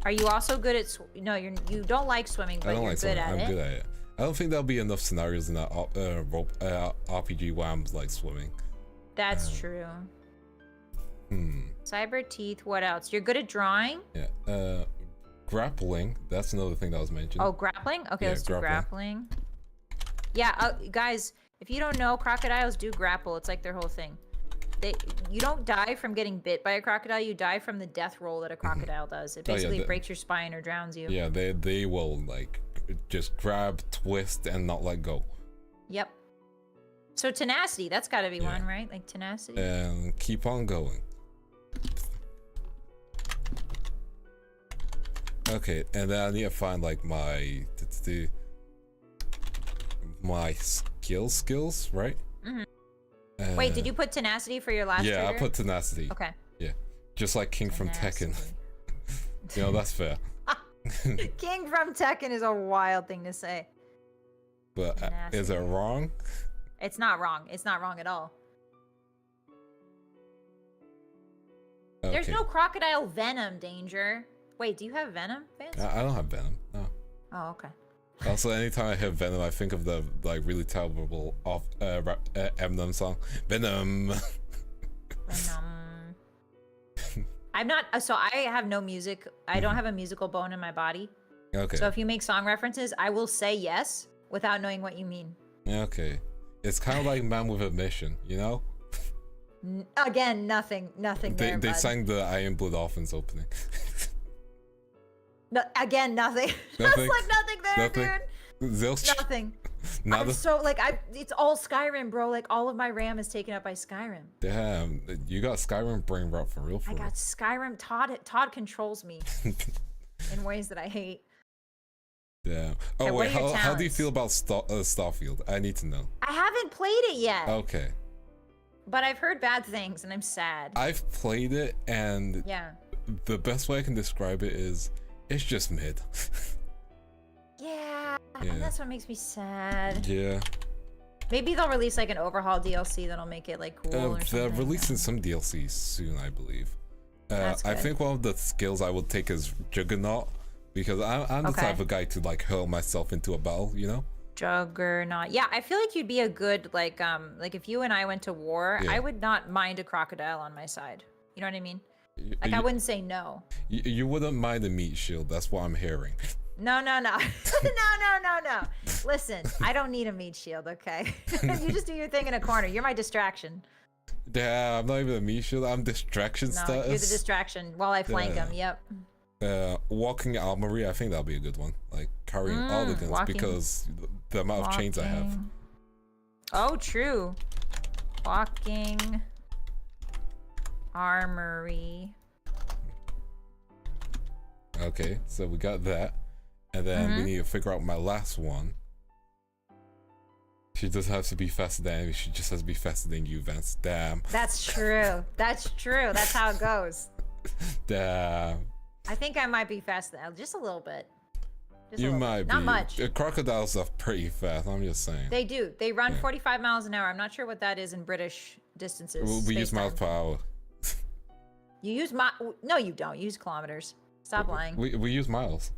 S1: Are you also good at no, you don't like swimming, but you're good at it.
S2: I'm good at it. I don't think there'll be enough scenarios in that RPG where I'm like swimming.
S1: That's true. Cyber teeth, what else? You're good at drawing?
S2: Yeah. Grappling, that's another thing that was mentioned.
S1: Oh, grappling? Okay, yeah, let's do grappling. Yeah, guys, if you don't know, crocodiles do grapple. It's like their whole thing. You don't die from getting bit by a crocodile. You die from the death roll that a crocodile does. It basically breaks your spine or drowns you.
S2: Yeah, they will like just grab, twist, and not let go.
S1: Yep. So tenacity, that's got to be one, right? Like tenacity.
S2: And keep on going. Okay, and then I need to find like my skills, right?
S1: Wait, did you put tenacity for your last trigger?
S2: I put tenacity.
S1: Okay.
S2: Yeah, just like King from Tekken. You know, that's fair.
S1: King from Tekken is a wild thing to say.
S2: But is it wrong?
S1: It's not wrong. It's not wrong at all. Okay. There's no crocodile venom danger. Wait, do you have venom, Vance?
S2: I don't have venom. No.
S1: Oh, okay.
S2: Also, anytime I hear venom, I think of the like really terrible Eminem song, Venom.
S1: Venom. I'm not. So I have no music. I don't have a musical bone in my body.
S2: Okay.
S1: So if you make song references, I will say yes without knowing what you mean.
S2: Okay. It's kind of like Man with a Mission, you know?
S1: Again, nothing.
S2: They sang the Iron Blood Orphans opening.
S1: No, again, nothing. That's like nothing there, dude.
S2: Zilch.
S1: Nothing. I'm so like it's all Skyrim, bro. Like all of my RAM is taken up by Skyrim.
S2: Damn, you got Skyrim brain rot for real.
S1: I got Skyrim. Todd controls me in ways that I hate.
S2: Damn. Oh okay, wait, how do you feel about Starfield? I need to know.
S1: I haven't played it yet.
S2: Okay.
S1: But I've heard bad things, and I'm sad.
S2: I've played it, and the best way I can describe it is it's just mid.
S1: Yeah, and that's what makes me sad.
S2: Yeah.
S1: Maybe they'll release like an overhaul DLC that'll make it like cool or something.
S2: They're releasing some DLCs soon, I believe. I think one of the skills I would take is Juggernaut, because I'm the type of guy to like hurl myself into a battle, you know?
S1: Juggernaut. Yeah, I feel like you'd be a good like if you and I went to war, I would not mind a crocodile on my side. You know what I mean? Like I wouldn't say no.
S2: You wouldn't mind a meat shield. That's what I'm hearing.
S1: No. no. Listen, I don't need a meat shield, okay? You just do your thing in a corner. You're my distraction.
S2: Yeah, I'm not even a meat shield. I'm distraction status.
S1: You're the distraction while I flank him. Yep.
S2: Walking armory, I think that'll be a good one. Like carrying all the guns because the amount of chains I have.
S1: Oh, true. Walking armory.
S2: Okay, so we got that. And then we need to figure out my last one. She doesn't have to be faster than me. She just has to be faster than you, Vance. Damn.
S1: That's true. That's true. That's how it goes.
S2: Damn.
S1: I think I might be faster than just a little bit. Just
S2: You might be.
S1: Not much.
S2: The crocodiles are pretty fast. I'm just saying.
S1: They do. They run 45 miles an hour. I'm not sure what that is in British distances.
S2: We use miles per hour.
S1: You use No, you don't. You use kilometers. Stop lying.
S2: We use miles.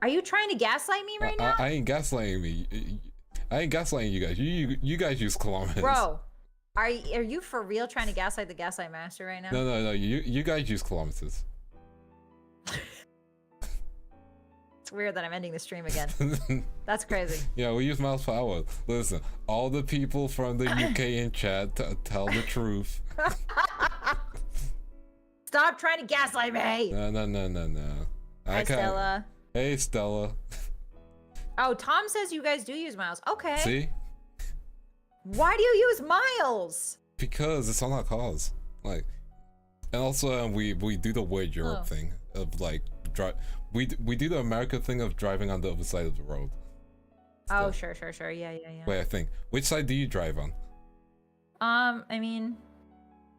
S1: Are you trying to gaslight me right now?
S2: I ain't gaslighting me. I ain't gaslighting you guys. You guys use kilometers.
S1: Bro, are you for real trying to gaslight the gaslight master right now?
S2: No. You guys use kilometers.
S1: It's weird that I'm ending the stream again. That's crazy.
S2: Yeah, we use miles per hour. Listen, all the people from the UK in chat tell the truth.
S1: Stop trying to gaslight me.
S2: No.
S1: Hi, Stella.
S2: Hey, Stella.
S1: Oh, Tom says you guys do use miles. Okay.
S2: See?
S1: Why do you use miles?
S2: Because it's on our cars. Like, and also we do the weird Europe thing of like we do the America thing of driving on the other side of the road.
S1: Oh, sure. Yeah.
S2: Wait, I think. Which side do you drive on?
S1: I mean,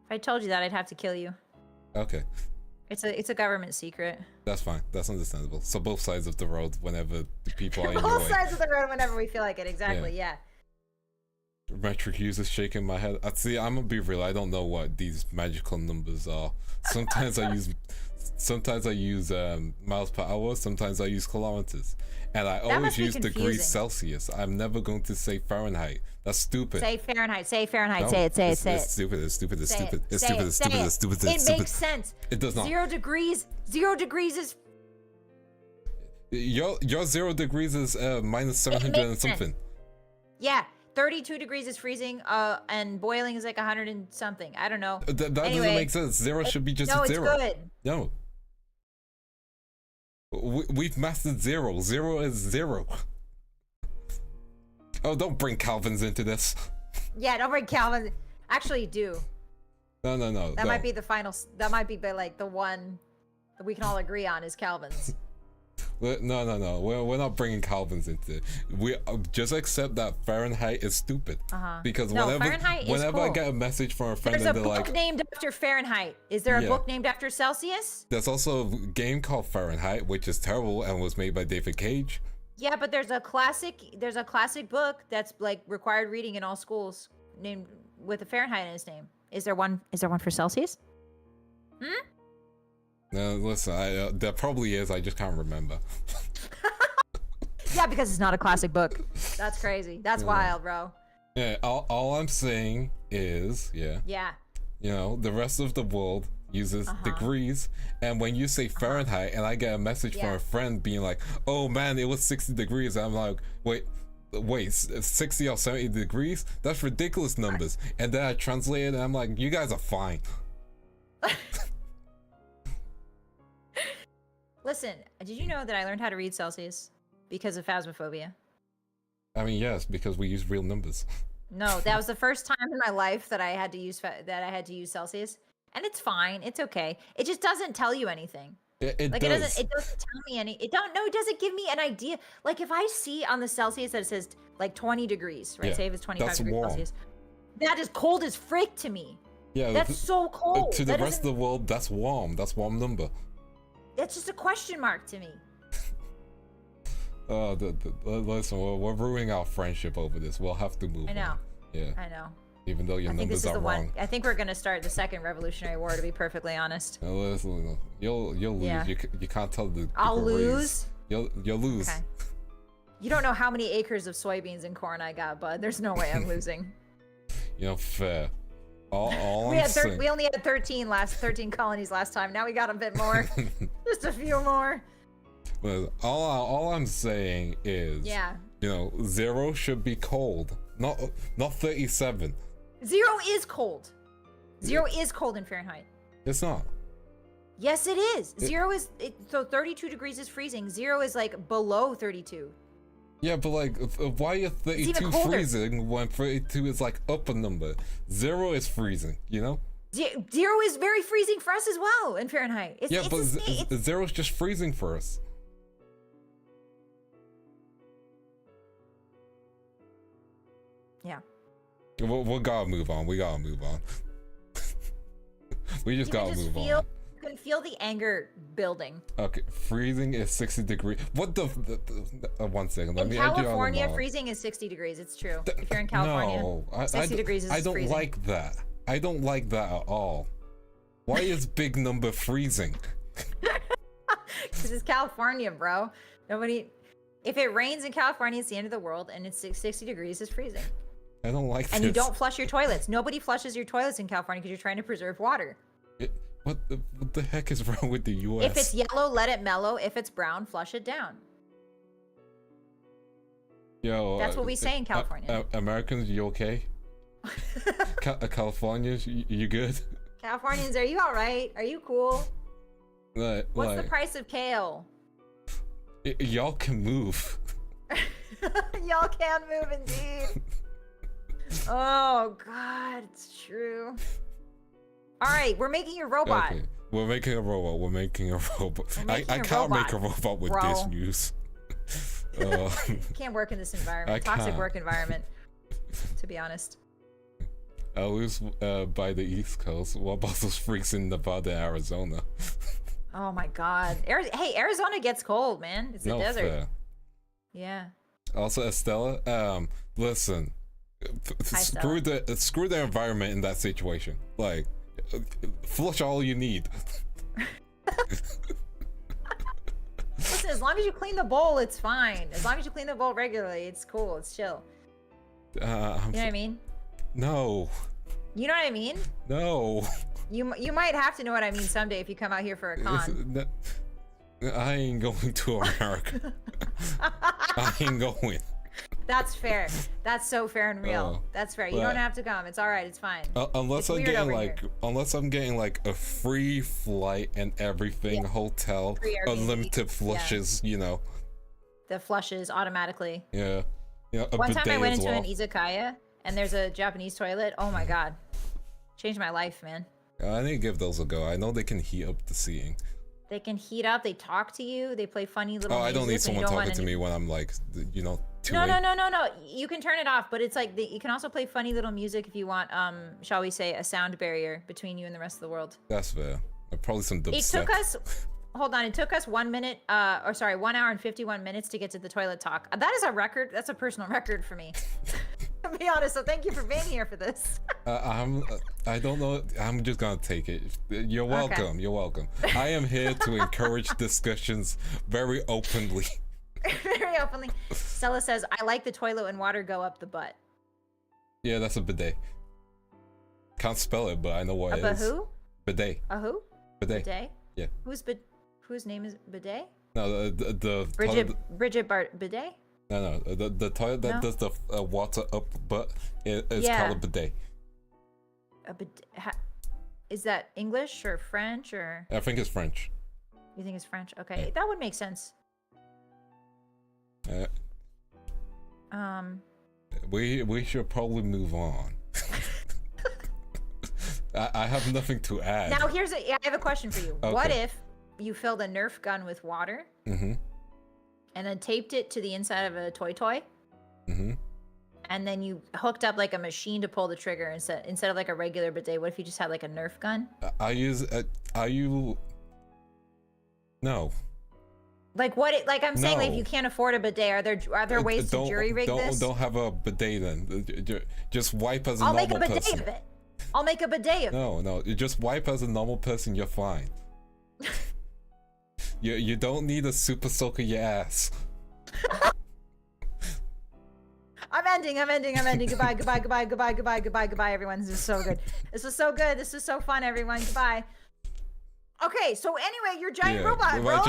S1: if I told you that, I'd have to kill you.
S2: Okay.
S1: It's a government secret.
S2: That's fine. That's understandable. So both sides of the road whenever the people are in your
S1: Both
S2: way.
S1: sides of the road whenever we feel like it. Exactly. Yeah.
S2: Metric users shaking my head. See, I'm gonna be real. I don't know what these magical numbers are. Sometimes I use miles per hour. Sometimes I use kilometers, and I always use degrees Celsius. I'm never going to say Fahrenheit. That's stupid.
S1: Say Fahrenheit. Say Fahrenheit.
S2: No,
S1: say it.
S2: It's stupid. It's stupid. It's stupid. It's stupid. It's stupid. It's stupid.
S1: It makes sense.
S2: It does not.
S1: 0 degrees. 0 degrees is.
S2: Your 0 degrees is minus 700 and something.
S1: Sense. Yeah. 32 degrees is freezing, and boiling is like 100 and something. I don't know.
S2: That
S1: anyway,
S2: doesn't make sense. 0 should be just
S1: no,
S2: 0.
S1: No, it's good.
S2: No. We've mastered 0. 0 is 0. Oh, don't bring Calvins into this.
S1: Yeah, don't bring Calvin. Actually, do.
S2: No.
S1: That might be the final. That might be like the one that we can all agree on is Calvin's.
S2: No. We're not bringing Calvins into it. We just accept that Fahrenheit is stupid. Because whenever I get a message from a friend,
S1: there's a
S2: they're
S1: book
S2: like,
S1: named after Fahrenheit. Is there a book named after Celsius?
S2: There's also a game called Fahrenheit, which is terrible and was made by David Cage.
S1: Yeah, but there's a classic book that's like required reading in all schools named with a Fahrenheit in its name. Is there one for Celsius?
S2: No, listen, there probably is. I just can't remember.
S1: Yeah, because it's not a classic book. That's crazy. That's wild, bro.
S2: Yeah, all I'm saying is,
S1: Yeah.
S2: You know, the rest of the world uses degrees, and when you say Fahrenheit and I get a message from a friend being like, oh man, it was 60 degrees, I'm like, wait 60 or 70 degrees, that's ridiculous numbers. And then I translate it and I'm like, you guys are fine.
S1: Listen, did you know that I learned how to read Celsius because of phasmophobia?
S2: I mean, yes, because we use real numbers.
S1: No, that was the first time in my life that I had to use Celsius. And it's fine. It's okay. It just doesn't tell you anything.
S2: It
S1: doesn't tell me any. It doesn't give me an idea. Like if I see on the Celsius that it says like 20 degrees, right? Say if it's 25 degrees
S2: warm.
S1: Celsius. That is cold as frick to me.
S2: Yeah,
S1: that's so cold.
S2: To the rest of the world, that's warm. That's warm number.
S1: That's just a question mark to me.
S2: Listen, we're ruining our friendship over this. We'll have to move.
S1: I know.
S2: On. Yeah.
S1: I know.
S2: Even though your numbers are wrong.
S1: I think we're gonna start the second Revolutionary War, to be perfectly honest.
S2: Listen, you'll lose.
S1: Yeah.
S2: You can't tell the.
S1: I'll lose.
S2: You'll lose.
S1: Okay. You don't know how many acres of soybeans and corn I got, bud. There's no way I'm losing.
S2: You know, fair. All
S1: we only had 13 colonies last time. Now we got a bit more. Just a few more.
S2: Well, all I'm saying is, you know, 0 should be cold, not 37.
S1: 0 is cold. 0 is cold in Fahrenheit.
S2: It's not.
S1: Yes, it is. 0 is so 32 degrees is freezing. 0 is like below 32.
S2: Yeah, but like, why is 32 freezing when 32 is like up a number? 0 is freezing, you know?
S1: 0 is very freezing for us as well in Fahrenheit.
S2: But 0 is just freezing for us. We gotta move on. We gotta move on. We just gotta move on.
S1: You can feel the anger building.
S2: Okay, freezing is 60 degrees. What the 1 second. Let
S1: in
S2: me
S1: California, freezing is 60 degrees. It's true. If you're in California,
S2: no,
S1: 60 degrees is freezing.
S2: I don't like that. I don't like that at all. Why is big number freezing?
S1: Because it's California, bro. Nobody. If it rains in California, it's the end of the world, and it's 60 degrees is freezing.
S2: I don't like this.
S1: And you don't flush your toilets. Nobody flushes your toilets in California because you're trying to preserve water.
S2: What the heck is wrong with the U.S.?
S1: If it's yellow, let it mellow. If it's brown, flush it down.
S2: Yo,
S1: that's what we say in California.
S2: Americans, you okay? Californians, you good?
S1: Californians, are you all right? Are you cool? What's the price of kale?
S2: Y'all can move.
S1: Y'all can move indeed. Oh God, it's true. All right, we're making a robot.
S2: Okay. We're making a robot. We're making a robot. I can't make a robot with this news.
S1: Can't work in this environment. Toxic work environment, to be honest.
S2: I live by the East Coast. What about those freaks in Nevada, Arizona?
S1: Oh my God. Hey, Arizona gets cold, man. It's a desert. Fair. Yeah.
S2: Also, Estella, listen. Screw the environment in that situation. Like, flush all you need.
S1: Listen, as long as you clean the bowl, it's fine. As long as you clean the bowl regularly, it's cool. It's chill. You know what I mean?
S2: No.
S1: You know what I mean?
S2: No.
S1: You might have to know what I mean someday if you come out here for a con.
S2: I ain't going to America. I ain't going.
S1: That's fair. That's so fair and real. That's fair. You don't have to come. It's all right. It's fine.
S2: Unless I'm getting like a free flight and everything, hotel, unlimited flushes, you know.
S1: The flushes automatically.
S2: Yeah.
S1: One time I went into an izakaya and there's a Japanese toilet. Oh my God. Changed my life, man.
S2: I need to give those a go. I know they can heat up the seating.
S1: They can heat up. They talk to you. They play funny little music.
S2: I don't need someone talking to me when I'm like, you know, too
S1: late. No. You can turn it off, but it's like you can also play funny little music if you want, shall we say, a sound barrier between you and the rest of the world.
S2: That's fair. Probably some dubstep.
S1: It took us, hold on, it took us 1 hour and 51 minutes to get to the toilet talk. That is a record. That's a personal record for me. To be honest, so thank you for being here for this.
S2: I don't know. I'm just gonna take it. You're welcome. Okay. You're welcome. I am here to encourage discussions very openly.
S1: Very openly. Stella says, I like the toilet when water go up the butt.
S2: Yeah, that's a bidet. Can't spell it, but I know what it is. A who? Bidet.
S1: A who?
S2: Bidet.
S1: Bidet?
S2: Yeah.
S1: Whose name is Bidet?
S2: No, the
S1: Bridget Bidet?
S2: No, the toilet that does the water up butt is called a bidet.
S1: A bidet. Is that English or French or?
S2: I think it's French.
S1: You think it's French? Okay, that would make sense.
S2: We should probably move on. I have nothing to add.
S1: Now I have a question for you. Okay. What if you filled a Nerf gun with water? Mm-hmm. And then taped it to the inside of a toy. Mm-hmm. And then you hooked up like a machine to pull the trigger instead of like a regular bidet. What if you just had like a Nerf gun? No. Like what? Like I'm saying, like if you can't afford a bidet, are there ways to jury rig this?
S2: Don't have a bidet then. Just wipe as a normal person. I'll make a bidet of it.
S1: I'll make a bidet of it.
S2: No. You just wipe as a normal person. You're fine. You don't need a super soaker your ass.
S1: I'm ending. Goodbye, everyone. This is so good. This was so good. This was so fun, everyone. Goodbye. Okay, so anyway, your giant robot, bro.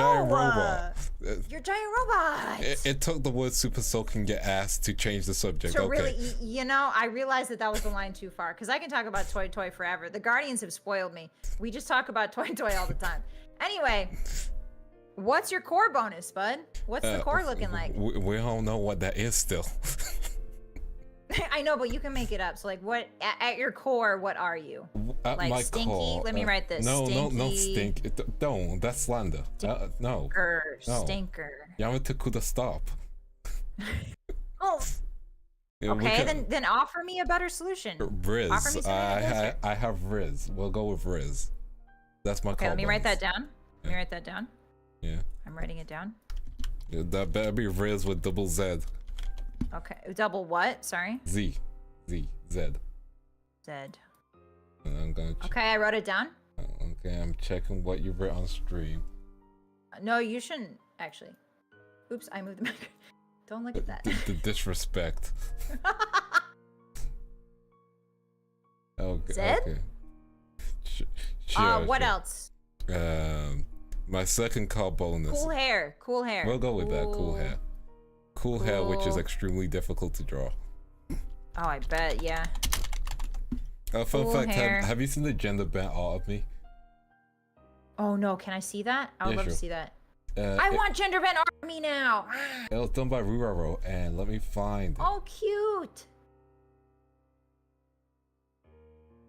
S1: Your giant robot.
S2: It took the word super soaking your ass to change the subject.
S1: So really, I realized that was the line too far, because I can talk about toy forever. The Guardians have spoiled me. We just talk about toy all the time. Anyway. What's your core bonus, bud? What's the core looking like?
S2: We don't know what that is still.
S1: I know, but you can make it up. So, like, what at your core? What are you?
S2: At my
S1: stinky?
S2: Core,
S1: Let me write this.
S2: No, stink. Don't. That's slander. No.
S1: Stinker.
S2: Yamete coulda stop.
S1: Oh. Okay, then offer me a better solution.
S2: Riz.
S1: Offer me
S2: I have Riz. We'll go with Riz. That's my call.
S1: Okay, let me write that down. Let me write that down.
S2: Yeah.
S1: I'm writing it down.
S2: Yeah, that better be Riz with double Z.
S1: Okay, double what? Sorry.
S2: Z. Z. Z.
S1: Z.
S2: I'm gonna.
S1: Okay, I wrote it down.
S2: Okay, I'm checking what you wrote on stream.
S1: No, you shouldn't actually. Oops, I moved the mic. Don't look at that.
S2: The disrespect. Okay.
S1: Zed?
S2: Okay. Sure,
S1: what
S2: sure.
S1: else?
S2: My second call bonus.
S1: Cool hair. Cool hair.
S2: We'll go with that. Cool hair. Cool hair, which is extremely difficult to draw.
S1: Oh, I bet. Yeah.
S2: Fun fact: have you seen the gender bent art of me?
S1: Oh no! Can I see that? I would love to see that. I want gender bent art of me now.
S2: It was done by Ruraro, and let me find it.
S1: Oh, cute.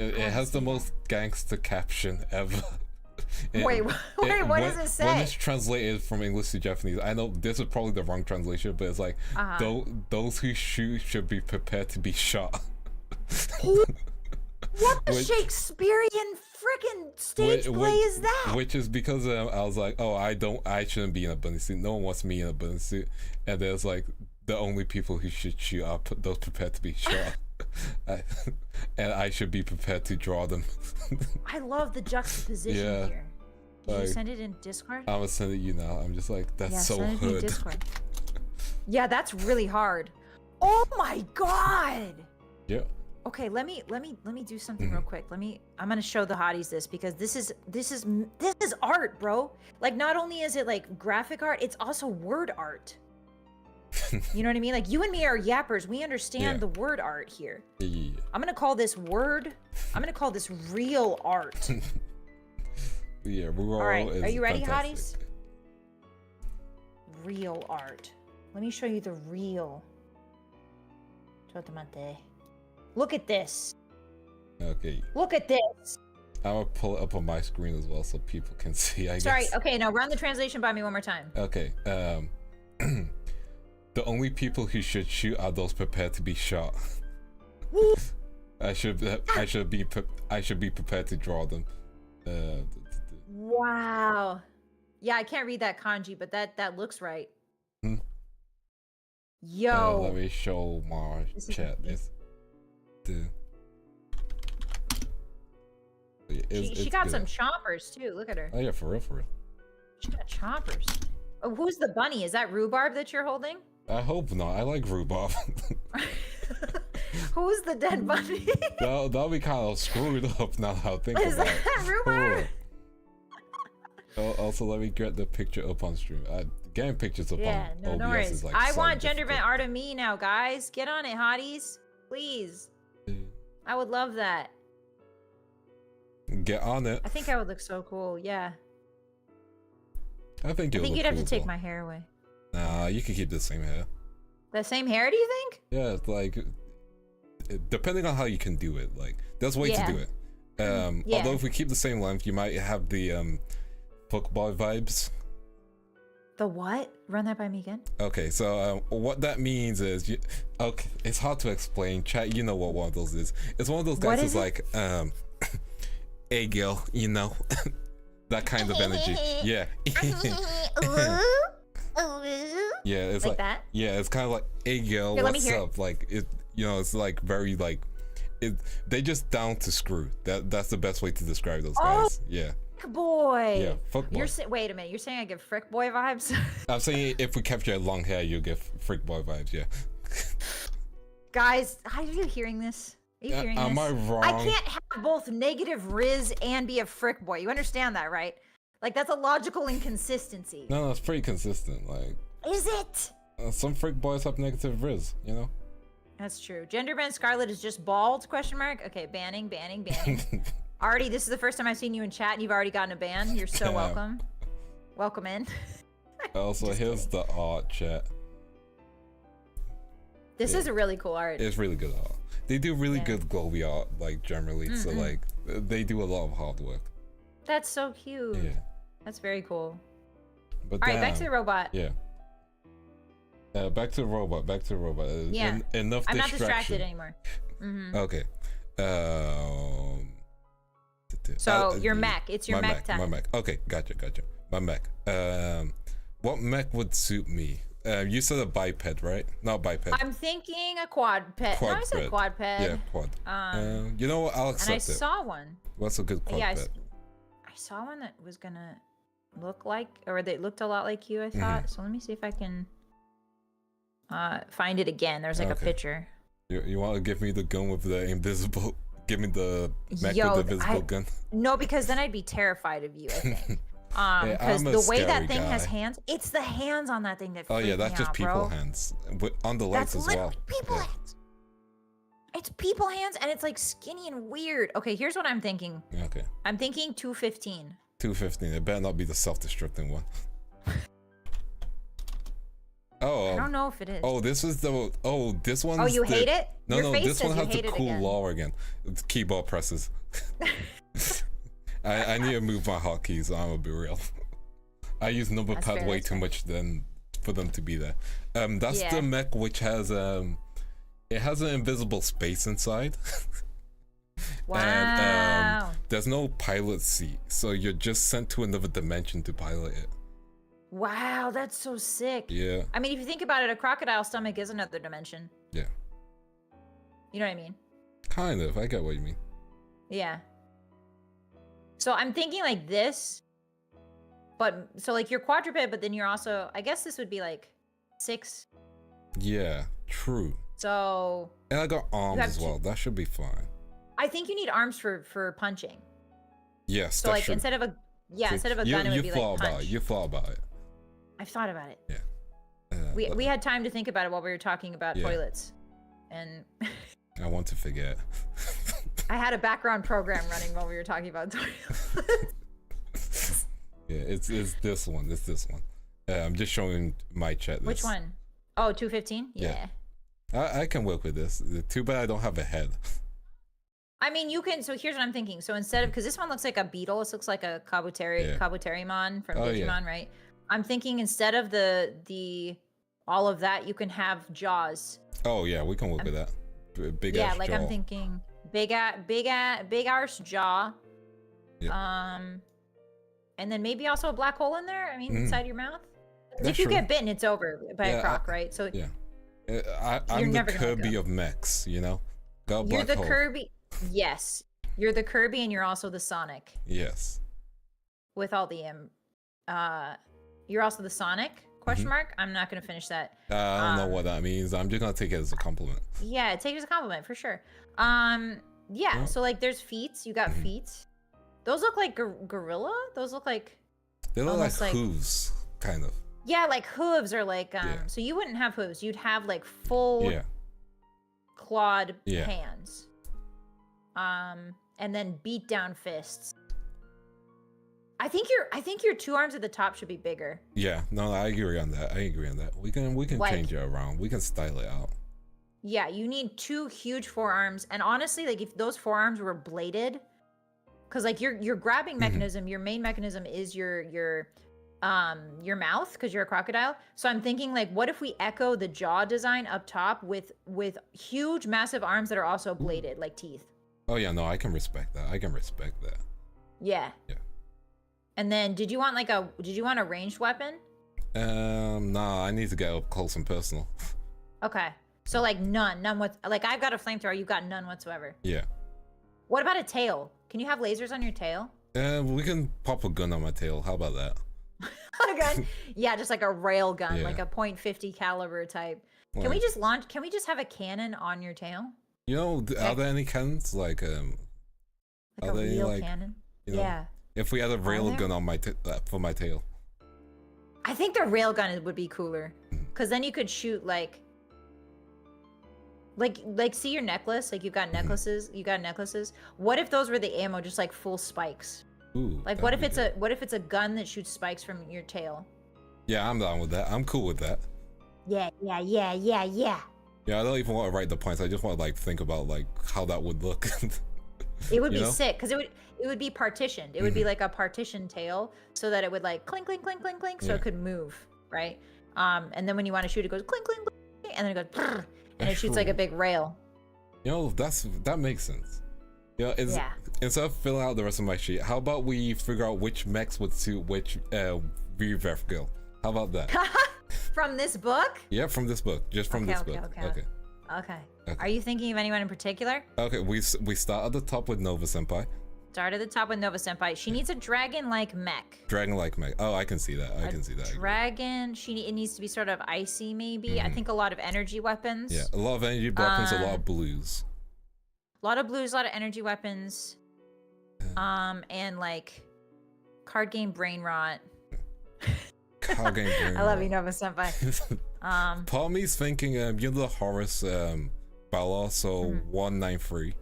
S2: It has the most gangster caption ever.
S1: Wait, what does it say?
S2: When it's translated from English to Japanese, I know this is probably the wrong translation, but it's like, those who shoot should be prepared to be shot.
S1: What the Shakespearean freaking stage play is that?
S2: Which is because I was like, oh, I shouldn't be in a bunny suit. No one wants me in a bunny suit. And there's like, the only people who should shoot are those prepared to be shot. And I should be prepared to draw them.
S1: I love the juxtaposition here. Did you send it in Discord?
S2: I'm gonna send it you now. I'm just like, that's so
S1: send
S2: hood.
S1: it in Discord. Yeah, that's really hard. Oh my god.
S2: Yeah.
S1: Okay, let me do something real quick. I'm gonna show the hotties this because this is art, bro. Like, not only is it like graphic art, it's also word art. You know what I mean? Like, you and me are yappers. We understand the word art here.
S2: Yeah.
S1: I'm gonna call this real art.
S2: Yeah,
S1: all right, are you ready,
S2: fantastic.
S1: hotties? Real art. Let me show you the real. Look at this.
S2: Okay.
S1: Look at this.
S2: I'm gonna pull it up on my screen as well so people can see, I guess.
S1: Sorry, okay, now run the translation by me one more time.
S2: Okay, the only people who should shoot are those prepared to be shot. I should be prepared to draw them.
S1: Wow. Yeah, I can't read that kanji, but that looks right. Yo.
S2: Let me show my chat this.
S1: She got some chompers too. Look at her.
S2: Oh yeah, for real.
S1: She got chompers. Oh, who's the bunny? Is that rhubarb that you're holding?
S2: I hope not. I like rhubarb.
S1: Who's the dead bunny?
S2: That'll be kind of screwed up now. How I think
S1: Is
S2: about
S1: that rhubarb?
S2: Also, let me get the picture up on stream. Getting pictures up on OBS
S1: no worries.
S2: is like
S1: I want gender bent art of me now, guys. Get on it, hotties. Please. I would love that.
S2: Get on it.
S1: I think I would look so cool. Yeah.
S2: I think you'd
S1: have to take my hair away.
S2: Nah, you can keep the same hair.
S1: The same hair, do you think?
S2: Yeah, it's like, depending on how you can do it, like, there's a way to do it. Although if we keep the same length, you might have the fuckboy vibes.
S1: The what? Run that by me again.
S2: Okay, so what that means is, okay, it's hard to explain. Chat, you know what one of those is. It's one of those guys who's like, hey girl, you know, that kind of energy. Yeah. Yeah, it's like that. Yeah, it's kind of like, hey girl, here, what's up? Like, it, you know, it's like very like, they just down to screw. That's the best way to describe those guys. Yeah.
S1: Boy.
S2: Yeah, fuck boy.
S1: Wait a minute, you're saying I give frick boy vibes?
S2: I'm saying if we kept your long hair, you give frick boy vibes. Yeah.
S1: Guys, are you hearing this? Are you hearing this?
S2: Am I wrong?
S1: I can't have both negative Riz and be a frick boy. You understand that, right? Like, that's a logical inconsistency.
S2: No, it's pretty consistent. Like,
S1: is it?
S2: Some frick boys have negative Riz, you know.
S1: That's true. Gender banned Scarlet is just bald? Question mark. Okay, banning. Already, this is the first time I've seen you in chat, and you've already gotten a ban. You're so welcome. Welcome in.
S2: Also, here's the art, chat.
S1: This is a really cool art.
S2: It's really good art. They do really good Globie art, like, generally. So, like, they do a lot of hard work.
S1: That's so cute.
S2: Yeah.
S1: That's very cool.
S2: But
S1: all right, back to the robot.
S2: Yeah. Back to the robot. Back to the robot.
S1: Yeah.
S2: Enough
S1: I'm not
S2: distraction.
S1: distracted anymore.
S2: Okay.
S1: So your mech. It's your mech time.
S2: My mech. Okay, gotcha. My mech. What mech would suit me? You said a biped, right? Not biped.
S1: I'm thinking a quadped. No, I said quadped.
S2: Yeah, quad. You know what? I'll accept
S1: and I saw one.
S2: What's a good quadped? Yeah,
S1: I saw one that was gonna look like, or that looked a lot like you, I thought. So let me see if I can find it again. There's like a picture.
S2: You want to give me the gun with the invisible? Give me the mech with the invisible gun.
S1: No, because then I'd be terrified of you, I think. Because the way that thing has hands, it's the hands on that thing that freak me out,
S2: that's just people hands. On the legs as well.
S1: People hands. It's people hands, and it's like skinny and weird. Okay, here's what I'm thinking.
S2: Okay.
S1: I'm thinking 215.
S2: 215. It better not be the self-destructing one. Oh.
S1: I don't know if it is.
S2: Oh, this is the. Oh, this one.
S1: Oh, you hate it?
S2: No, this one has the cool law again. It's keyboard presses. I need to move my hotkeys. I'm gonna be real. I use numberpad way too much for them to be there. That's the mech which has it has an invisible space inside.
S1: Wow.
S2: And there's no pilot seat, so you're just sent to another dimension to pilot it.
S1: Wow, that's so sick.
S2: Yeah.
S1: I mean, if you think about it, a crocodile stomach is another dimension.
S2: Yeah.
S1: You know what I mean?
S2: Kind of. I get what you mean.
S1: Yeah. So I'm thinking like this, but so like you're quadruped, but then you're also, I guess this would be like 6.
S2: Yeah, true.
S1: So.
S2: And I got arms as well. That should be fine.
S1: I think you need arms for punching.
S2: Yes.
S1: So like true. instead of a gun, it would be like punch.
S2: You thought about it.
S1: I've thought about it.
S2: Yeah.
S1: We had time to think about it while we were talking about toilets, and.
S2: I want to forget.
S1: I had a background program running while we were talking about toilets.
S2: Yeah, it's this one. It's this one. I'm just showing my chat list.
S1: Which one? Oh, 215? Yeah.
S2: I can work with this. Too bad I don't have a head.
S1: I mean, you can. So here's what I'm thinking. So instead of, because this one looks like a beetle, this looks like a Kabuterimon from Digimon, right? I'm thinking instead of the all of that, you can have jaws.
S2: Oh yeah, we can work with that. Big ass
S1: like
S2: jaw.
S1: I'm thinking big arse jaw.
S2: Yeah.
S1: And then maybe also a black hole in there. I mean, inside your mouth. If you get bitten, it's over by a croc, right? So
S2: I'm the Kirby of mechs, you know.
S1: You're the Kirby. Yes, you're the Kirby, and you're also the Sonic.
S2: Yes.
S1: With all the you're also the Sonic. Question mark? I'm not gonna finish that.
S2: I don't know what that means. I'm just gonna take it as a compliment.
S1: Yeah, take it as a compliment for sure. Yeah. So like, there's feet. You got feet. Those look like gorilla. Those look like.
S2: They look like hooves, kind of.
S1: Yeah, like hooves or like So you wouldn't have hooves. You'd have like full. Clawed hands. And then beat down fists. I think your 2 arms at the top should be bigger.
S2: Yeah, no, I agree on that. We can like, change it around. We can style it out.
S1: Yeah, you need 2 huge forearms, and honestly, like if those forearms were bladed, because like your grabbing mechanism, your main mechanism is your mouth, because you're a crocodile. So I'm thinking like, what if we echo the jaw design up top with huge, massive arms that are also bladed, like teeth?
S2: Oh yeah, no, I can respect that.
S1: Yeah. Yeah. And then, did you want a ranged weapon?
S2: Nah, I need to get up close and personal.
S1: Okay. So like none like I've got a flamethrower, you've got none whatsoever.
S2: Yeah.
S1: What about a tail? Can you have lasers on your tail?
S2: We can pop a gun on my tail. How about that?
S1: A gun? Yeah, just like a rail gun, like a .50 caliber type. Can we just have a cannon on your tail?
S2: You know, are there any cannons like
S1: a real cannon?
S2: You know, if we had a rail gun on my for my tail.
S1: I think the rail gun would be cooler, because then you could shoot like see your necklace, like you've got necklaces. What if those were the ammo, just like full spikes?
S2: Ooh,
S1: like what if it's a gun that shoots spikes from your tail?
S2: Yeah, I'm down with that. I'm cool with that.
S1: Yeah.
S2: Yeah, I don't even want to write the points. I just want to like think about like how that would look.
S1: It would be sick, because it would be partitioned. It would be like a partition tail, so that it would like clink, clink, clink, clink, clink, so it could move, right? And then when you want to shoot, it goes clink, clink, clink, and then it goes, brrr, and it shoots like a big rail.
S2: You know, that makes sense. You know,
S1: Yeah.
S2: Instead of filling out the rest of my sheet, how about we figure out which mechs would suit which VREF girl? How about that?
S1: From this book?
S2: Yeah, from this book. Just from this book.
S1: Okay. Are you thinking of anyone in particular?
S2: Okay, we start at the top with Nova Senpai.
S1: Start at the top with Nova Senpai. She needs a dragon-like mech.
S2: Dragon-like mech. Oh, I can see that. I can see that.
S1: Dragon. It needs to be sort of icy, maybe. I think a lot of energy weapons.
S2: Yeah, a lot of energy weapons, a lot of blues.
S1: A lot of blues, a lot of energy weapons. And like card game brain rot.
S2: Card game brain rot.
S1: I love you, Nova Senpai.
S2: Part of me's thinking, you know the Horus Balor, so 193.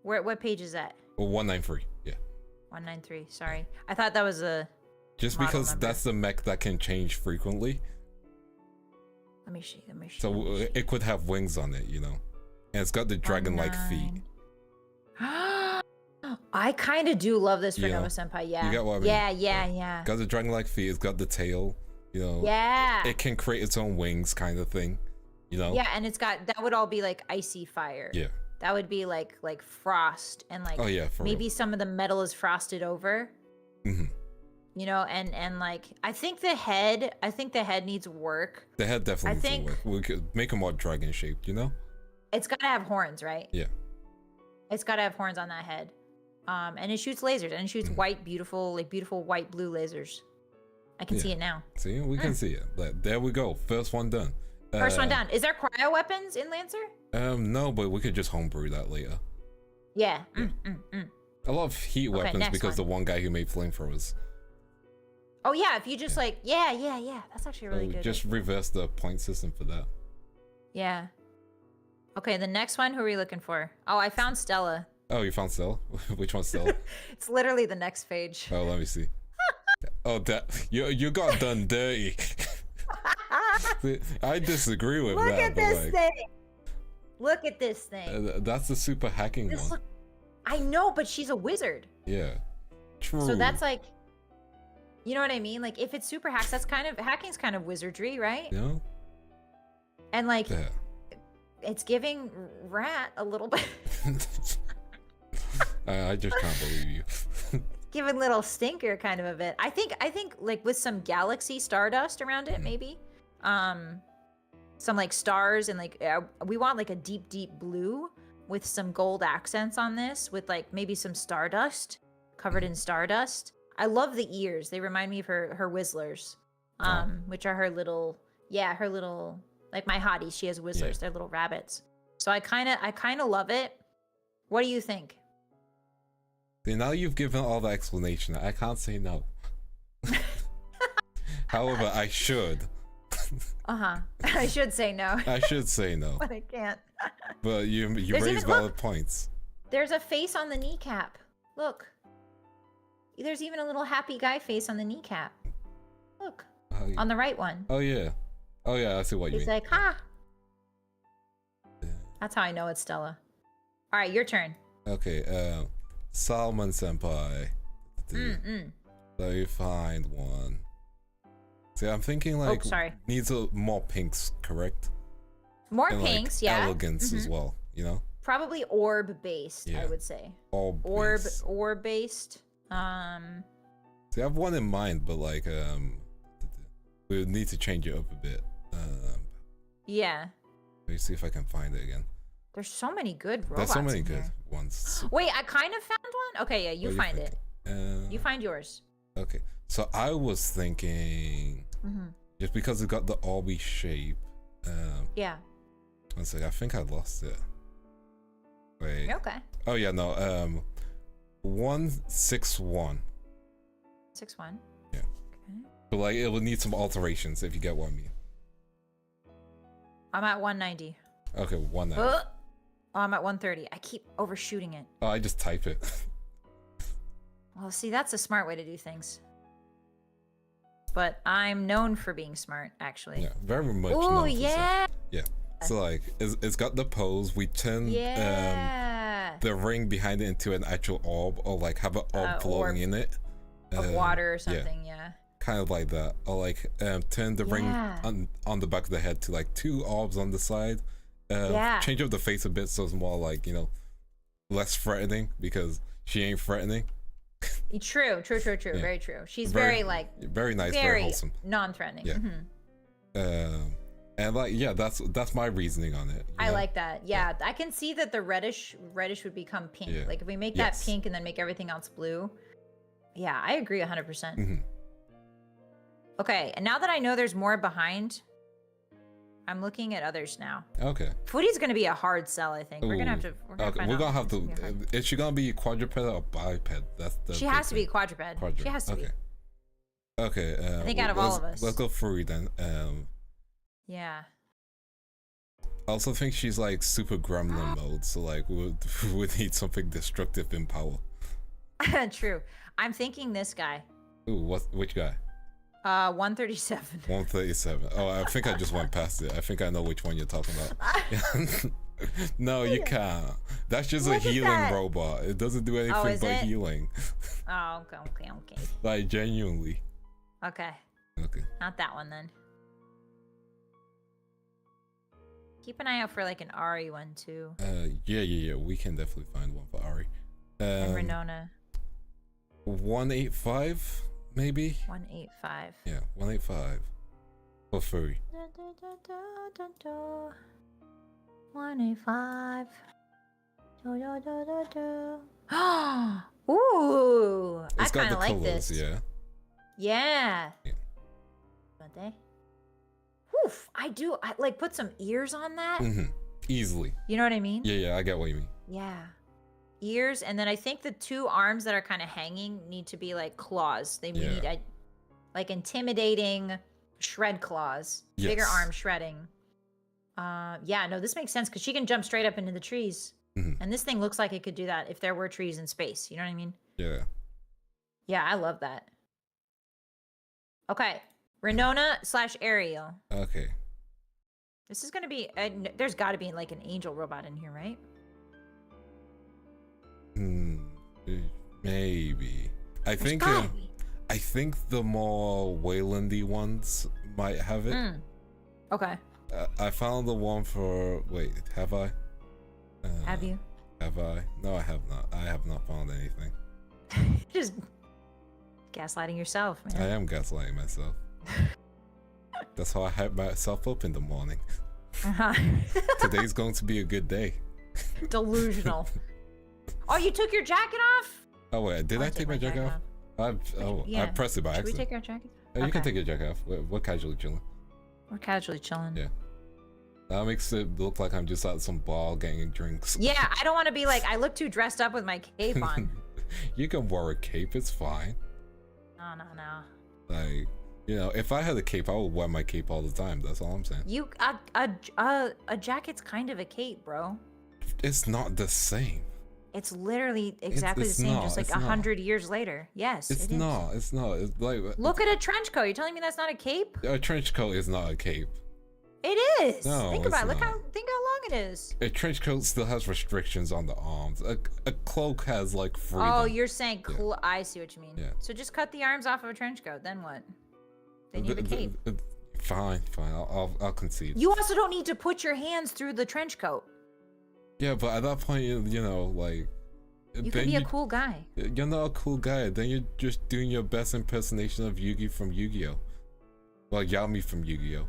S1: What page is that?
S2: Well, 193, yeah.
S1: 193, sorry. I thought that was a
S2: just because number. That's the mech that can change frequently.
S1: Let me see.
S2: So it could have wings on it, you know. And it's got the dragon-like feet.
S1: I kind of do love this for
S2: Yeah.
S1: Nova Senpai, yeah.
S2: You get what I mean?
S1: Yeah.
S2: Got the dragon-like feet, it's got the tail, you know.
S1: Yeah.
S2: It can create its own wings kind of thing, you know.
S1: Yeah, and that would all be like icy fire.
S2: Yeah.
S1: That would be like frost and like
S2: oh, yeah,
S1: maybe some of the metal is frosted over.
S2: Mm-hmm.
S1: You know, and like I think the head needs work.
S2: The head definitely needs work. We could make it more dragon shaped, you know?
S1: It's gotta have horns, right?
S2: Yeah.
S1: It's gotta have horns on that head. And it shoots lasers, and it shoots white, beautiful white blue lasers. I can see it now.
S2: See, we can see it. But there we go. First one done.
S1: First one down. Is there cryo weapons in Lancer?
S2: No, but we could just homebrew that later.
S1: Yeah.
S2: A lot of heat weapons because the one guy who made flamethrowers.
S1: Oh yeah, if you just like yeah. That's actually really good.
S2: Just reverse the point system for that.
S1: Yeah. Okay, the next one, who are we looking for? Oh, I found Stella.
S2: Oh, you found Stella? Which one's Stella?
S1: It's literally the next page.
S2: Oh, let me see. Oh, that you got done dirty. I disagree with that.
S1: Look at this thing. Look at this thing.
S2: That's the super hacking one.
S1: I know, but she's a wizard.
S2: Yeah. True.
S1: So that's like, you know what I mean? Like, if it's super hacks, that's kind of hacking's kind of wizardry, right?
S2: Yeah.
S1: And like, it's giving Rat a little bit.
S2: I just can't believe you.
S1: Giving little stinker kind of a bit. I think like with some galaxy stardust around it, maybe. Some like stars and like we want like a deep blue with some gold accents on this, with like maybe some stardust covered in stardust. I love the ears. They remind me of her Whistlers, which are her little like my hotties. She has Whistlers. They're little rabbits. So I kind of love it. What do you think?
S2: See, now you've given all the explanation. I can't say no. However, I should.
S1: I should say no.
S2: I should say no.
S1: But I can't.
S2: But you raise valid points.
S1: There's a face on the kneecap. Look. There's even a little happy guy face on the kneecap. Look. On the right one.
S2: Oh yeah. Oh yeah, I see what you mean.
S1: He's like, ha. That's how I know it's Stella. All right, your turn.
S2: Okay, Salmon Senpai. Let me find one. See, I'm thinking like needs more pinks, correct?
S1: More
S2: and
S1: pinks,
S2: like
S1: yeah.
S2: Elegance as well, you know?
S1: Probably orb based, I would say. Orb based.
S2: See, I have one in mind, but like we would need to change it up a bit.
S1: Yeah.
S2: Let me see if I can find it again.
S1: There's so many good robots.
S2: There's so many
S1: in
S2: good
S1: here.
S2: ones.
S1: Wait, I kind of found one. Okay, yeah, you find it. You find yours.
S2: Okay, so I was thinking, just because it got the orby shape.
S1: Yeah.
S2: One second, I think I lost it. Wait.
S1: You're okay.
S2: Oh yeah, no. 161.
S1: 61.
S2: Yeah.
S1: Okay.
S2: But like, it will need some alterations if you get what I mean.
S1: I'm at 190.
S2: Okay, 190.
S1: Oh, I'm at 130. I keep overshooting it.
S2: Oh, I just type it.
S1: Well, see, that's a smart way to do things. But I'm known for being smart, actually.
S2: Yeah, very much.
S1: Oh, yeah.
S2: Yeah. So like, it's got the pose. We turn the ring behind it into an actual orb, or like have an orb floating in it.
S1: Of water or something, yeah.
S2: kind of like that, or like turn the ring on the back of the head to like 2 orbs on the side. Change up the face a bit so it's more like, you know, less threatening, because she ain't threatening.
S1: True. Yeah. Very true. She's very like
S2: very nice, very wholesome,
S1: non-threatening.
S2: Yeah. And like, yeah, that's my reasoning on it.
S1: I like that. Yeah, I can see that the reddish would become pink. Yeah. Like if we make that pink and then make everything else blue. Yeah, I agree 100%. Okay, and now that I know there's more behind, I'm looking at others now. Okay. Footy's gonna be a hard sell, I think. Ooh. We're gonna have to. We're gonna have to.
S2: Is she gonna be quadruped or biped? That's the.
S1: She has to be quadruped. She has to be.
S2: Okay.
S1: I think out of all of us.
S2: Let's go furry then.
S1: Yeah.
S2: I also think she's like super gremlin mode, so like we need something destructive in power.
S1: True. I'm thinking this guy.
S2: Ooh, which guy?
S1: 137.
S2: 137. Oh, I think I just went past it. I think I know which one you're talking about. No, you can't. That's just a healing robot. It doesn't do anything but healing.
S1: Oh, okay.
S2: Like, genuinely.
S1: Okay. Not that one then. Keep an eye out for like an Ari one too.
S2: Yeah. We can definitely find one for Ari.
S1: And Renona.
S2: 185, maybe.
S1: 185.
S2: Yeah, 185. For furry.
S1: 185. Ooh, I kind of like
S2: colors,
S1: this. Yeah. But they. Oof, I like put some ears on that.
S2: Easily.
S1: You know what I mean?
S2: Yeah, I get what you mean.
S1: Yeah. Ears, and then I think the 2 arms that are kind of hanging need to be like claws. They need like intimidating shred claws. Yes. Bigger arm shredding. Yeah, no, this makes sense because she can jump straight up into the trees. And this thing looks like it could do that if there were trees in space. You know what I mean?
S2: Yeah.
S1: Yeah, I love that. Okay. Renona / Ariel.
S2: Okay.
S1: This is going to be... there's got to be like an angel robot in here, right?
S2: Maybe. I think the more Waylandy ones might have it.
S1: Okay.
S2: I found the one for... Wait, have I?
S1: Have you?
S2: Have I? No, I have not. I have not found anything.
S1: Just gaslighting yourself, man.
S2: I am gaslighting myself. That's how I hype myself up in the morning. Today's going to be a good day.
S1: Delusional. Oh, you took your jacket off?
S2: Oh wait, did I take my jacket off? I pressed it by accident.
S1: Should we take our jacket?
S2: You can take your jacket off. We're casually chilling.
S1: We're casually chilling.
S2: Yeah. That makes it look like I'm just at some bar getting drinks.
S1: Yeah, I don't want to be like, I look too dressed up with my cape on.
S2: You can wear a cape, it's fine.
S1: No.
S2: Like, you know, if I had a cape, I would wear my cape all the time. That's all I'm saying.
S1: A jacket's kind of a cape, bro.
S2: It's not the same.
S1: It's literally exactly the same, just like 100 years later. Yes,
S2: it's not. It's not. It's like,
S1: look at a trench coat. You're telling me that's not a cape?
S2: A trench coat is not a cape.
S1: It is.
S2: No,
S1: think about it. Think how long it is.
S2: A trench coat still has restrictions on the arms. A cloak has like freedom.
S1: Oh, you're saying I see what you mean. Yeah. So just cut the arms off of a trench coat. Then what? Then you have a cape.
S2: Fine. I'll concede.
S1: You also don't need to put your hands through the trench coat.
S2: Yeah, but at that point, you know, like...
S1: You can be a cool guy.
S2: You're not a cool guy. Then you're just doing your best impersonation of Yugi from Yu-Gi-Oh! Well, Yami from Yu-Gi-Oh!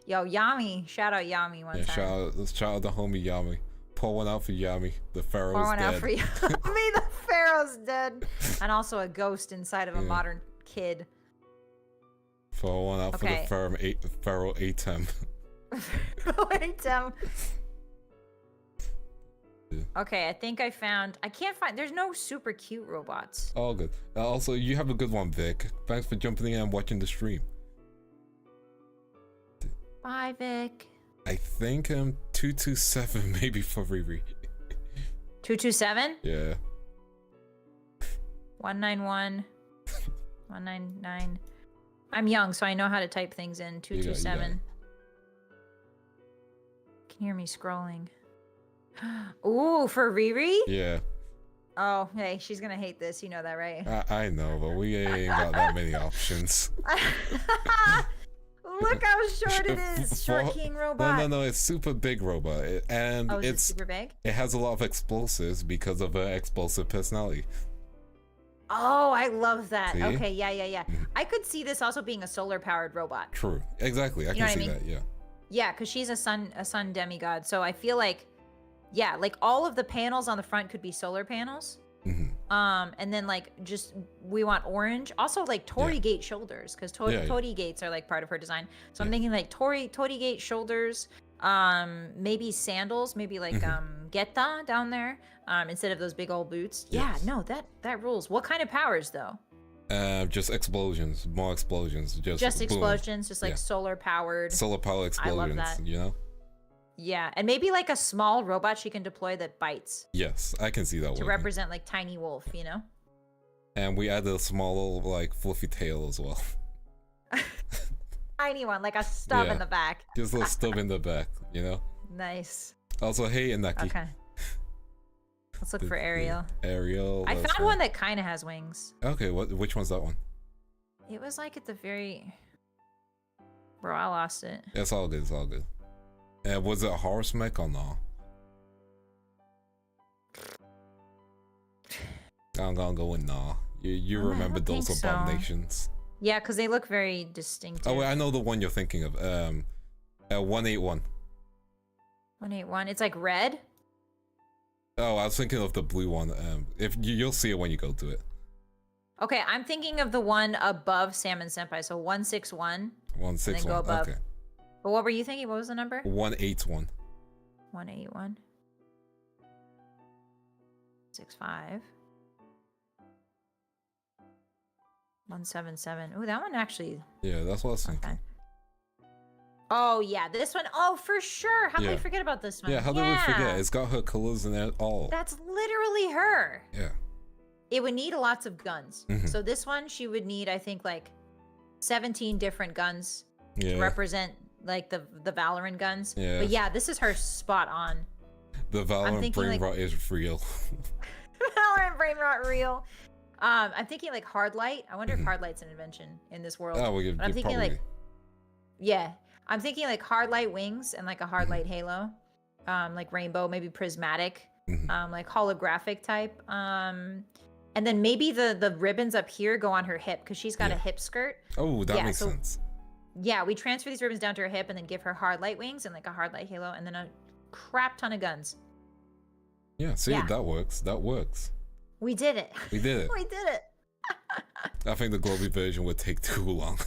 S1: Yo, Yami. Shout out Yami one time.
S2: Shout out the homie Yami. Pour one out for Yami. The Pharaoh's dead. Pour one out for
S1: Yami. The Pharaoh's dead. And also a ghost inside of a modern kid.
S2: Pour one out for the Pharaoh Atem.
S1: Pharaoh Atem. Okay, I think I can't find, there's no super cute robots.
S2: All good. Also, you have a good one, Vic. Thanks for jumping in and watching the stream.
S1: Bye, Vic.
S2: I think 227 maybe for Riri.
S1: 227?
S2: Yeah.
S1: 191. 199. I'm young, so I know how to type things in. 227. You can hear me scrolling. Ooh, for Riri?
S2: Yeah.
S1: Oh, hey, she's gonna hate this. You know that, right?
S2: I know, but we ain't got that many options.
S1: Look how short it is. Short king robot.
S2: No, it's super big robot, and
S1: Oh, is it super big?
S2: It has a lot of explosives because of her explosive personality.
S1: Oh, I love that.
S2: See?
S1: Okay, yeah. I could see this also being a solar powered robot.
S2: True, exactly. I can see that. Yeah.
S1: Yeah, because she's a sun demigod. So I feel like, yeah, like all of the panels on the front could be solar panels. And then like just we want orange. Also like Torii Gate shoulders, because Torii Gates are like part of her design. So I'm thinking like Torii Gate shoulders. Maybe sandals. Maybe like Geta down there. Instead of those big old boots.
S2: Yes.
S1: Yeah, no, that rules. What kind of powers though?
S2: Just explosions, more explosions. Just
S1: explosions, just like solar powered.
S2: Solar power explosions.
S1: I love that.
S2: You know.
S1: Yeah, and maybe like a small robot she can deploy that bites.
S2: Yes, I can see that
S1: to represent like tiny wolf, you know.
S2: And we added a small like fluffy tail as well.
S1: Tiny one, like a stub in the back.
S2: Just a little stub in the back, you know.
S1: Nice.
S2: Also, hey, Inaki.
S1: Okay. Let's look for Ariel.
S2: Ariel.
S1: I found one that kind of has wings.
S2: Okay, which one's that one?
S1: It was like at the very. Bro, I lost it.
S2: It's all good. It's all good. Was it a horse mech or no? I'm gonna go with nah. You remember those abominations?
S1: Yeah, because they look very distinctive.
S2: Oh, wait, I know the one you're thinking of. 181.
S1: 181. It's like red.
S2: Oh, I was thinking of the blue one. If you'll see it when you go to it.
S1: Okay, I'm thinking of the one above Salmon Senpai. So 161.
S2: 161.
S1: And then go above.
S2: Okay.
S1: But what were you thinking? What was the number?
S2: 181.
S1: 181. 65. 177. Ooh, that one actually.
S2: Yeah, that's what I was thinking.
S1: Okay. Oh yeah, this one. Oh, for sure. How did we forget about this one?
S2: Yeah, how did we forget? It's got her colors in it all.
S1: That's literally her.
S2: Yeah.
S1: It would need lots of guns. So this one, she would need, I think, like 17 different guns to represent like the Valorant guns. Yeah. But yeah, this is her spot on.
S2: The Valorant brain rot is real.
S1: Valorant brain rot real. I'm thinking like hard light. I wonder if hard light's an invention in this world.
S2: Oh,
S1: I'm thinking
S2: probably.
S1: like, yeah, I'm thinking like hard light wings and like a hard light halo, like rainbow, maybe prismatic, like holographic type. And then maybe the ribbons up here go on her hip because she's got a hip skirt.
S2: Oh, that makes sense.
S1: Yeah, we transfer these ribbons down to her hip and then give her hard light wings and like a hard light halo and then a crap ton of guns.
S2: Yeah, see, that works. That works.
S1: We did it.
S2: We did it.
S1: We did it.
S2: I think the Globie version would take too long.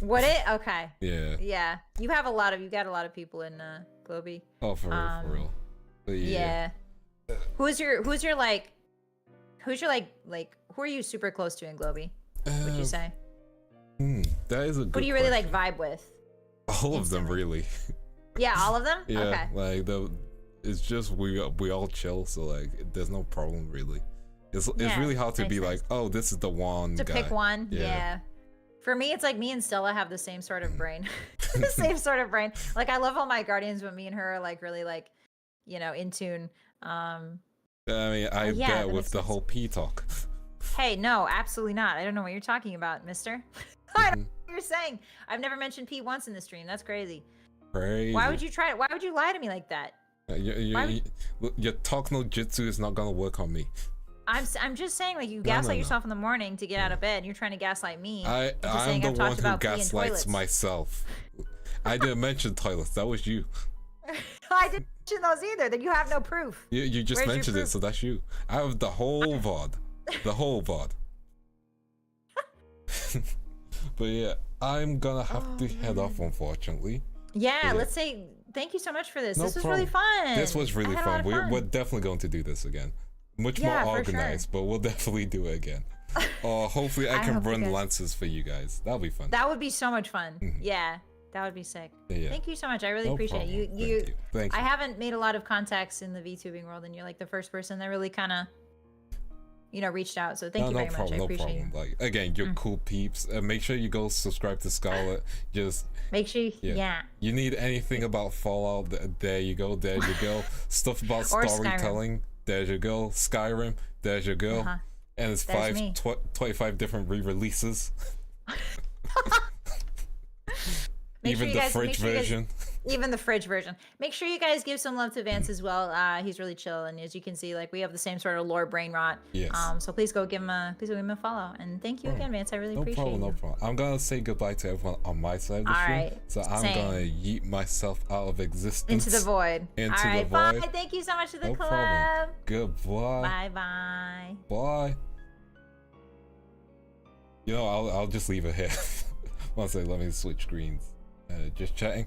S1: Would it? Okay.
S2: Yeah.
S1: Yeah. You got a lot of people in Globie.
S2: Oh, for real. But yeah.
S1: Who's your like who are you super close to in Globie? Would you say?
S2: That is a good
S1: Who do you really like vibe with?
S2: All of them, really.
S1: Yeah, all of them?
S2: Yeah,
S1: okay.
S2: Like it's just we all chill, so like there's no problem really. It's really hard to be like, oh, this is the one
S1: to
S2: guy.
S1: pick one. Yeah. For me, it's like me and Stella have the same sort of brain. The same sort of brain. Like I love all my guardians, but me and her are like really like, you know, in tune.
S2: I mean, I bet with the whole P talk.
S1: Hey, no, absolutely not. I don't know what you're talking about, mister. I don't know what you're saying. I've never mentioned P once in the stream. That's crazy.
S2: Crazy.
S1: Why would you try it? Why would you lie to me like that?
S2: Your talk no jutsu is not gonna work on me.
S1: I'm just saying, like, you gaslight yourself in the morning to get out of bed, and you're trying to gaslight me.
S2: I'm the one who gaslights myself. I didn't mention toilets. That was you.
S1: I didn't mention those either. Then you have no proof.
S2: You just mentioned it, so that's you. I have the whole VOD. The whole VOD. But yeah, I'm gonna have to head off, unfortunately.
S1: Yeah, let's say thank you so much for this.
S2: No
S1: this was
S2: problem.
S1: really fun.
S2: This was really fun. We're definitely going to do this again. Much more organized, but we'll definitely do it again. Hopefully I can run lances for you guys. That'll be fun.
S1: That would be so much fun. Yeah, that would be sick.
S2: Yeah.
S1: Thank you so much. I really appreciate it.
S2: Thank you.
S1: I haven't made a lot of contacts in the VTubing world, and you're like the first person that really kind of, you know, reached out. So thank you very much. I appreciate it.
S2: Like again, you're cool peeps. Make sure you go subscribe to Scarlet. Just
S1: make sure.
S2: You need anything about Fallout? There you go. There you go. Stuff about storytelling. there's your girl. Skyrim, there's your girl. And it's
S1: There's me.
S2: 25 different re-releases.
S1: Even
S2: the fridge version.
S1: Even the fridge version. Make sure you guys give some love to Vance as well. He's really chill, and as you can see, like, we have the same sort of lore brain rot.
S2: Yes.
S1: So please go give him a follow. And thank you again, Vance. I really appreciate you.
S2: No problem. I'm gonna say goodbye to everyone on my side of the stream.
S1: Right.
S2: So I'm gonna yeet myself out of existence.
S1: Into the void.
S2: Into
S1: All right,
S2: the void.
S1: bye. Thank you so much for the
S2: No
S1: collab.
S2: problem. Goodbye.
S1: Bye.
S2: Bye. You know, I'll just leave it here. One second, let me switch screens. Just chatting.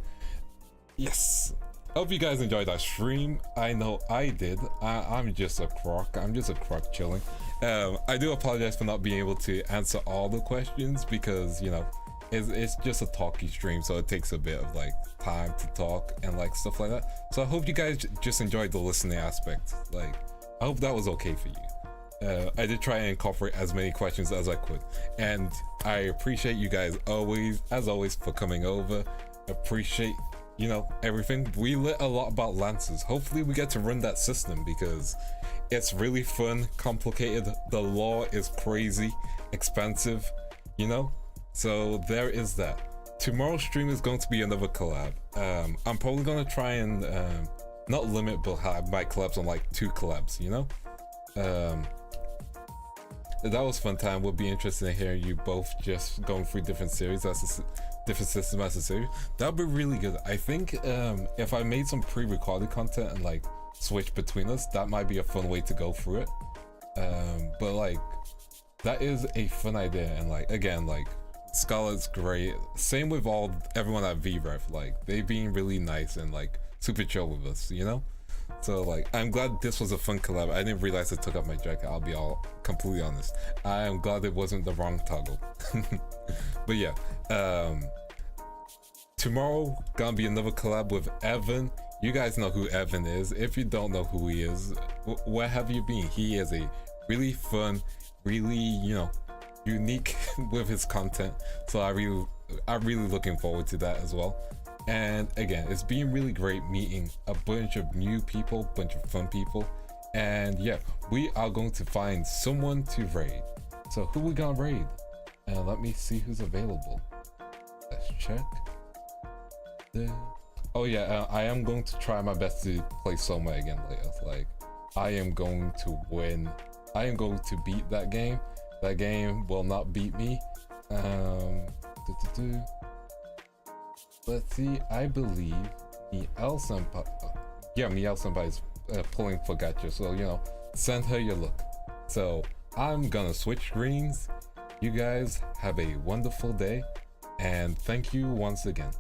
S2: Yes. Hope you guys enjoyed that stream. I know I did. I'm just a croc. I'm just a croc chilling. I do apologize for not being able to answer all the questions because, you know, it's just a talky stream, so it takes a bit of like time to talk and like stuff like that. So I hope you guys just enjoyed the listening aspect. Like, I hope that was okay for you. I did try and incorporate as many questions as I could, and I appreciate you guys as always for coming over. Appreciate, you know, everything. We lit a lot about lances. Hopefully we get to run that system because it's really fun, complicated. The lore is crazy, expensive, you know. So there is that. Tomorrow's stream is going to be another collab. I'm probably gonna try and not limit, but have my collabs on like 2 collabs, you know. That was fun time. Would be interested in hearing you both just going through different series as different systems as a series. That would be really good. I think if I made some pre-recorded content and like switch between us, that might be a fun way to go through it. But like, that is a fun idea, and like, again, like, Scarlet's great. Same with everyone at VREF. Like, they've been really nice and like super chill with us, you know. So like, I'm glad this was a fun collab. I didn't realize it took up my jacket. I'll be all completely honest. I am glad it wasn't the wrong toggle. But yeah, tomorrow gonna be another collab with Evan. You guys know who Evan is. If you don't know who he is, where have you been? He is a really fun, really, you know, unique with his content. So I'm really looking forward to that as well. And again, it's been really great meeting a bunch of new people, bunch of fun people. And yeah, we are going to find someone to raid. So who we gonna raid? And let me see who's available. Let's check. Oh yeah, I am going to try my best to play Soma again later. Like, I am going to win. I am going to beat that game. That game will not beat me. Let's see, I believe Miel Senpai, Miel Senpai is pulling for gacha, so, you know, send her your look. So I'm gonna switch screens. You guys have a wonderful day, and thank you once again.